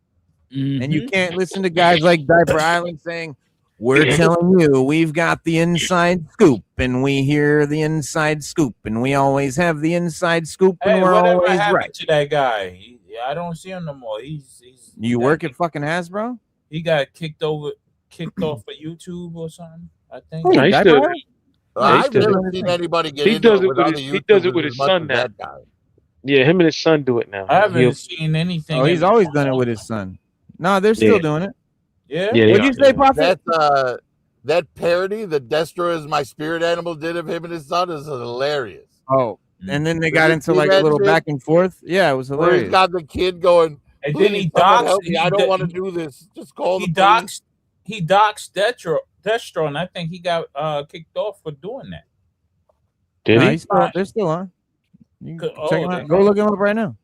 and you can't listen to guys like Diaper Island saying." We're telling you, we've got the inside scoop, and we hear the inside scoop, and we always have the inside scoop, and we're always right. To that guy? I don't see him no more. You work at fucking Hasbro? He got kicked off of YouTube or something, I think. No, I've never seen anybody get into it with other YouTubers. He does it with his son now. Yeah, him and his son do it now. I haven't seen anything. Oh, he's always done it with his son. No, they're still doing it. Yeah. What do you say, Prophet? That parody that Destro is my spirit animal did of him and his son is hilarious. Oh, and then they got into like a little back and forth. Yeah, it was hilarious. He's got the kid going, and then he help me. I don't want to do this. Just call the police. He doxed Destro, and I think he got kicked off for doing that. Did he? They're still on. You can check them out. Go look him up right now.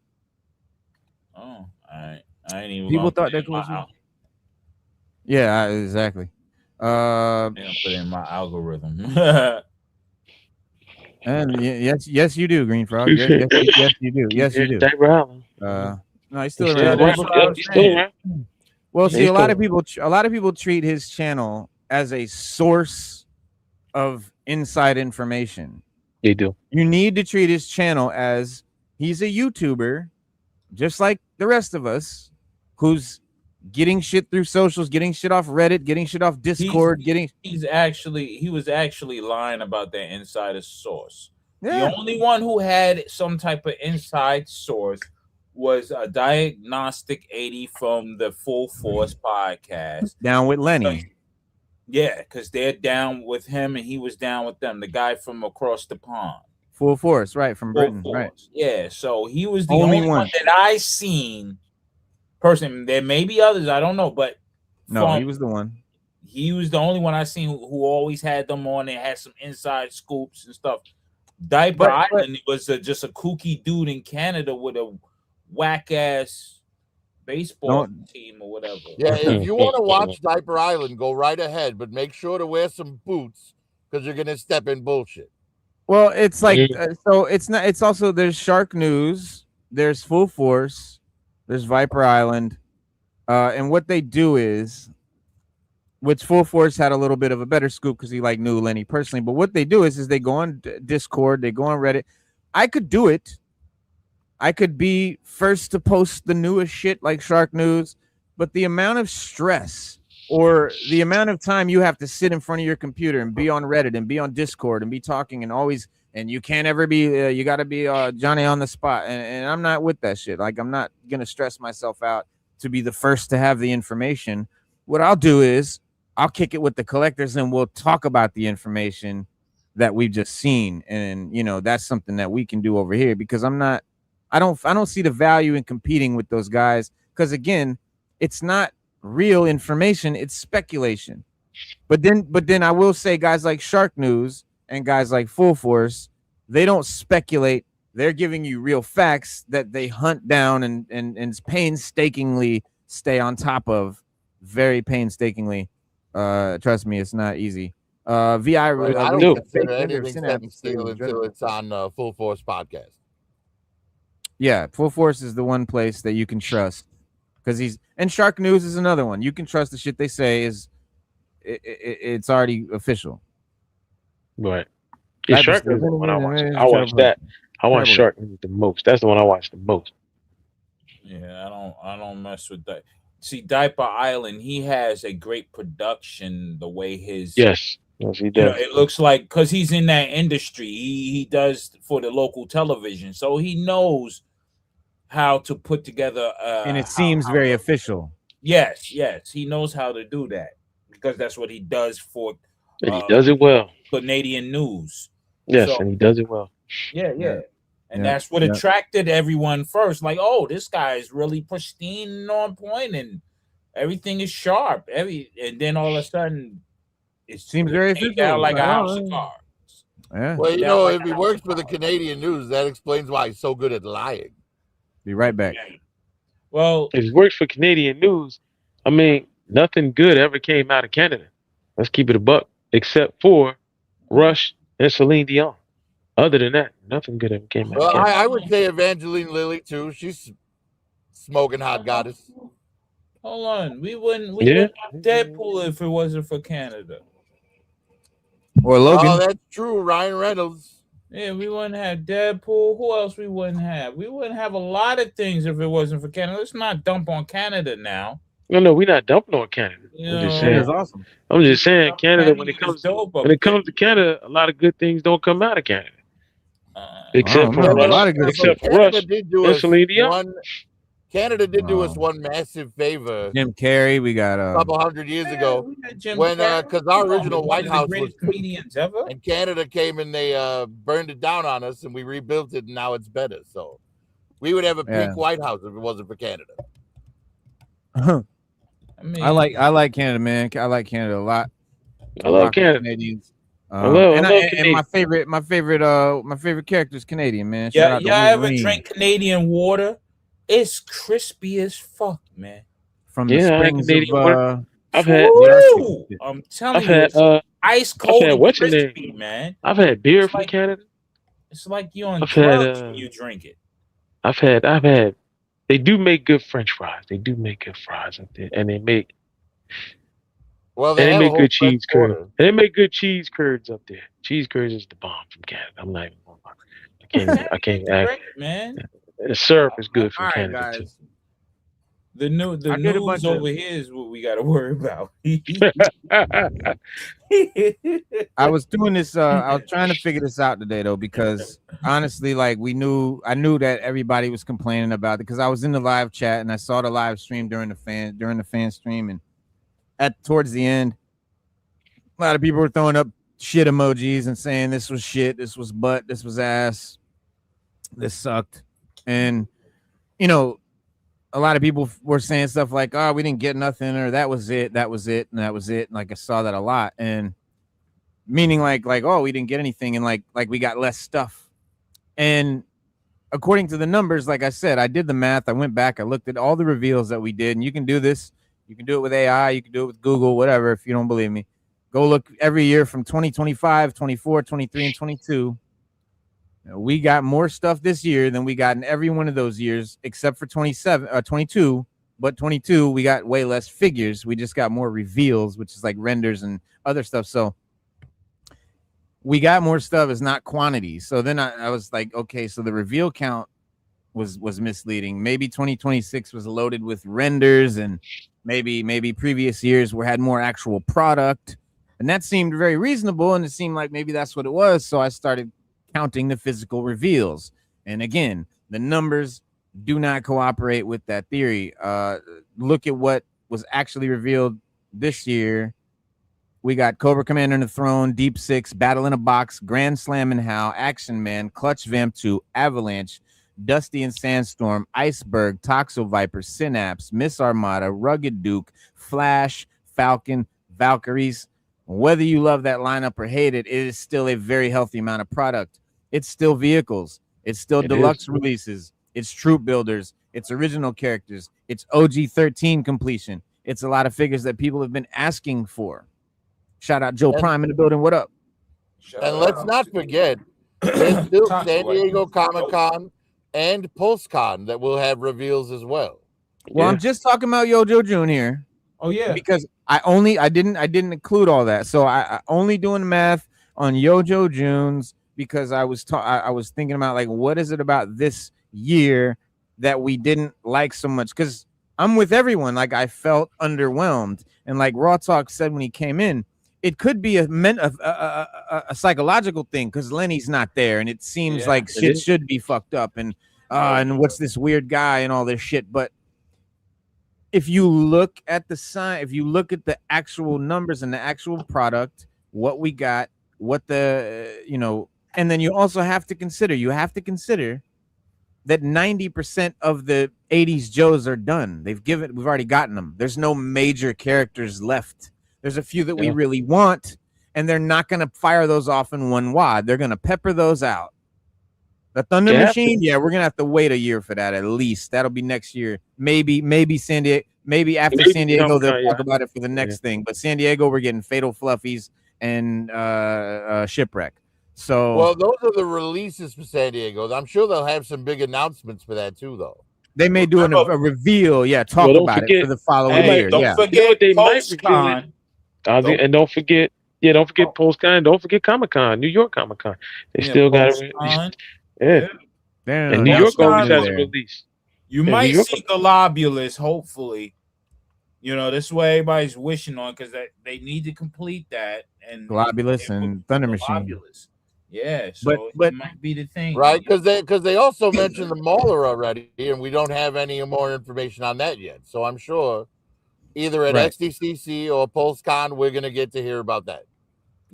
Oh, all right. I ain't even. People thought that was. Yeah, exactly. Put in my algorithm. And yes, you do, Green Frog. Yes, you do. Yes, you do. No, he's still around. Well, see, a lot of people treat his channel as a source of inside information. They do. You need to treat his channel as he's a YouTuber, just like the rest of us, who's getting shit through socials, getting shit off Reddit, getting shit off Discord, he was actually lying about that insider source. Yeah. The only one who had some type of inside source was a Diagnostic 80 from the Full Force podcast. Down with Lenny. Yeah, because they're down with him and he was down with them. The guy from across the pond. Full Force, right, from Britain, right. Yeah, so he was the only one that I seen. Person, there may be others, I don't know, but no, he was the one. He was the only one I seen who always had them on and had some inside scoops and stuff. Diaper Island was just a kooky dude in Canada with a whack ass baseball team or whatever. Yeah, if you want to watch Diaper Island, go right ahead, but make sure to wear some boots because you're gonna step in bullshit. Well, it's like so it's not. It's also there's Shark News, there's Full Force. There's Viper Island, and what they do is, which Full Force had a little bit of a better scoop because he knew Lenny personally. But what they do is they go on Discord, they go on Reddit. I could do it. I could be first to post the newest shit like Shark News, but the amount of stress or the amount of time you have to sit in front of your computer and be on Reddit and be on Discord and be talking and always, and you can't ever be, you got to be Johnny on the spot. And I'm not with that shit. Like, I'm not going to stress myself out to be the first to have the information. What I'll do is I'll kick it with the collectors and we'll talk about the information that we've just seen. And, you know, that's something that we can do over here because I don't see the value in competing with those guys because again, it's not real information, it's speculation. But then I will say guys like Shark News and guys like Full Force, they don't speculate. They're giving you real facts that they hunt down and painstakingly stay on top of, very painstakingly. Trust me, it's not easy. I don't do. consider anything set in steel until it's on Full Force podcast. Yeah, Full Force is the one place that you can trust because and Shark News is another one. You can trust the shit they say it's already official. Right. Yeah, Shark News is the one I watch. I watch that. I watch Shark News the most. That's the one I watch the most. Yeah, I don't mess with that. See, Diaper Island, he has a great production. The way his yes, he does. You know, it looks like because he's in that industry, he does for the local television, so he knows how to put together. And it seems very official. Yes, he knows how to do that because that's what he does for. And he does it well. Canadian news. Yes, so, and he does it well. Yeah. And that's what attracted everyone first. Like, oh, this guy is really pristine and on point, and everything is sharp. And then all of a sudden, it seems very official, like a house of cards. Yeah. Well, you know, if he works for the Canadian news, that explains why he's so good at lying. Be right back. Well, if he works for Canadian news, I mean, nothing good ever came out of Canada. Let's keep it a buck, except for Rush and Celine Dion. Other than that, nothing good ever came out. Well, I would say Evangeline Lilly too. She's smoking hot goddess. Hold on, we wouldn't have Deadpool if it wasn't for Canada. Or Logan. Oh, that's true. Ryan Reynolds. Yeah, we wouldn't have Deadpool. Who else we wouldn't have? We wouldn't have a lot of things if it wasn't for Canada. Let's not dump on Canada now. No, we're not dumping on Canada. I'm just saying. Awesome. I'm just saying, Canada. When it comes to Canada, a lot of good things don't come out of Canada. Except for Rush and Celine Dion. Canada did do us one massive favor. Jim Carrey, we got a couple hundred years ago when because our original White House was comedians ever, and Canada came and they burned it down on us, and we rebuilt it, and now it's better. So we would have a pink White House if it wasn't for Canada. I like Canada, man. I like Canada a lot. I love Canada. Canadians. I love and my favorite character is Canadian, man. Yeah, y'all ever drink Canadian water? It's crispy as fuck, man. From the springs of, I've had. I'm telling you, ice cold and crispy, man. I've had beer from Canada. It's like you on drugs when you drink it. I've had. They do make good French fries. They do make good fries up there, and they make. Well, they make good cheese curds. They make good cheese curds up there. Cheese curds is the bomb from Canada. I'm not even going to. I can't act, man. The syrup is good from Canada too. The news over here is what we got to worry about. I was doing this. I was trying to figure this out today, though, because honestly, like I knew that everybody was complaining about it because I was in the live chat and I saw the live stream during the fan stream, and towards the end, a lot of people were throwing up shit emojis and saying this was shit, this was butt, this was ass, this sucked. And, you know, a lot of people were saying stuff like, oh, we didn't get nothing, or that was it, and that was it. And like, I saw that a lot. And meaning like, oh, we didn't get anything. And like we got less stuff. And according to the numbers, like I said, I did the math. I went back. I looked at all the reveals that we did. And you can do this. You can do it with AI. You can do it with Google, whatever. If you don't believe me, go look every year from 2025, 24, 23, and 22. We got more stuff this year than we got in every one of those years, except for 22. But 22, we got way less figures. We just got more reveals, which is like renders and other stuff. So we got more stuff. It's not quantity. So then I was like, okay, so the reveal count was misleading. Maybe 2026 was loaded with renders, and maybe previous years had more actual product, and that seemed very reasonable, and it seemed like maybe that's what it was. So I started counting the physical reveals, and again, the numbers do not cooperate with that theory. Look at what was actually revealed this year. We got Cobra Commander and the Throne, Deep Six, Battle in a Box, Grand Slam and How, Action Man, Clutch Vamp 2, Avalanche, Dusty and Sandstorm, Iceberg, Toxo Viper, Synapse, Miss Armada, Rugged Duke, Flash, Falcon, Valkyries. Whether you love that lineup or hate it, it is still a very healthy amount of product. It's still vehicles. It's still deluxe releases. It's troop builders. It's original characters. It's OG 13 completion. It's a lot of figures that people have been asking for. Shout out Joe Prime in the building. What up? And let's not forget, there's still San Diego Comic-Con and PulseCon that will have reveals as well. Well, I'm just talking about Yojo June here. Oh yeah, because I didn't include all that. So I only doing math on Yojo June's because I was thinking about like what is it about this year that we didn't like so much, because I'm with everyone. Like I felt underwhelmed, and like Raw Talk said when he came in, it could be a psychological thing because Lenny's not there, and it seems like shit should be fucked up, and what's this weird guy and all this shit. But if you look at the sign, if you look at the actual numbers and the actual product, what we got, what the and then you also have to consider that 90% of the 80s Joes are done. We've already gotten them. There's no major characters left. There's a few that we really want, and they're not going to fire those off in one wad. They're going to pepper those out. The Thunder Machine, we're going to have to wait a year for that at least. That'll be next year. Maybe San Diego, maybe after San Diego, they'll talk about it for the next thing. But San Diego, we're getting Fatal Fluffies and Shipwreck. So, well, those are the releases for San Diego. I'm sure they'll have some big announcements for that too, though. They may do a reveal, talk about it for the following year. Don't forget they PulseCon. And don't forget PulseCon. Don't forget Comic-Con, New York Comic-Con. They still got it. Damn, and New York always has a release. You might see Globulus, hopefully. This way everybody's wishing on, because they need to complete that. And Globulus and Thunder Machine. Yeah, so it might be the thing, right? Because they also mentioned the Mauler already, and we don't have any more information on that yet. So I'm sure either at XDCC or PulseCon, we're gonna get to hear about that.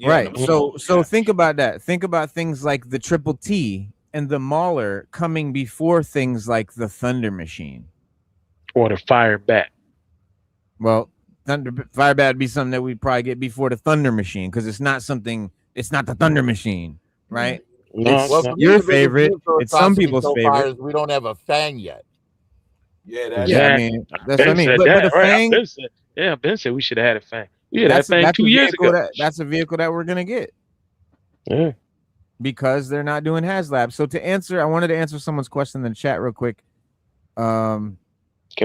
Right. So think about that. Think about things like the Triple T and the Mauler coming before things like the Thunder Machine or the Firebat. Well, Firebat would be something that we'd probably get before the Thunder Machine, because it's not the Thunder Machine, right? It's your favorite. It's some people's favorite. We don't have a Fang yet. Yeah, I mean, that's what I mean. But the Fang, Ben said we should have had a Fang. We had a Fang 2 years ago. That's a vehicle that we're gonna get. Yeah, because they're not doing HasLabs. So I wanted to answer someone's question in the chat real quick. Can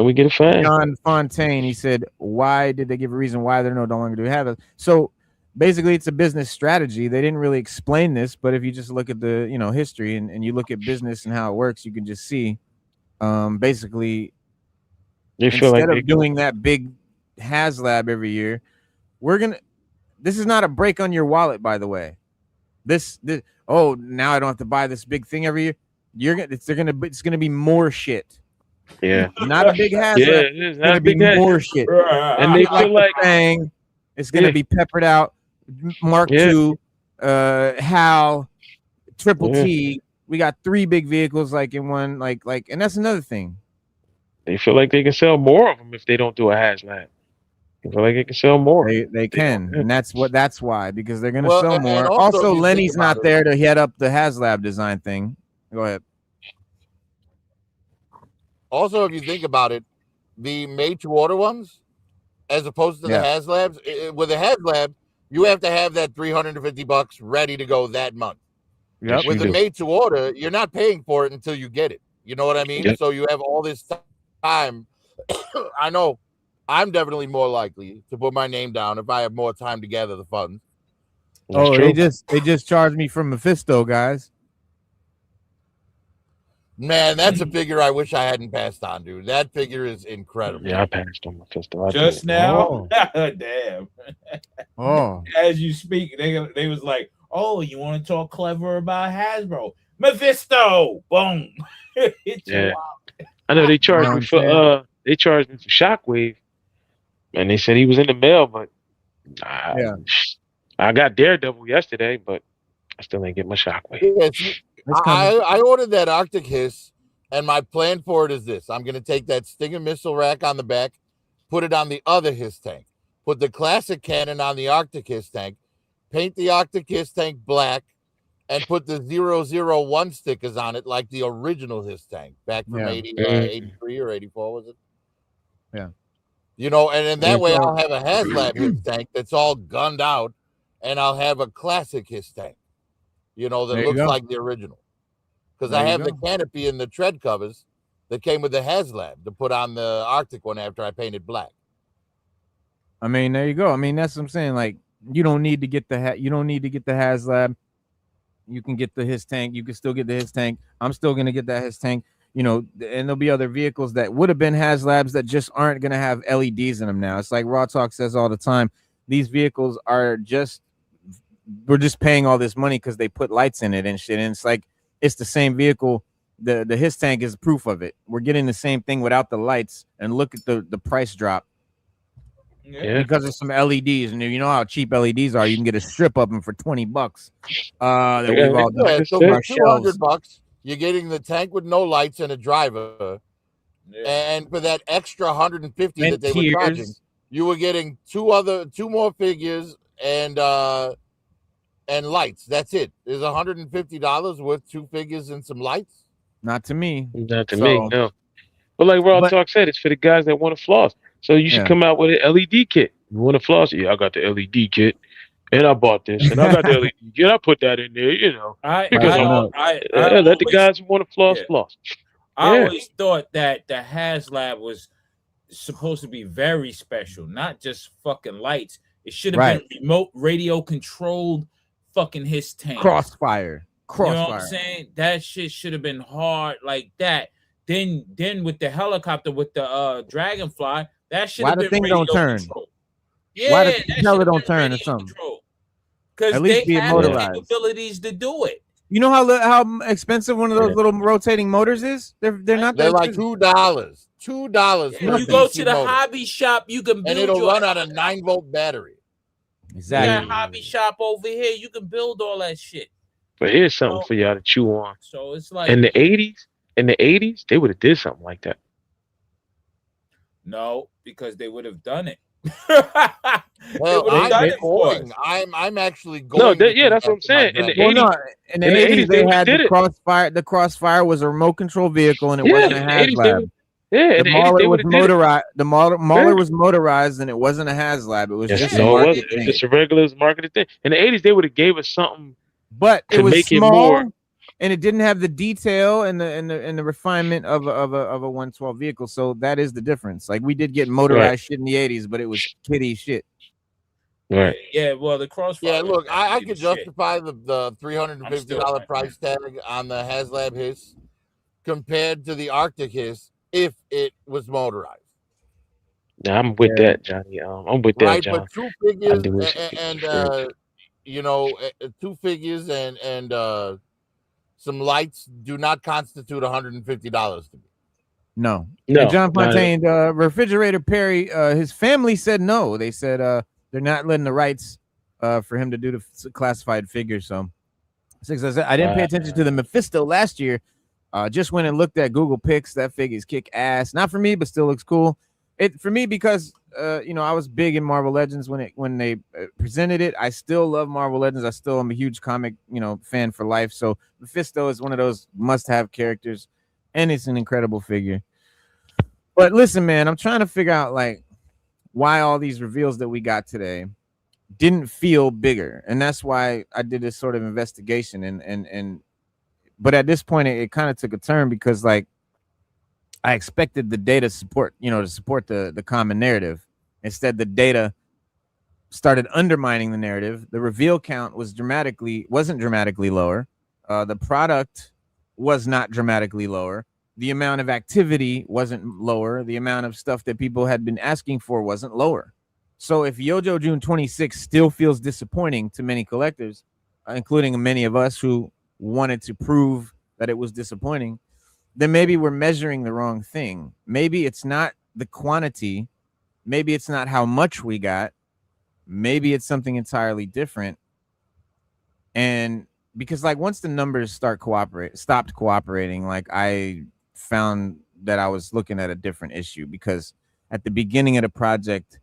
we get a Fang? John Fontaine, he said, why did they give a reason why they're no longer doing HasLabs? So basically, it's a business strategy. They didn't really explain this, but if you just look at the history and you look at business and how it works, you can just see basically instead of doing that big HasLab every year, this is not a break on your wallet, by the way. This now I don't have to buy this big thing every year. It's gonna be more shit. Yeah, not a big HasLab. Yeah, it's gonna be more shit. And they feel like Fang, it's gonna be peppered out. Mark II, HAL, Triple T. We got 3 big vehicles in one, and that's another thing. They feel like they can sell more of them if they don't do a HasLab. They feel like they can sell more. They can, and that's why, because they're gonna sell more. Also, Lenny's not there to head up the HasLab design thing. Go ahead. Also, if you think about it, the made-to-order ones, as opposed to the HasLabs, with a HasLab, you have to have that $350 ready to go that month. Yep, with the made-to-order, you're not paying for it until you get it. You know what I mean? Yep. So you have all this time. I know I'm definitely more likely to put my name down if I have more time to gather the funds. They just charged me from Mephisto, guys. Man, that's a figure I wish I hadn't passed on, dude. That figure is incredible. Yeah, I passed on Mephisto. I Just did. now. Oh. Damn. Oh, As you speak, they was like, "Oh, you want to talk clever about Hasbro? Mephisto, boom, hit you Yeah. out." I know they charged know me what for I'm Shockwave, and they said he was in the mail, but yeah. I got Daredevil yesterday, but I still ain't get my Shockwave. Yeah, see, It's coming. I ordered that Arctic Hiss, and my plan for it is this: I'm going to take that Stinger missile rack on the back, put it on the other Hiss tank, put the classic cannon on the Arctic Hiss tank, paint the Arctic Hiss tank black, and put the 001 stickers on it like the original Hiss tank back from Yeah. 83 or 84, was it? Yeah. You know, and then that way So- I'll have a HasLab Hiss tank that's all gunned out, and I'll have a classic Hiss tank, you know, that There you looks go. like the original. Because There I you have the go. canopy and the tread covers that came with the HasLab to put on the Arctic one after I painted black. I mean, there you go. I mean, that's what I'm saying. Like, you don't need to get the HasLab. You can get the Hiss tank. You can still get the Hiss tank. I'm still gonna get that Hiss tank. You know, and there'll be other vehicles that would have been HasLabs that just aren't gonna have LEDs in them now. It's like Raw Talk says all the time. These vehicles are just, we're just paying all this money because they put lights in it and shit. And it's like, it's the same vehicle. The Hiss tank is proof of it. We're getting the same thing without the lights, and look at the price drop. Yeah. Because of some LEDs, and you know how cheap LEDs are. You can get a strip of them for $20. That Yeah, we've all done. Yeah, Like I so said. for 200 bucks, you're getting the tank with no lights and a driver. Yeah. And for that extra 150 And that they were charging, tiers. you were getting two more figures and lights. That's it. There's $150 worth 2 figures and some lights. Not to me. Not to So- me, no. But like Raw But- Talk said, it's for the guys that want to floss. So you should Yeah. come out with an LED kit. You want to floss? Yeah, I got the LED kit, and I bought this, and I got the LED kit. I put that in there, you know. Because let the guys who want to floss, yeah. floss. I Yeah. always thought that the HasLab was supposed to be very special, not just fucking lights. It should have been remote radio controlled fucking Hiss tank. Crossfire. You know what I'm saying? That shit should have been hard like that. Then with the helicopter with the Dragonfly, that should have Why been the thing radio don't turn? controlled. Why the that propeller should have don't been turn or radio something? controlled. Because At least they be have motorized. the capabilities to do it. You know how expensive one of those little rotating motors is? They're not They're that like expensive. $2. $2 for If a you go DC to the motor. hobby shop, you can build And it'll your run on a 9-volt battery. that Exactly. hobby shop over here. You can build all that shit. But here's something for y'all to chew on. So it's like In the 80s, they would have did something like that. no, because they would have done it. Well, would've done it for us. I'm actually going. No, to yeah, that's what I'm do that saying. for my In the Dragon. Well, 80s, no, in the in the 80s, 80s, they they had did the it. Crossfire. The Crossfire was a remote control vehicle, and it Yeah, wasn't a in the 80s, HasLab. in The the 80s, Mauler they was would have did it. motorized. The Mauler Yeah. was motorized, and it wasn't a HasLab. It was Yes, just no, a it market wasn't. It was thing. just a regular marketed thing. In the 80s, they would have gave us something. But it to was make it small, more- and it didn't have the detail and the refinement of a 112 vehicle. So that is the difference. Like, we did get motorized shit in the 80s, but it was kiddie shit. Right. Yeah, well, the Crossfire. Yeah, look, I could could justify the I'm $350 still- price tag on the HasLab Hiss compared to the Arctic Hiss if it was motorized. Now, I'm with that, Johnny. I'm with that, Right, John. but 2 figures do wish and it you know, 2 figures and some lights do not constitute $150 to me. No. No, And John not at all. Fontaine, Refrigerator Perry, his family said no. They said they're not letting the rights for him to do the classified figures. So, I didn't pay attention to the Mephisto last year. Just went and looked at Google Pics. That figure's kick ass. Not for me, but still looks cool. It for me because you know, I was big in Marvel Legends when they presented it. I still love Marvel Legends. I still am a huge comic, fan for life. So Mephisto is one of those must-have characters, and it's an incredible figure. But listen, man, I'm trying to figure out like why all these reveals that we got today didn't feel bigger, and that's why I did this sort of investigation. But at this point, it kind of took a turn because like I expected the data support, to support the common narrative. Instead, the data started undermining the narrative. The reveal count wasn't dramatically lower. The product was not dramatically lower. The amount of activity wasn't lower. The amount of stuff that people had been asking for wasn't lower. So if Yojo June 26 still feels disappointing to many collectors, including many of us who wanted to prove that it was disappointing, then maybe we're measuring the wrong thing. Maybe it's not the quantity. Maybe it's not how much we got. Maybe it's something entirely different. And because like once the numbers stopped cooperating, like I found that I was looking at a different issue, because at the beginning of the project,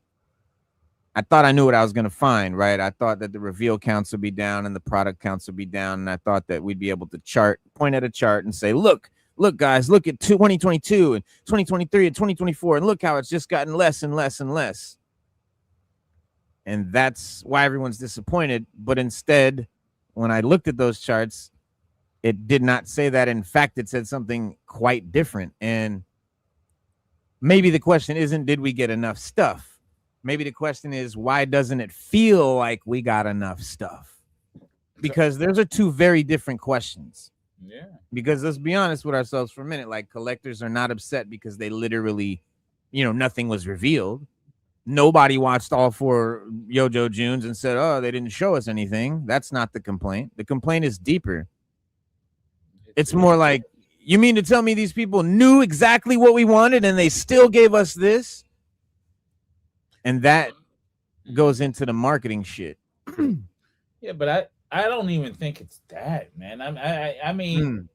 I thought I knew what I was going to find, right? I thought that the reveal counts would be down and the product counts would be down. And I thought that we'd be able to point at a chart and say, look, guys, look at 2022 and 2023 and 2024. And look how it's just gotten less and less and less. And that's why everyone's disappointed. But instead, when I looked at those charts, it did not say that. In fact, it said something quite different. And maybe the question isn't, did we get enough stuff? Maybe the question is, why doesn't it feel like we got enough stuff? Because those are two very different questions. Yeah. Because let's be honest with ourselves for a minute. Like, collectors are not upset because they literally, nothing was revealed. Nobody watched all 4 Yojo Junes and said, oh, they didn't show us anything. That's not the complaint. The complaint is deeper. It's more like, you mean to tell me these people knew exactly what we wanted and they still gave us this? And that goes into the marketing shit. Yeah, but I don't even think it's that, man. I mean,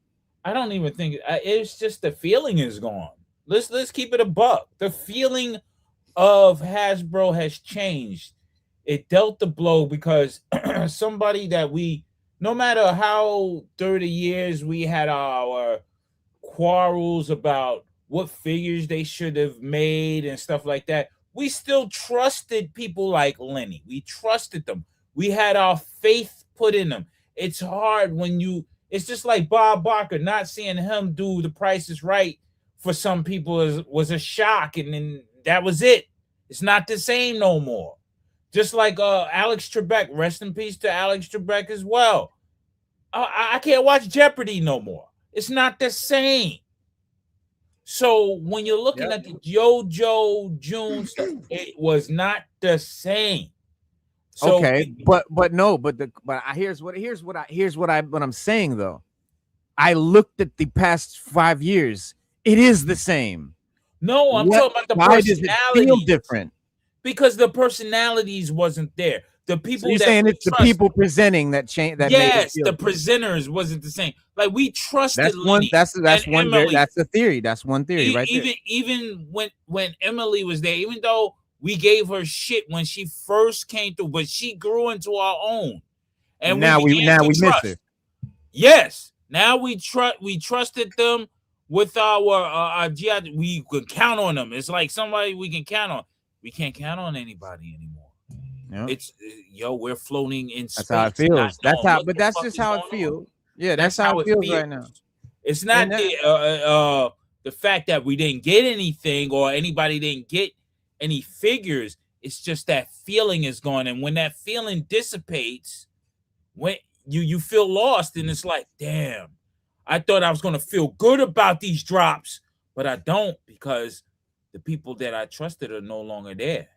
I don't even think it's just the feeling is gone. Let's keep it a buck. The feeling of Hasbro has changed. It dealt the blow because somebody that no matter how 30 years we had our quarrels about what figures they should have made and stuff like that, we still trusted people like Lenny. We trusted them. We had our faith put in them. It's hard when it's just like Bob Barker, not seeing him do The Price is Right for some people was a shock, and then that was it. It's not the same no more. Just like Alex Trebek, rest in peace to Alex Trebek as well. I can't watch Jeopardy no more. It's not the same. So when you're looking at the Yojo June stuff, it was not the same. So, okay, but here's what I'm saying though. I looked at the past 5 years. It is the same. No, I'm talking about the why does it feel different? Because the personalities wasn't there. The people. So you're saying it's the people presenting that change. That yes, the presenters wasn't the same. Like we trusted. That's one. That's one. That's the theory. That's one theory, right? Even when Emily was there, even though we gave her shit when she first came through, but she grew into our own, and now we miss her. Yes, now we trusted them with our GI. We could count on them. It's like somebody we can count on. We can't count on anybody anymore. Yep. It's we're floating in space. That's how it feels. That's just how it feels. Yeah, that's how it feels right now. It's not the fact that we didn't get anything or anybody didn't get any figures. It's just that feeling is gone, and when that feeling dissipates, when you feel lost, and it's like, damn, I thought I was gonna feel good about these drops, but I don't, because the people that I trusted are no longer there.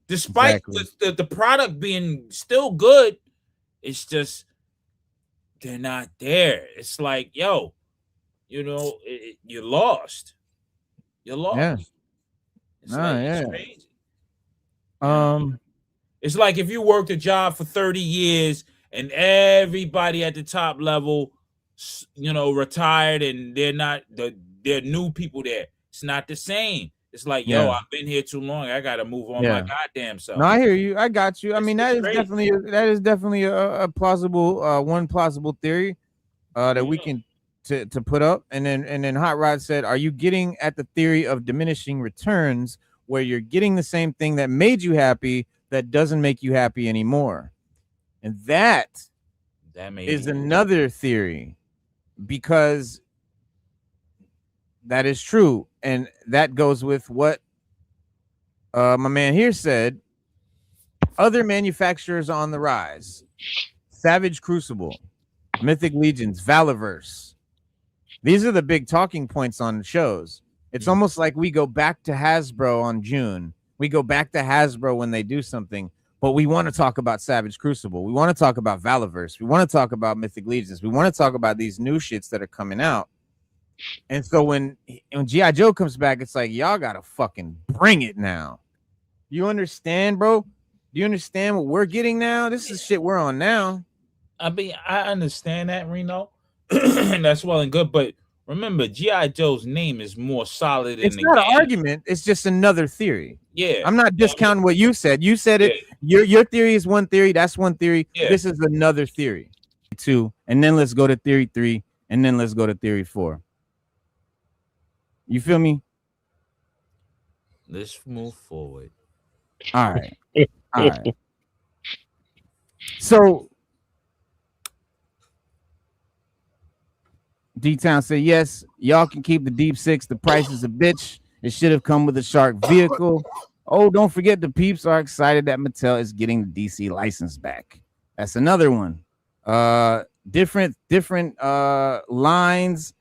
Despite the product being still good, it's just they're not there. It's like, you're lost. You're lost. Yeah. It's crazy. It's like if you worked a job for 30 years and everybody at the top level, retired, and they're new people there. It's not the same. It's like, I've been here too long. I gotta move on my goddamn self. No, I hear you. I got you. I mean, that is definitely a plausible one plausible theory that we can to put up. And then Hot Rod said, "Are you getting at the theory of diminishing returns, where you're getting the same thing that made you happy that doesn't make you happy anymore?" And that is another theory, because that is true. And that goes with what my man here said. Other manufacturers on the rise: Savage Crucible, Mythic Legions, Valorverse, These are the big talking points on shows. It's almost like we go back to Hasbro on June. We go back to Hasbro when they do something, but we want to talk about Savage Crucible. We want to talk about Valiverse. We want to talk about Mythic Legions. We want to talk about these new shits that are coming out. And so when G.I. Joe comes back, it's like, y'all got to fucking bring it now. You understand, bro? Do you understand what we're getting now? This is shit we're on now. I mean, I understand that, Reno. That's well and good, but remember, G.I. Joe's name is more solid in It's the not game. an argument. It's just another theory. Yeah. I'm not discounting what you said. You said it. Your theory is one theory. That's one theory. Yeah. This is another theory. 2, and then let's go to theory 3, and then let's go to theory 4. You feel me? Let's move forward. All right. All right. So D-Town said, yes, y'all can keep the Deep Six. The price is a bitch. It should have come with a Shark vehicle. Oh, don't forget the peeps are excited that Mattel is getting the DC license back. That's another one. Different lines,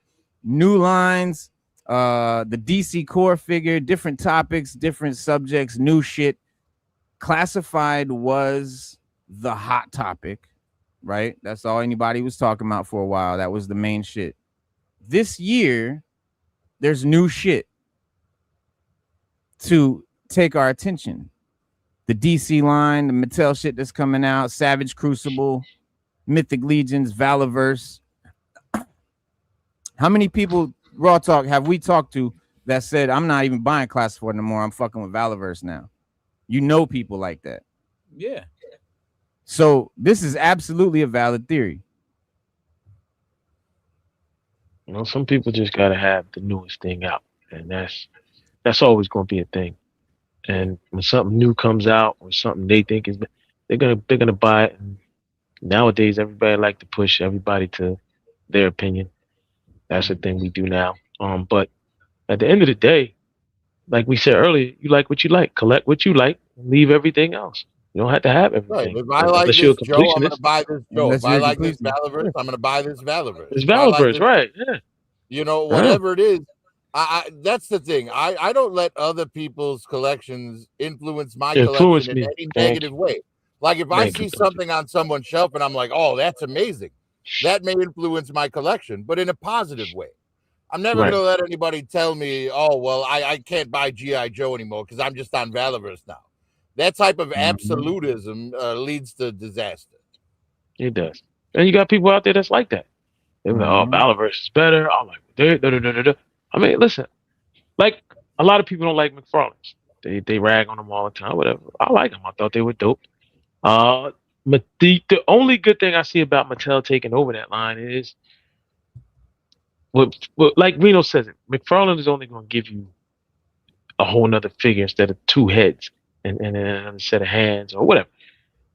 new lines, the DC core figure, different topics, different subjects, new shit. Classified was the hot topic, right? That's all anybody was talking about for a while. That was the main shit. This year, there's new shit to take our attention. The DC line, the Mattel shit that's coming out, Savage Crucible, Mythic Legions, Valiverse. How many people, Raw Talk, have we talked to that said, I'm not even buying Class 4 no more. I'm fucking with Valiverse now. You know people like that. Yeah. So this is absolutely a valid theory. You know, some people just gotta have the newest thing out, and that's always going to be a thing. And when something new comes out or something they think is, they're gonna buy it. And nowadays, everybody like to push everybody to their opinion. That's the thing we do now. But at the end of the day, like we said earlier, you like what you like, collect what you like, and leave everything else. You don't have to have everything. Right. If I like Unless this you're a Joe, I'm going to completionist. buy this Joe. Unless If I you're a like this completionist. Valiverse, I'm going to buy this Valiverse. It's If I like Valiverse, this, right? Yeah. you know, whatever it is. That's the thing. I don't let other people's collections influence my Influence collection me. in any Thank negative way. Like if I Thank see you. something on someone's shelf and I'm like, oh, that's amazing, that may influence my collection, but in a positive way. I'm never Right. going to let anybody tell me, oh, well, I can't buy G.I. Joe anymore because I'm just on Valiverse now. That type of absolutism leads to disaster. It does. And you got people out there that's like that. They're like, oh, Valiverse is better. I'm like, I mean, listen, like a lot of people don't like McFarlane's. They rag on them all the time, whatever. I like them. I thought they were dope. But the only good thing I see about Mattel taking over that line is what like Reno says it. McFarlane is only going to give you a whole nother figure instead of 2 heads and a set of hands or whatever.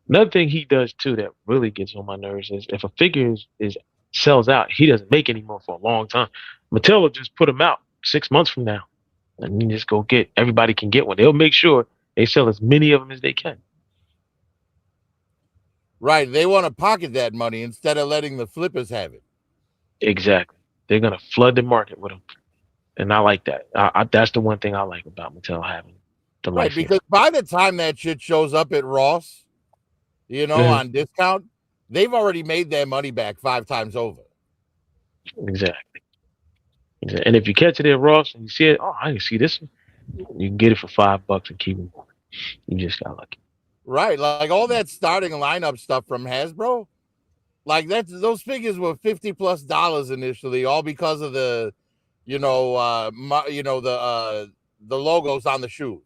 Another thing he does too that really gets on my nerves is if a figure is sells out, he doesn't make any more for a long time. Mattel will just put them out 6 months from now, and you just go get. Everybody can get one. They'll make sure they sell as many of them as they can. Right. They want to pocket that money instead of letting the flippers have it. Exactly. They're gonna flood the market with them, and I like that. That's the one thing I like about Mattel having the Right, license. because by the time that shit shows up at Ross, you know, on discount, they've already made their money back 5 times over. Exactly. And if you catch it at Ross and you see it, oh, I can see this one. You can get it for $5 and keep it. You just got lucky. Right, like all that starting lineup stuff from Hasbro, like those figures were $50+ initially, all because of the, the logos on the shoes.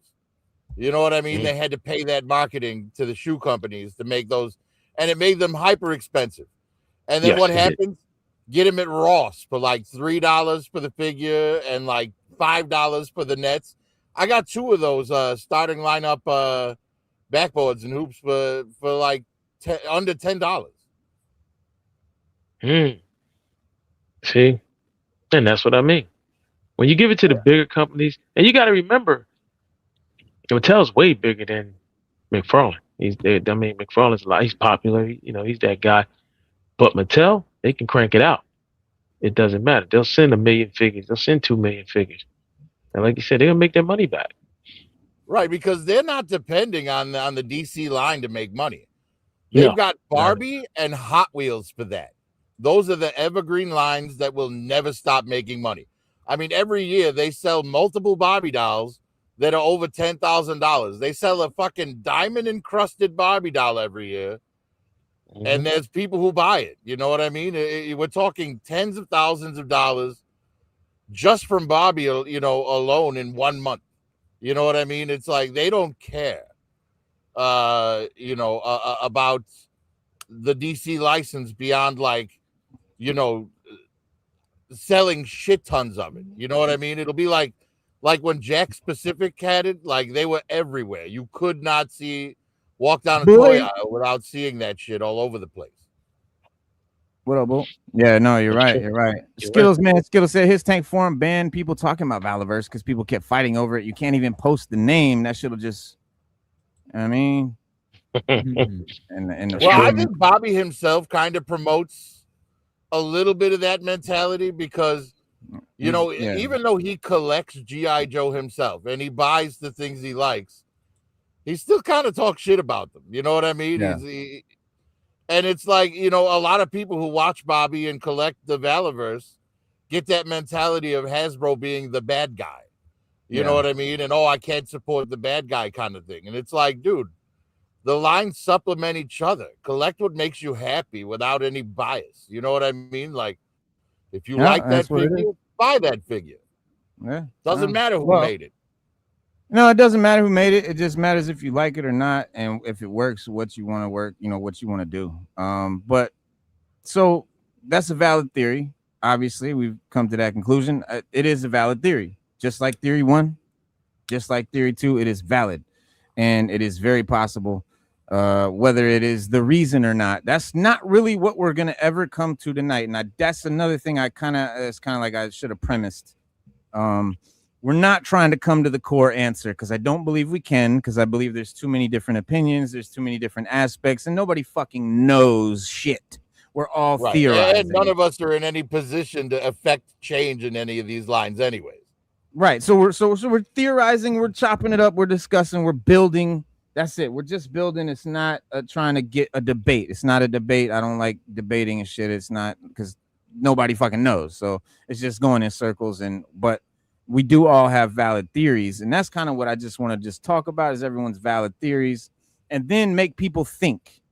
You know what I mean? They had to pay that marketing to the shoe companies to make those, and it made them hyper expensive. And then what happens? Get them at Ross for like $3 for the figure and like $5 for the nets. I got 2 of those starting lineup backboards and hoops for like under $10. See, and that's what I mean. When you give it to the bigger companies, and you got to remember, Mattel's way bigger than McFarlane. McFarlane's he's popular. He's that guy. But Mattel, they can crank it out. it doesn't matter. They'll send 1 million figures. They'll send 2 million figures. And like you said, they're gonna make their money back. Right, because they're not depending on the DC line to make money. They've No, got Barbie and Hot Wheels for that. Those are the evergreen lines that will never stop making money. I mean, every year they sell multiple Barbie dolls that are over $10,000. They sell a fucking diamond encrusted Barbie doll every year, and there's people who buy it. You know what I mean? We're talking tens of thousands of dollars just from Barbie, you know, alone in 1 month. You know what I mean? It's like they don't care, you know, about the DC license beyond, like, you know, selling shit tons of it. You know what I mean? It'll be like when Jack Pacific had it, like they were everywhere. You could not walk down a toy aisle without seeing that shit all over the place. What up, Bo? Yeah, no, you're That's right. true. You're right. You're Skittles, man. Skittles said his tank forum banned people talking about Valiverse because people kept fighting over it. You can't even post the name. That shit'll just, I mean, and the Well, I forum- think Bobby himself kind of promotes a little bit of that mentality because, you know, Yeah. even though he collects G.I. Joe himself and he buys the things he likes, he still kind of talks shit about them. You know what I mean? Yeah. And it's like, you know, a lot of people who watch Bobby and collect the Valiverse get that mentality of Hasbro being the bad guy. You know what I mean? And, oh, I can't support the bad guy kind of thing. And it's like, dude, the lines supplement each other. Collect what makes you happy without any bias. You know what I mean? Like, if you like that that's what it figure, buy that figure. Yeah. Doesn't matter who made it. No, it doesn't matter who made it. It just matters if you like it or not, and if it works, what you want to work, you know, what you want to do. But so that's a valid theory. Obviously, we've come to that conclusion. It is a valid theory, just like theory 1, just like theory 2. It is valid, and it is very possible. Whether it is the reason or not, that's not really what we're gonna ever come to tonight. And that's another thing it's kind of like I should have premised. We're not trying to come to the core answer because I don't believe we can, because I believe there's too many different opinions, there's too many different aspects, and nobody fucking knows shit. We're all theorizing. And none of us are in any position to affect change in any of these lines anyways. Right. So we're theorizing, we're chopping it up, we're discussing, we're building. That's it. We're just building. It's not trying to get a debate. It's not a debate. I don't like debating and shit. It's not, because nobody fucking knows. So it's just going in circles. But we do all have valid theories, and that's kind of what I just want to just talk about, is everyone's valid theories, and then make people think.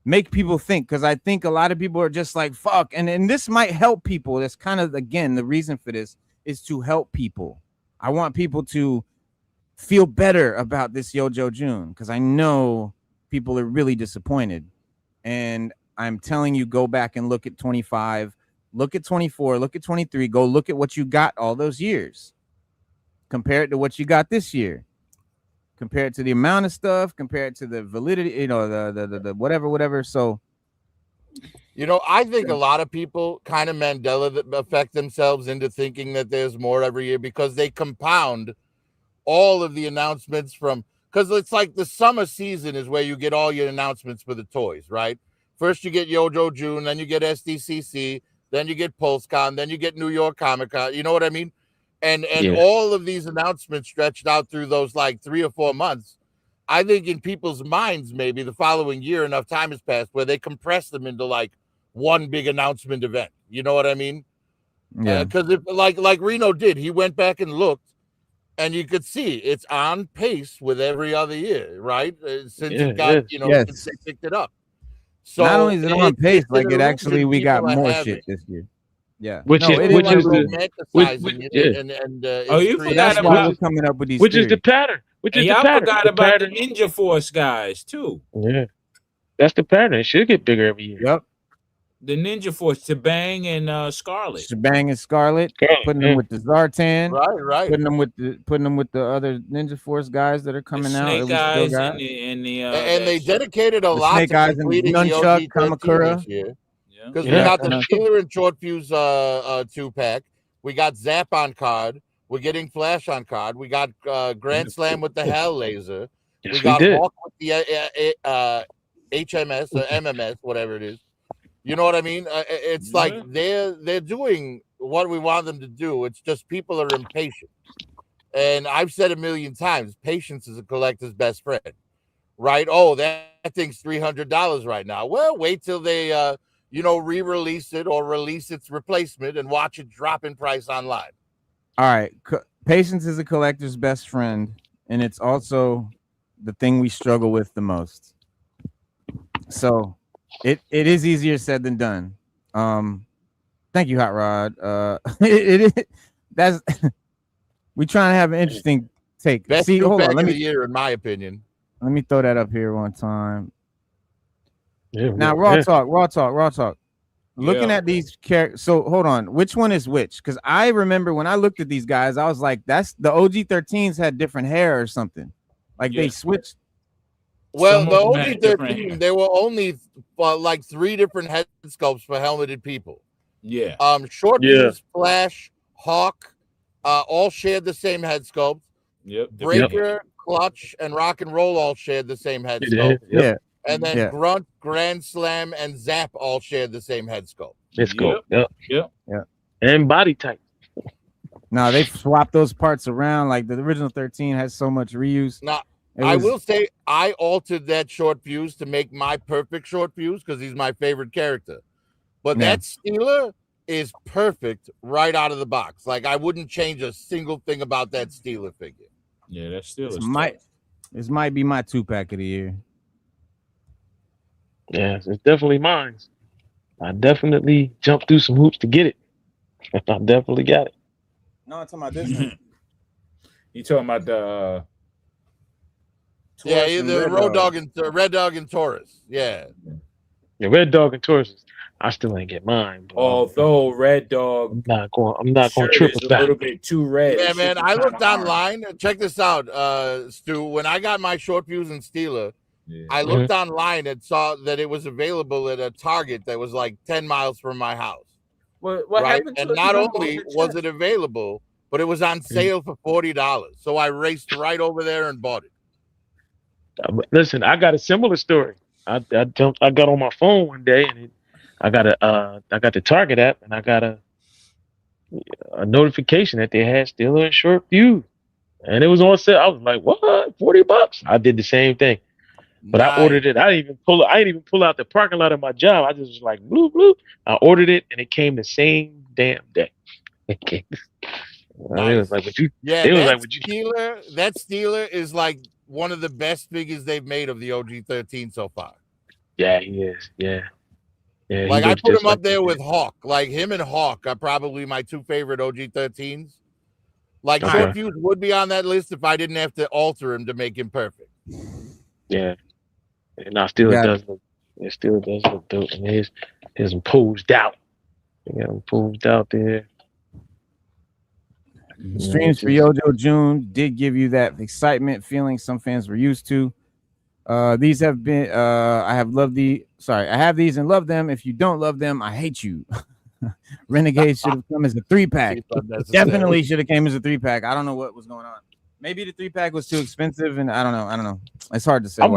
Because I think a lot of people are just like, fuck, and this might help people. That's kind of, again, the reason for this is to help people. I want people to feel better about this Yojo June, because I know people are really disappointed, and I'm telling you, go back and look at 25. Look at 24, look at 23, go look at what you got all those years. Compare it to what you got this year. Compare it to the amount of stuff, compare it to the validity, you know, the whatever. So, you know, I think a lot of people kind of Mandela affect themselves into thinking that there's more every year because they compound all of the announcements because it's like the summer season is where you get all your announcements for the toys, right? First you get Yojo June, then you get SDCC, then you get PulseCon, then you get New York Comic Con. You know what I mean? And all of these announcements stretched out through those like 3 or 4 months. I think in people's minds, maybe the following year, enough time has passed where they compress them into like one big announcement event. You know what I mean? yeah. Because like Reno did, he went back and looked, and you could see it's on pace with every other year, right? Since it got, you know, since they picked it up. So not only is it on pace, like it actually, we got people are more having. shit this year. Yeah, Which no, is- it which like is the- romanticizing which- it, yeah. and Oh, you it's forgot that's creating- why about- we're coming up with these Which is the theories. pattern. Which is And the y'all pattern. forgot The about the pattern. Ninja Force guys too. Yeah, that's the pattern. It should get bigger every year. Yep. The Ninja Force, Tabang and Scarlet. Shebang and Scarlet, Scarlet, putting yeah. them with the Zartan, right. putting them with the other Ninja Force guys that are coming the out. Snake that we still Eyes got. and the And they that- dedicated a The lot Snake to Eyes and completing the Nunchuck, OG 13 Kamakura. this year. yeah. Because Yeah. we got the Yeah. Shealer and Short Fuse 2-pack. We got Zap on card. We're getting Flash on card. We got Grand Slam with the Hell Laser. Yes, we we got did. Hawk with the HMS or MMS, whatever it is. You know what I mean? It's like Yeah. they're doing what we want them to do. It's just people are impatient. And I've said a million times, patience is a collector's best friend, right? Oh, that thing's $300 right now. Well, wait till they, re-release it or release its replacement and watch it drop in price online. All right. Patience is a collector's best friend, and it's also the thing we struggle with the most. So it is easier said than done. Thank you, Hot Rod. That's we trying to have an interesting take. Best See, hold on. of Let the me year, in my opinion. let me throw that up here one time. Yeah, Now, yeah. raw talk. Looking at these characters, so hold on. Which one is which? Because I remember when I looked at these guys, I was like, "That's the OG-13s had different hair or something." Like they switched. Well, Some the of them had different hair. OG-13, there were only like 3 different head sculpts for helmeted people. Yeah. Short Fuse, Flash, Hawk, all shared the same head sculpt. Yep. Breaker, Clutch, and Rock and Roll all shared the same head sculpt. Yeah. And then Grunt, Grand Slam, and Zap all shared the same head sculpt. Let's go. Yep. And body type. Now they've swapped those parts around. Like the original 13 has so much reuse. Now, I will say I altered that Short Fuse to make my perfect Short Fuse because he's my favorite character. But that Steeler is perfect right out of the box. Like I wouldn't change a single thing about that Steeler figure. Yeah, that Steeler. This might be my 2-pack of the year. Yeah, it's definitely mine. I definitely jumped through some hoops to get it. I definitely got it. No, I'm talking about this one. You talking about the the Red Dog and Taurus. Yeah. Yeah, Red Dog and Taurus. I still ain't get mine. Although Red Dog, I'm not going to triple back. A little bit too red. Yeah, man. I looked online. Check this out, Stu. When I got my Short Fuse and Steeler, I looked online and saw that it was available at a Target that was like 10 miles from my house. What happened? And not only was it available, but it was on sale for $40. So I raced right over there and bought it. Listen, I got a similar story. I got on my phone one day and I got the Target app and I got a notification that they had Steeler and Short Fuse, and it was on sale. I was like, "What? $40?" I did the same thing, but I ordered it. I didn't even pull out the parking lot of my job. I just was like, "Bloop bloop." I ordered it, and it came the same damn day. It came. Nice. It was like, "What you?" Yeah, that Steeler is like one of the best figures they've made of the OG-13 so far. Yeah, he is. Yeah. Yeah, like I put him up there with Hawk. Like him and Hawk are probably my 2 favorite OG-13s. Like Short Fuse would be on that list if I didn't have to alter him to make him perfect. Yeah. And now Steeler does look dope. And his posed out. They got him posed out there. Streams for Yojo June did give you that excitement feeling some fans were used to. These have been I have these and love them. If you don't love them, I hate you. Renegade should have come as a 3-pack. Definitely should have came as a 3-pack. I don't know what was going on. Maybe the 3-pack was too expensive, and I don't know. It's hard to say. I'm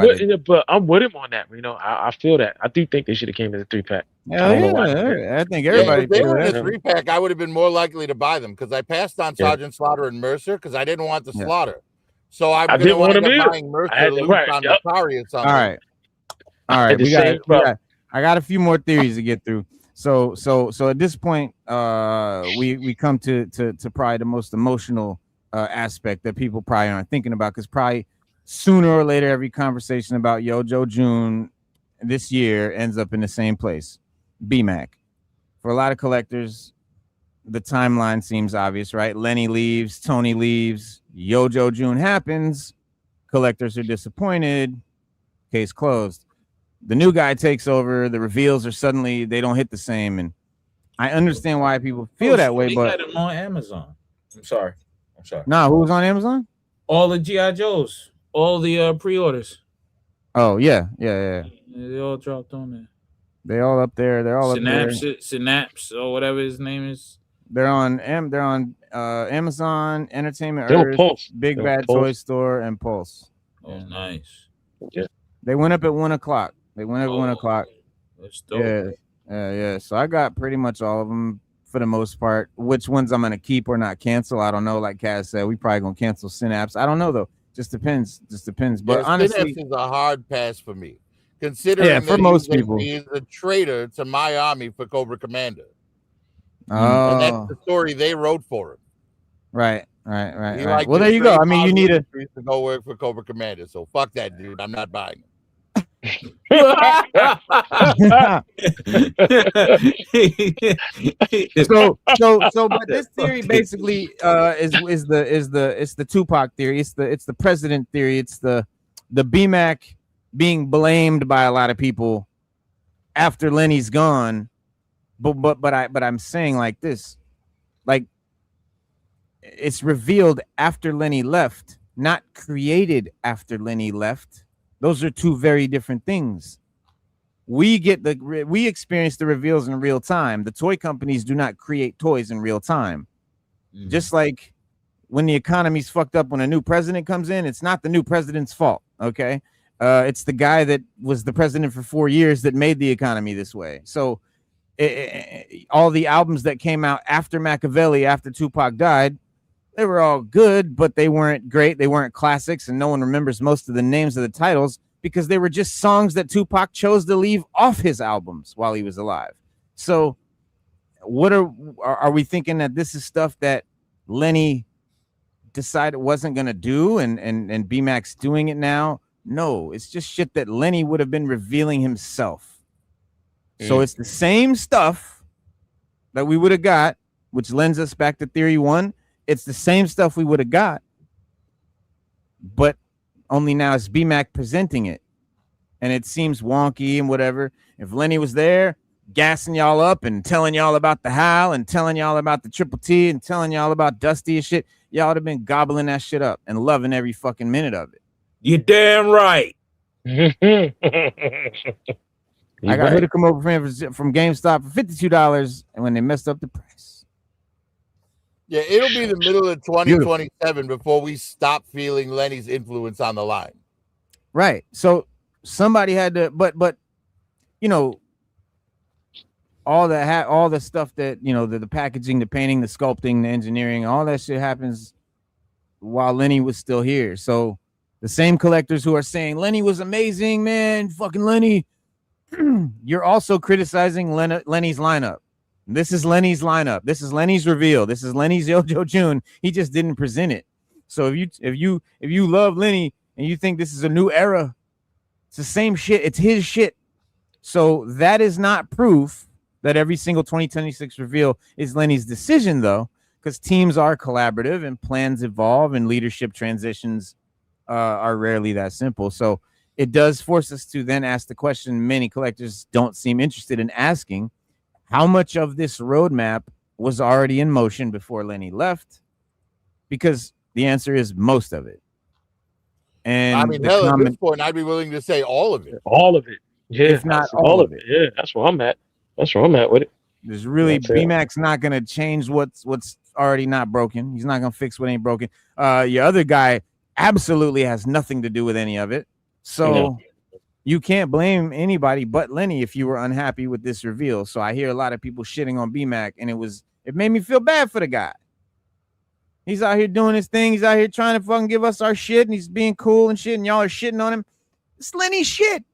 with him on that. You know, I feel that. I do think they should have came as a 3-pack. I think everybody. If they were in a 3-pack, I would have been more likely to buy them because I passed on Sergeant Slaughter and Mercer because I didn't want the Slaughter. So I didn't want to be buying Mercer on the Atari or something. All right. I got a few more theories to get through. So at this point, we come to probably the most emotional aspect that people probably aren't thinking about, because probably sooner or later every conversation about Yojo June this year ends up in the same place, BMAC. For a lot of collectors, the timeline seems obvious, right? Lenny leaves, Tony leaves, Yojo June happens, collectors are disappointed, case closed. The new guy takes over, the reveals are suddenly, they don't hit the same, and I understand why people feel that way, but got them on Amazon. I'm sorry. Nah, who was on Amazon? All the G.I. Joes, all the pre-orders. Oh, yeah. They all dropped on there. They all up there. They're all up there. Synapse or whatever his name is. They're on Amazon, Entertainment Earth, Pulse. Big Bad Toy Store, and Pulse. Oh, nice. Yeah. They went up at 1 o'clock. They went up at 1 o'clock. That's dope. Yeah. So I got pretty much all of them for the most part. Which ones I'm gonna keep or not cancel, I don't know. Like Kaz said, we probably gonna cancel Synapse. I don't know though. Just depends. But Yeah, honestly, Synapse is a hard pass for me, yeah, considering for that most people. he's a traitor to my army for Cobra Commander, and that's Oh, the story they wrote for him. right. He Well, to there you go. trade I mean, you need a. to go work for Cobra Commander. So fuck that dude. I'm not buying him. But this theory basically is the Tupac theory. It's the president theory. It's the BMAC being blamed by a lot of people after Lenny's gone. But I'm saying like this, like it's revealed after Lenny left, not created after Lenny left. Those are two very different things. We experience the reveals in real time. The toy companies do not create toys in real time. Just like when the economy's fucked up, when a new president comes in, it's not the new president's fault. Okay. It's the guy that was the president for 4 years that made the economy this way. So all the albums that came out after Machiavelli, after Tupac died, they were all good, but they weren't great. They weren't classics, and no one remembers most of the names of the titles because they were just songs that Tupac chose to leave off his albums while he was alive. So what are we thinking that this is stuff that Lenny decided wasn't going to do and BMAC's doing it now? No, it's just shit that Lenny would have been revealing himself. So it's the same stuff that we would have got, which lends us back to theory one. It's the same stuff we would have got, but only now it's BMAC presenting it. And it seems wonky and whatever. If Lenny was there gassing y'all up and telling y'all about the Hal and telling y'all about the Triple T and telling y'all about Dusty and shit, y'all would have been gobbling that shit up and loving every fucking minute of it. You're damn right. I got her to come over from GameStop for $52, and when they messed up the price. Yeah, it'll be the middle of 2027 before we stop feeling Lenny's influence on the line. Right. So somebody had to, but you know, all the stuff that, you know, the packaging, the painting, the sculpting, the engineering, all that shit happens while Lenny was still here. So the same collectors who are saying Lenny was amazing, man, fucking Lenny, you're also criticizing Lenny's lineup. This is Lenny's lineup. This is Lenny's reveal. This is Lenny's Yo-Yo June. He just didn't present it. So if you love Lenny and you think this is a new era, it's the same shit. It's his shit. So that is not proof that every single 2026 reveal is Lenny's decision, though, because teams are collaborative and plans evolve and leadership transitions are rarely that simple. So it does force us to then ask the question many collectors don't seem interested in asking: how much of this roadmap was already in motion before Lenny left? Because the answer is most of it. And I mean, hell, at this point, I'd be willing to say all of it. All of it. Yeah, if not all of it. Yeah, that's where I'm at. That's where I'm at with it. There's really BMAC's not going to change what's already not broken. He's not going to fix what ain't broken. Your other guy absolutely has nothing to do with any of it. So you can't blame anybody but Lenny if you were unhappy with this reveal. So I hear a lot of people shitting on BMAC, and it made me feel bad for the guy. He's out here doing his thing. He's out here trying to fucking give us our shit, and he's being cool and shit, and y'all are shitting on him. It's Lenny's shit.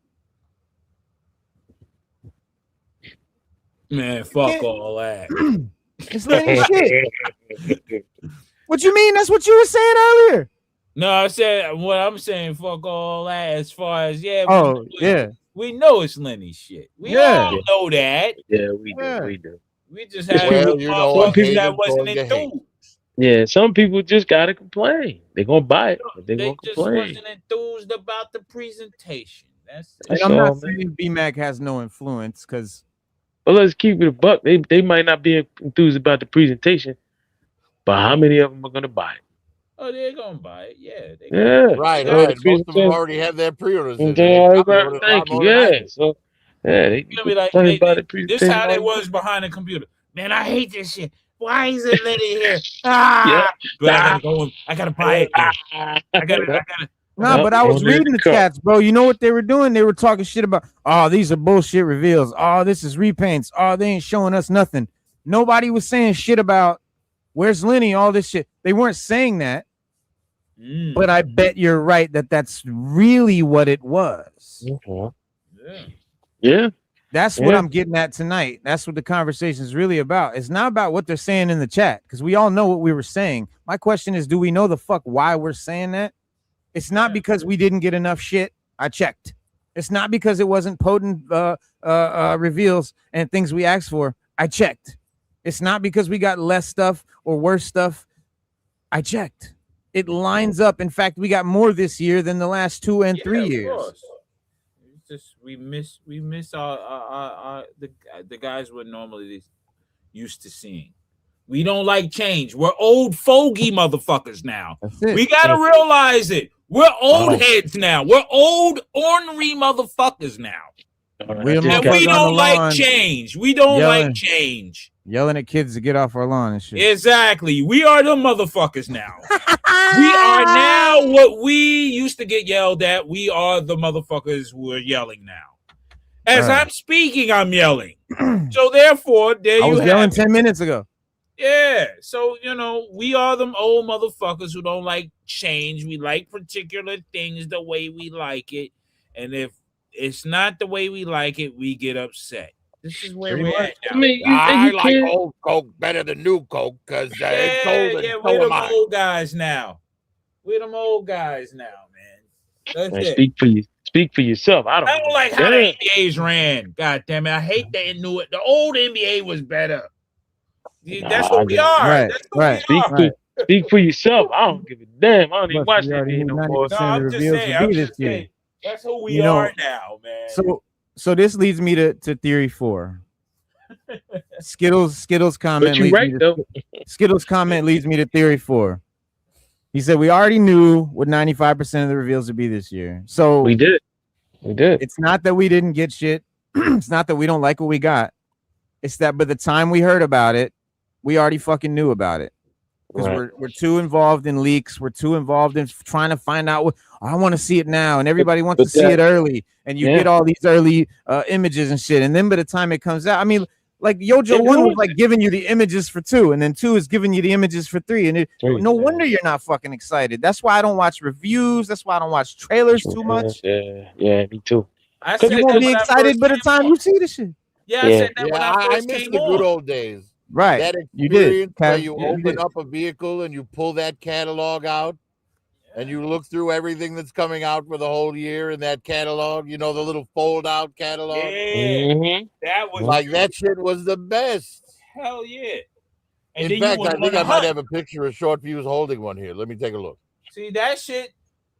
Man, fuck all that. It's Lenny's shit. What you mean? That's what you were saying earlier. No, I said what I'm saying. Fuck all that. As far as we know it's Lenny's shit. We all know that. Yeah, we do. We just have some people that wasn't enthused. Yeah, some people just gotta complain. They're gonna buy it, but they just wasn't enthused about the presentation. That's I'm not saying BMAC has no influence, because. But let's keep it a buck. They might not be enthused about the presentation, but how many of them are gonna buy it? Oh, they're gonna buy it. Yeah. Right. Most of them already have their pre-orders. Thank you. Yeah. So they be like, this is how they was behind the computer. Man, I hate this shit. Why is it Lenny here? But I gotta buy it. I Nah, Yep, but I was on there in reading the the cup. chats, bro. You know what they were doing? They were talking shit about, oh, these are bullshit reveals. Oh, this is repaints. Oh, they ain't showing us nothing. Nobody was saying shit about where's Lenny, all this shit. They weren't saying that, but I bet you're right that that's really what it was. Mhm. Yeah. Yeah. That's what Yeah. I'm getting at tonight. That's what the conversation is really about. It's not about what they're saying in the chat because we all know what we were saying. My question is, do we know the fuck why we're saying that? It's not because we didn't get enough shit. I checked. It's not because it wasn't potent reveals and things we asked for. I checked. It's not because we got less stuff or worse stuff. I checked. It lines up. In fact, we got more this year than the last 2 and 3 of years. course. It's just we miss our the guys we're normally used to seeing. We don't like change. We're old fogey motherfuckers now. That's it. We gotta realize it. We're old Oh. heads now. We're old ornery motherfuckers now. We the And motherfuckers we on don't the like lawn change. We don't yelling. like change. Yelling at kids to get off our lawn and shit. Exactly. We are the motherfuckers now. We are now what we used to get yelled at. We are the motherfuckers who are yelling now. As Right. I'm speaking, I'm yelling. So therefore, there I you was have yelling it. 10 minutes ago. Yeah. So, we are them old motherfuckers who don't like change. We like particular things the way we like it. And if it's not the way we like it, we get upset. This is where we're at now. I mean, I you like can't. old Coke better than new Coke because it's old and so we're am them I. old guys now. We're them old guys now, man. That's Man, it. speak for yourself. I I don't like give a how damn. the NBA's ran. God damn it. I hate that new it. The old NBA was better. That's Nah, who we are. Right, That's who right. we are. Speak for yourself. I don't give a damn. I don't even Plus, watch we the already NBA knew no more. 90% No, of the I'm just reveals saying. would I'm be this just year. saying. That's who we You know, are now, man. So this leads me to theory 4. Skittles comment But you leads right me to though. Skittles comment leads me to theory 4. He said we already knew what 95% of the reveals would be this year. So We did. it's not that we didn't get shit. It's not that we don't like what we got. It's that by the time we heard about it, we already fucking knew about it. Because Right. we're too involved in leaks. We're too involved in trying to find out what I want to see it now, and everybody wants to see it early. And you get all these early images and shit. And then by the time it comes out, I mean, like Yojo 1 was like giving you the images for 2, and then 2 is giving you the images for 3. And no wonder you're not fucking excited. That's why I don't watch reviews. That's why I don't watch trailers too much. Yeah, me too. I said You that won't be when I excited first by the came time on. you see the shit. Yeah, I said that when I I first miss came the good on. old days. Right. That You did. experience where Kev, you you open did. up a vehicle and you pull that catalog out and you look through everything that's coming out for the whole year in that catalog, the little fold out catalog. Yeah. That was Like that shit was the best. hell yeah. And In then fact, you I would think I want to might hunt. have a picture of Short Fuse holding one here. Let me take a look. See that shit?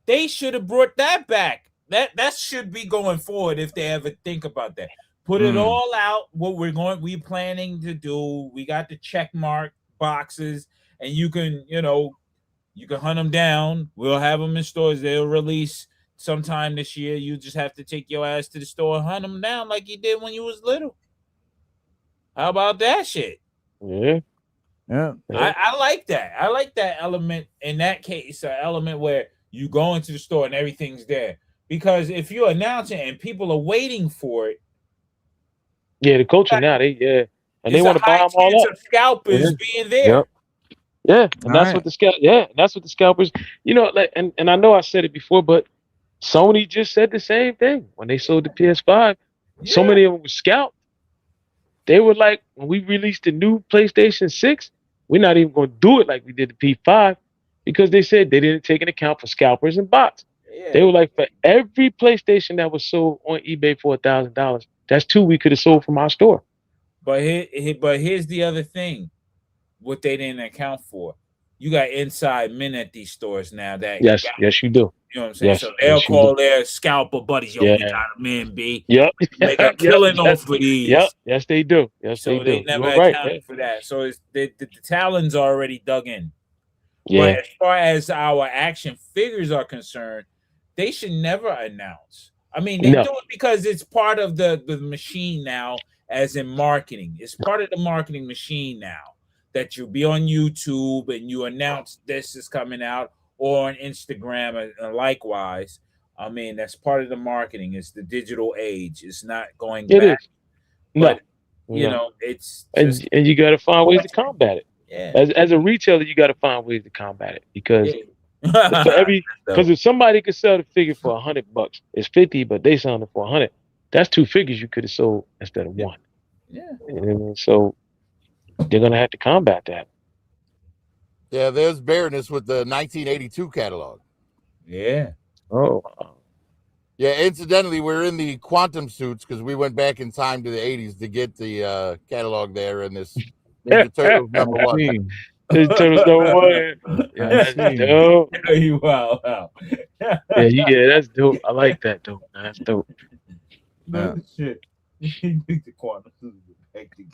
They should have brought that back. That should be going forward if they ever think about that. Put it all out. What we planning to do. We got the check mark boxes, and you can hunt them down. We'll have them in stores. They'll release sometime this year. You just have to take your ass to the store and hunt them down like you did when you was little. How about that shit? Yeah. I like that. I like that element in that case, an element where you go into the store and everything's there. Because if you announce it and people are waiting for it, the culture now, and they want to buy them all up. Of scalpers being there. Yep. Yeah, and that's what the that's what the scalpers, and I know I said it before, but Sony just said the same thing when they sold the PS5. So many of them were scalped. They were like, when we released the new PlayStation 6, we're not even going to do it like we did the P5 because they said they didn't take into account for scalpers and bots. Yeah. They were like, for every PlayStation that was sold on eBay for $1,000, that's 2 we could have sold from our store. But here's the other thing, what they didn't account for. You got inside men at these stores now that yes, you do. You know what I'm saying? So they'll call their scalper buddies, we got them in, B. Yep. They got killing off for these. Yep. Yes, they do. Yes, so they never accounted for that. So it's the talon's already dug in. Yeah. But as far as our action figures are concerned, they should never announce. I mean, they do it because it's part of the machine now, as in marketing. It's part of the marketing machine now that you'll be on YouTube and you announce this is coming out, or on Instagram and likewise. I mean, that's part of the marketing. It's the digital age. It's not going It back, is. No, but you no. know, it's just And you got to find ways to combat it. yeah, As a retailer, you got to find ways to combat it because for yeah. because if somebody could sell the figure for $100, it's 50, but they selling it for 100. That's two figures you could have sold instead of one. Yeah. And so they're gonna have to combat that. Yeah, there's bareness with the 1982 catalog. Yeah. Oh, Yeah, incidentally, we're in the quantum suits because we went back in time to the 80s to get the catalog there in this Ninja Turtles number one. See, this Turtles number one. Yeah, that's see. dope. Wow. Yeah, that's dope. I like that dope. That's dope. No shit. The quantum.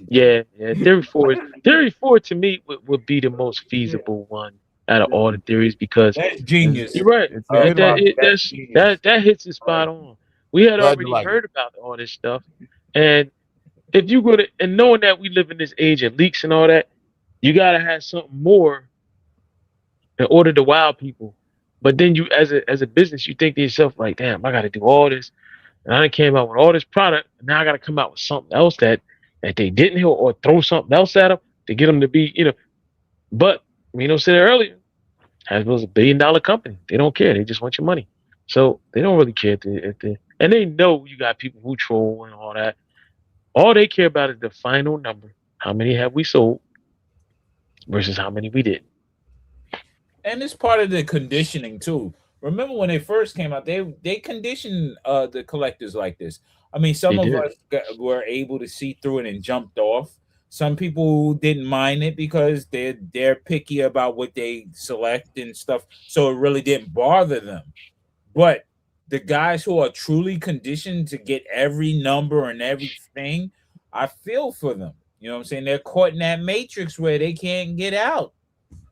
Yeah. Theory 4 to me would be the most feasible one out of all the theories because That's genius. you're right. It's a good one. That hits it spot on. We had Glad you already like it. heard about all this stuff, and if you go to and knowing that we live in this age of leaks and all that, you gotta have something more in order to wow people. But then you, as a business, you think to yourself like, damn, I gotta do all this, and I done came out with all this product, and now I gotta come out with something else that they didn't hear or throw something else at them to get them to be, But said it earlier, Hasbro's $1 billion company. They don't care. They just want your money. So they don't really care and they know you got people who troll and all that. All they care about is the final number. How many have we sold versus how many we did. And it's part of the conditioning too. Remember when they first came out, they conditioned the collectors like this. I mean, some They of did. us were able to see through it and jumped off. Some people didn't mind it because they're picky about what they select and stuff, so it really didn't bother them. But the guys who are truly conditioned to get every number and everything, I feel for them. You know what I'm saying? They're caught in that matrix where they can't get out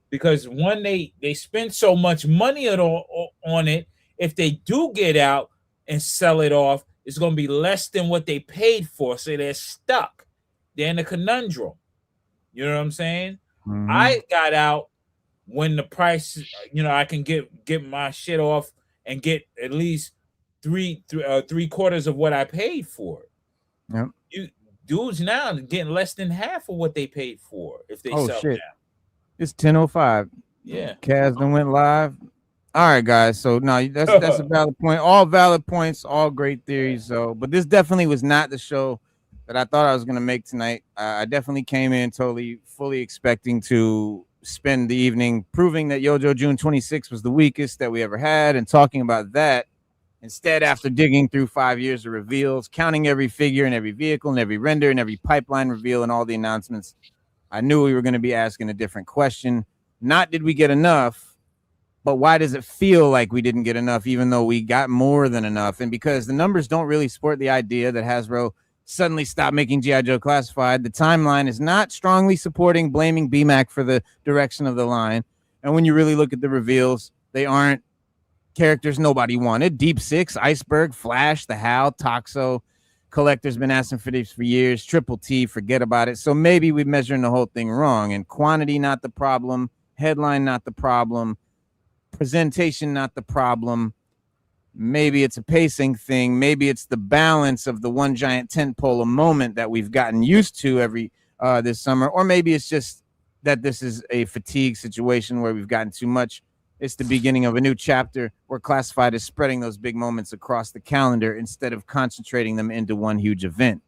because one, they spend so much money on it. If they do get out and sell it off, it's going to be less than what they paid for, so they're stuck. They're in a conundrum. You know what I'm saying? Mhm. I got out when the price, I can get my shit off and get at least three quarters of what I paid for. Yep. You dudes now getting less than half of what they paid for if they sell shit. now. It's 10:05. Yeah. Kaz done went live. All right, guys. So no, that's a valid point. All valid points, all great theories. So, but this definitely was not the show that I thought I was gonna make tonight. I definitely came in fully expecting to spend the evening proving that Yojo June 26 was the weakest that we ever had and talking about that. Instead, after digging through 5 years of reveals, counting every figure and every vehicle and every render and every pipeline reveal and all the announcements, I knew we were going to be asking a different question. Not did we get enough, but why does it feel like we didn't get enough, even though we got more than enough? And because the numbers don't really support the idea that Hasbro suddenly stopped making G.I. Joe Classified, the timeline is not strongly supporting blaming BMAC for the direction of the line. And when you really look at the reveals, they aren't characters nobody wanted. Deep Six, Iceberg, Flash, The Howl, Toxo. Collectors been asking for this for years. Triple T, forget about it. So maybe we're measuring the whole thing wrong. And quantity, not the problem. Headline, not the problem. Presentation, not the problem. Maybe it's a pacing thing. Maybe it's the balance of the one giant tentpole moment that we've gotten used to every this summer. Or maybe it's just that this is a fatigue situation where we've gotten too much. It's the beginning of a new chapter where Classified is spreading those big moments across the calendar instead of concentrating them into one huge event.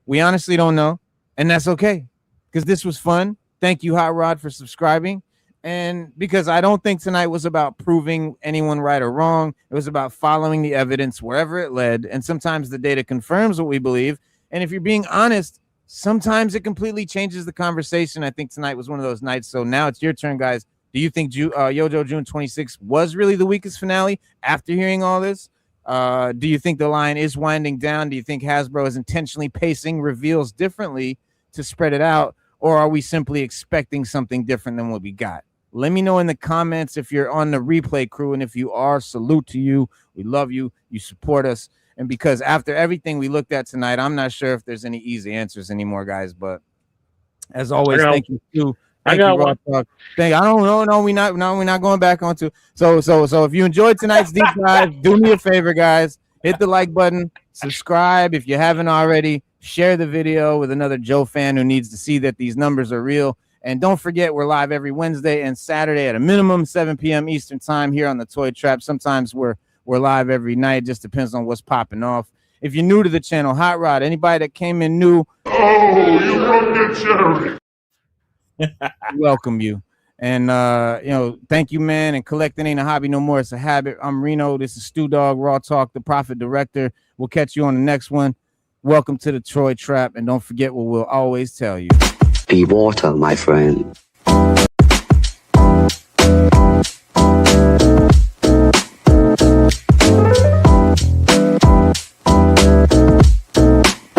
We honestly don't know, and that's okay, because this was fun. Thank you, Hot Rod, for subscribing. And because I don't think tonight was about proving anyone right or wrong. It was about following the evidence wherever it led, and sometimes the data confirms what we believe. And if you're being honest, sometimes it completely changes the conversation. I think tonight was one of those nights. So now it's your turn, guys. Do you think Yojo June 26 was really the weakest finale after hearing all this? Do you think the line is winding down? Do you think Hasbro is intentionally pacing reveals differently to spread it out? Or are we simply expecting something different than what we got? Let me know in the comments if you're on the replay crew. And if you are, salute to you. We love you. You support us. And because after everything we looked at tonight, I'm not sure if there's any easy answers anymore, guys. But as always, thank you to I Thank you, got Raw one. Talk. Thank. I don't know. No, we're not going back onto. So if you enjoyed tonight's deep dive, do me a favor, guys. Hit the like button, subscribe if you haven't already. Share the video with another Joe fan who needs to see that these numbers are real. And don't forget, we're live every Wednesday and Saturday at a minimum 7 p.m. Eastern time here on the Toy Trap. Sometimes we're live every night. It just depends on what's popping off. If you're new to the channel, Hot Rod, anybody that came in new, you run the cherry. welcome you. And thank you, man. And collecting ain't a hobby no more, it's a habit. I'm Reno. This is Stu Dog, Raw Talk, the Prophet Director. We'll catch you on the next one. Welcome to the Troy Trap, and don't forget what we'll always tell you: be water, my friend.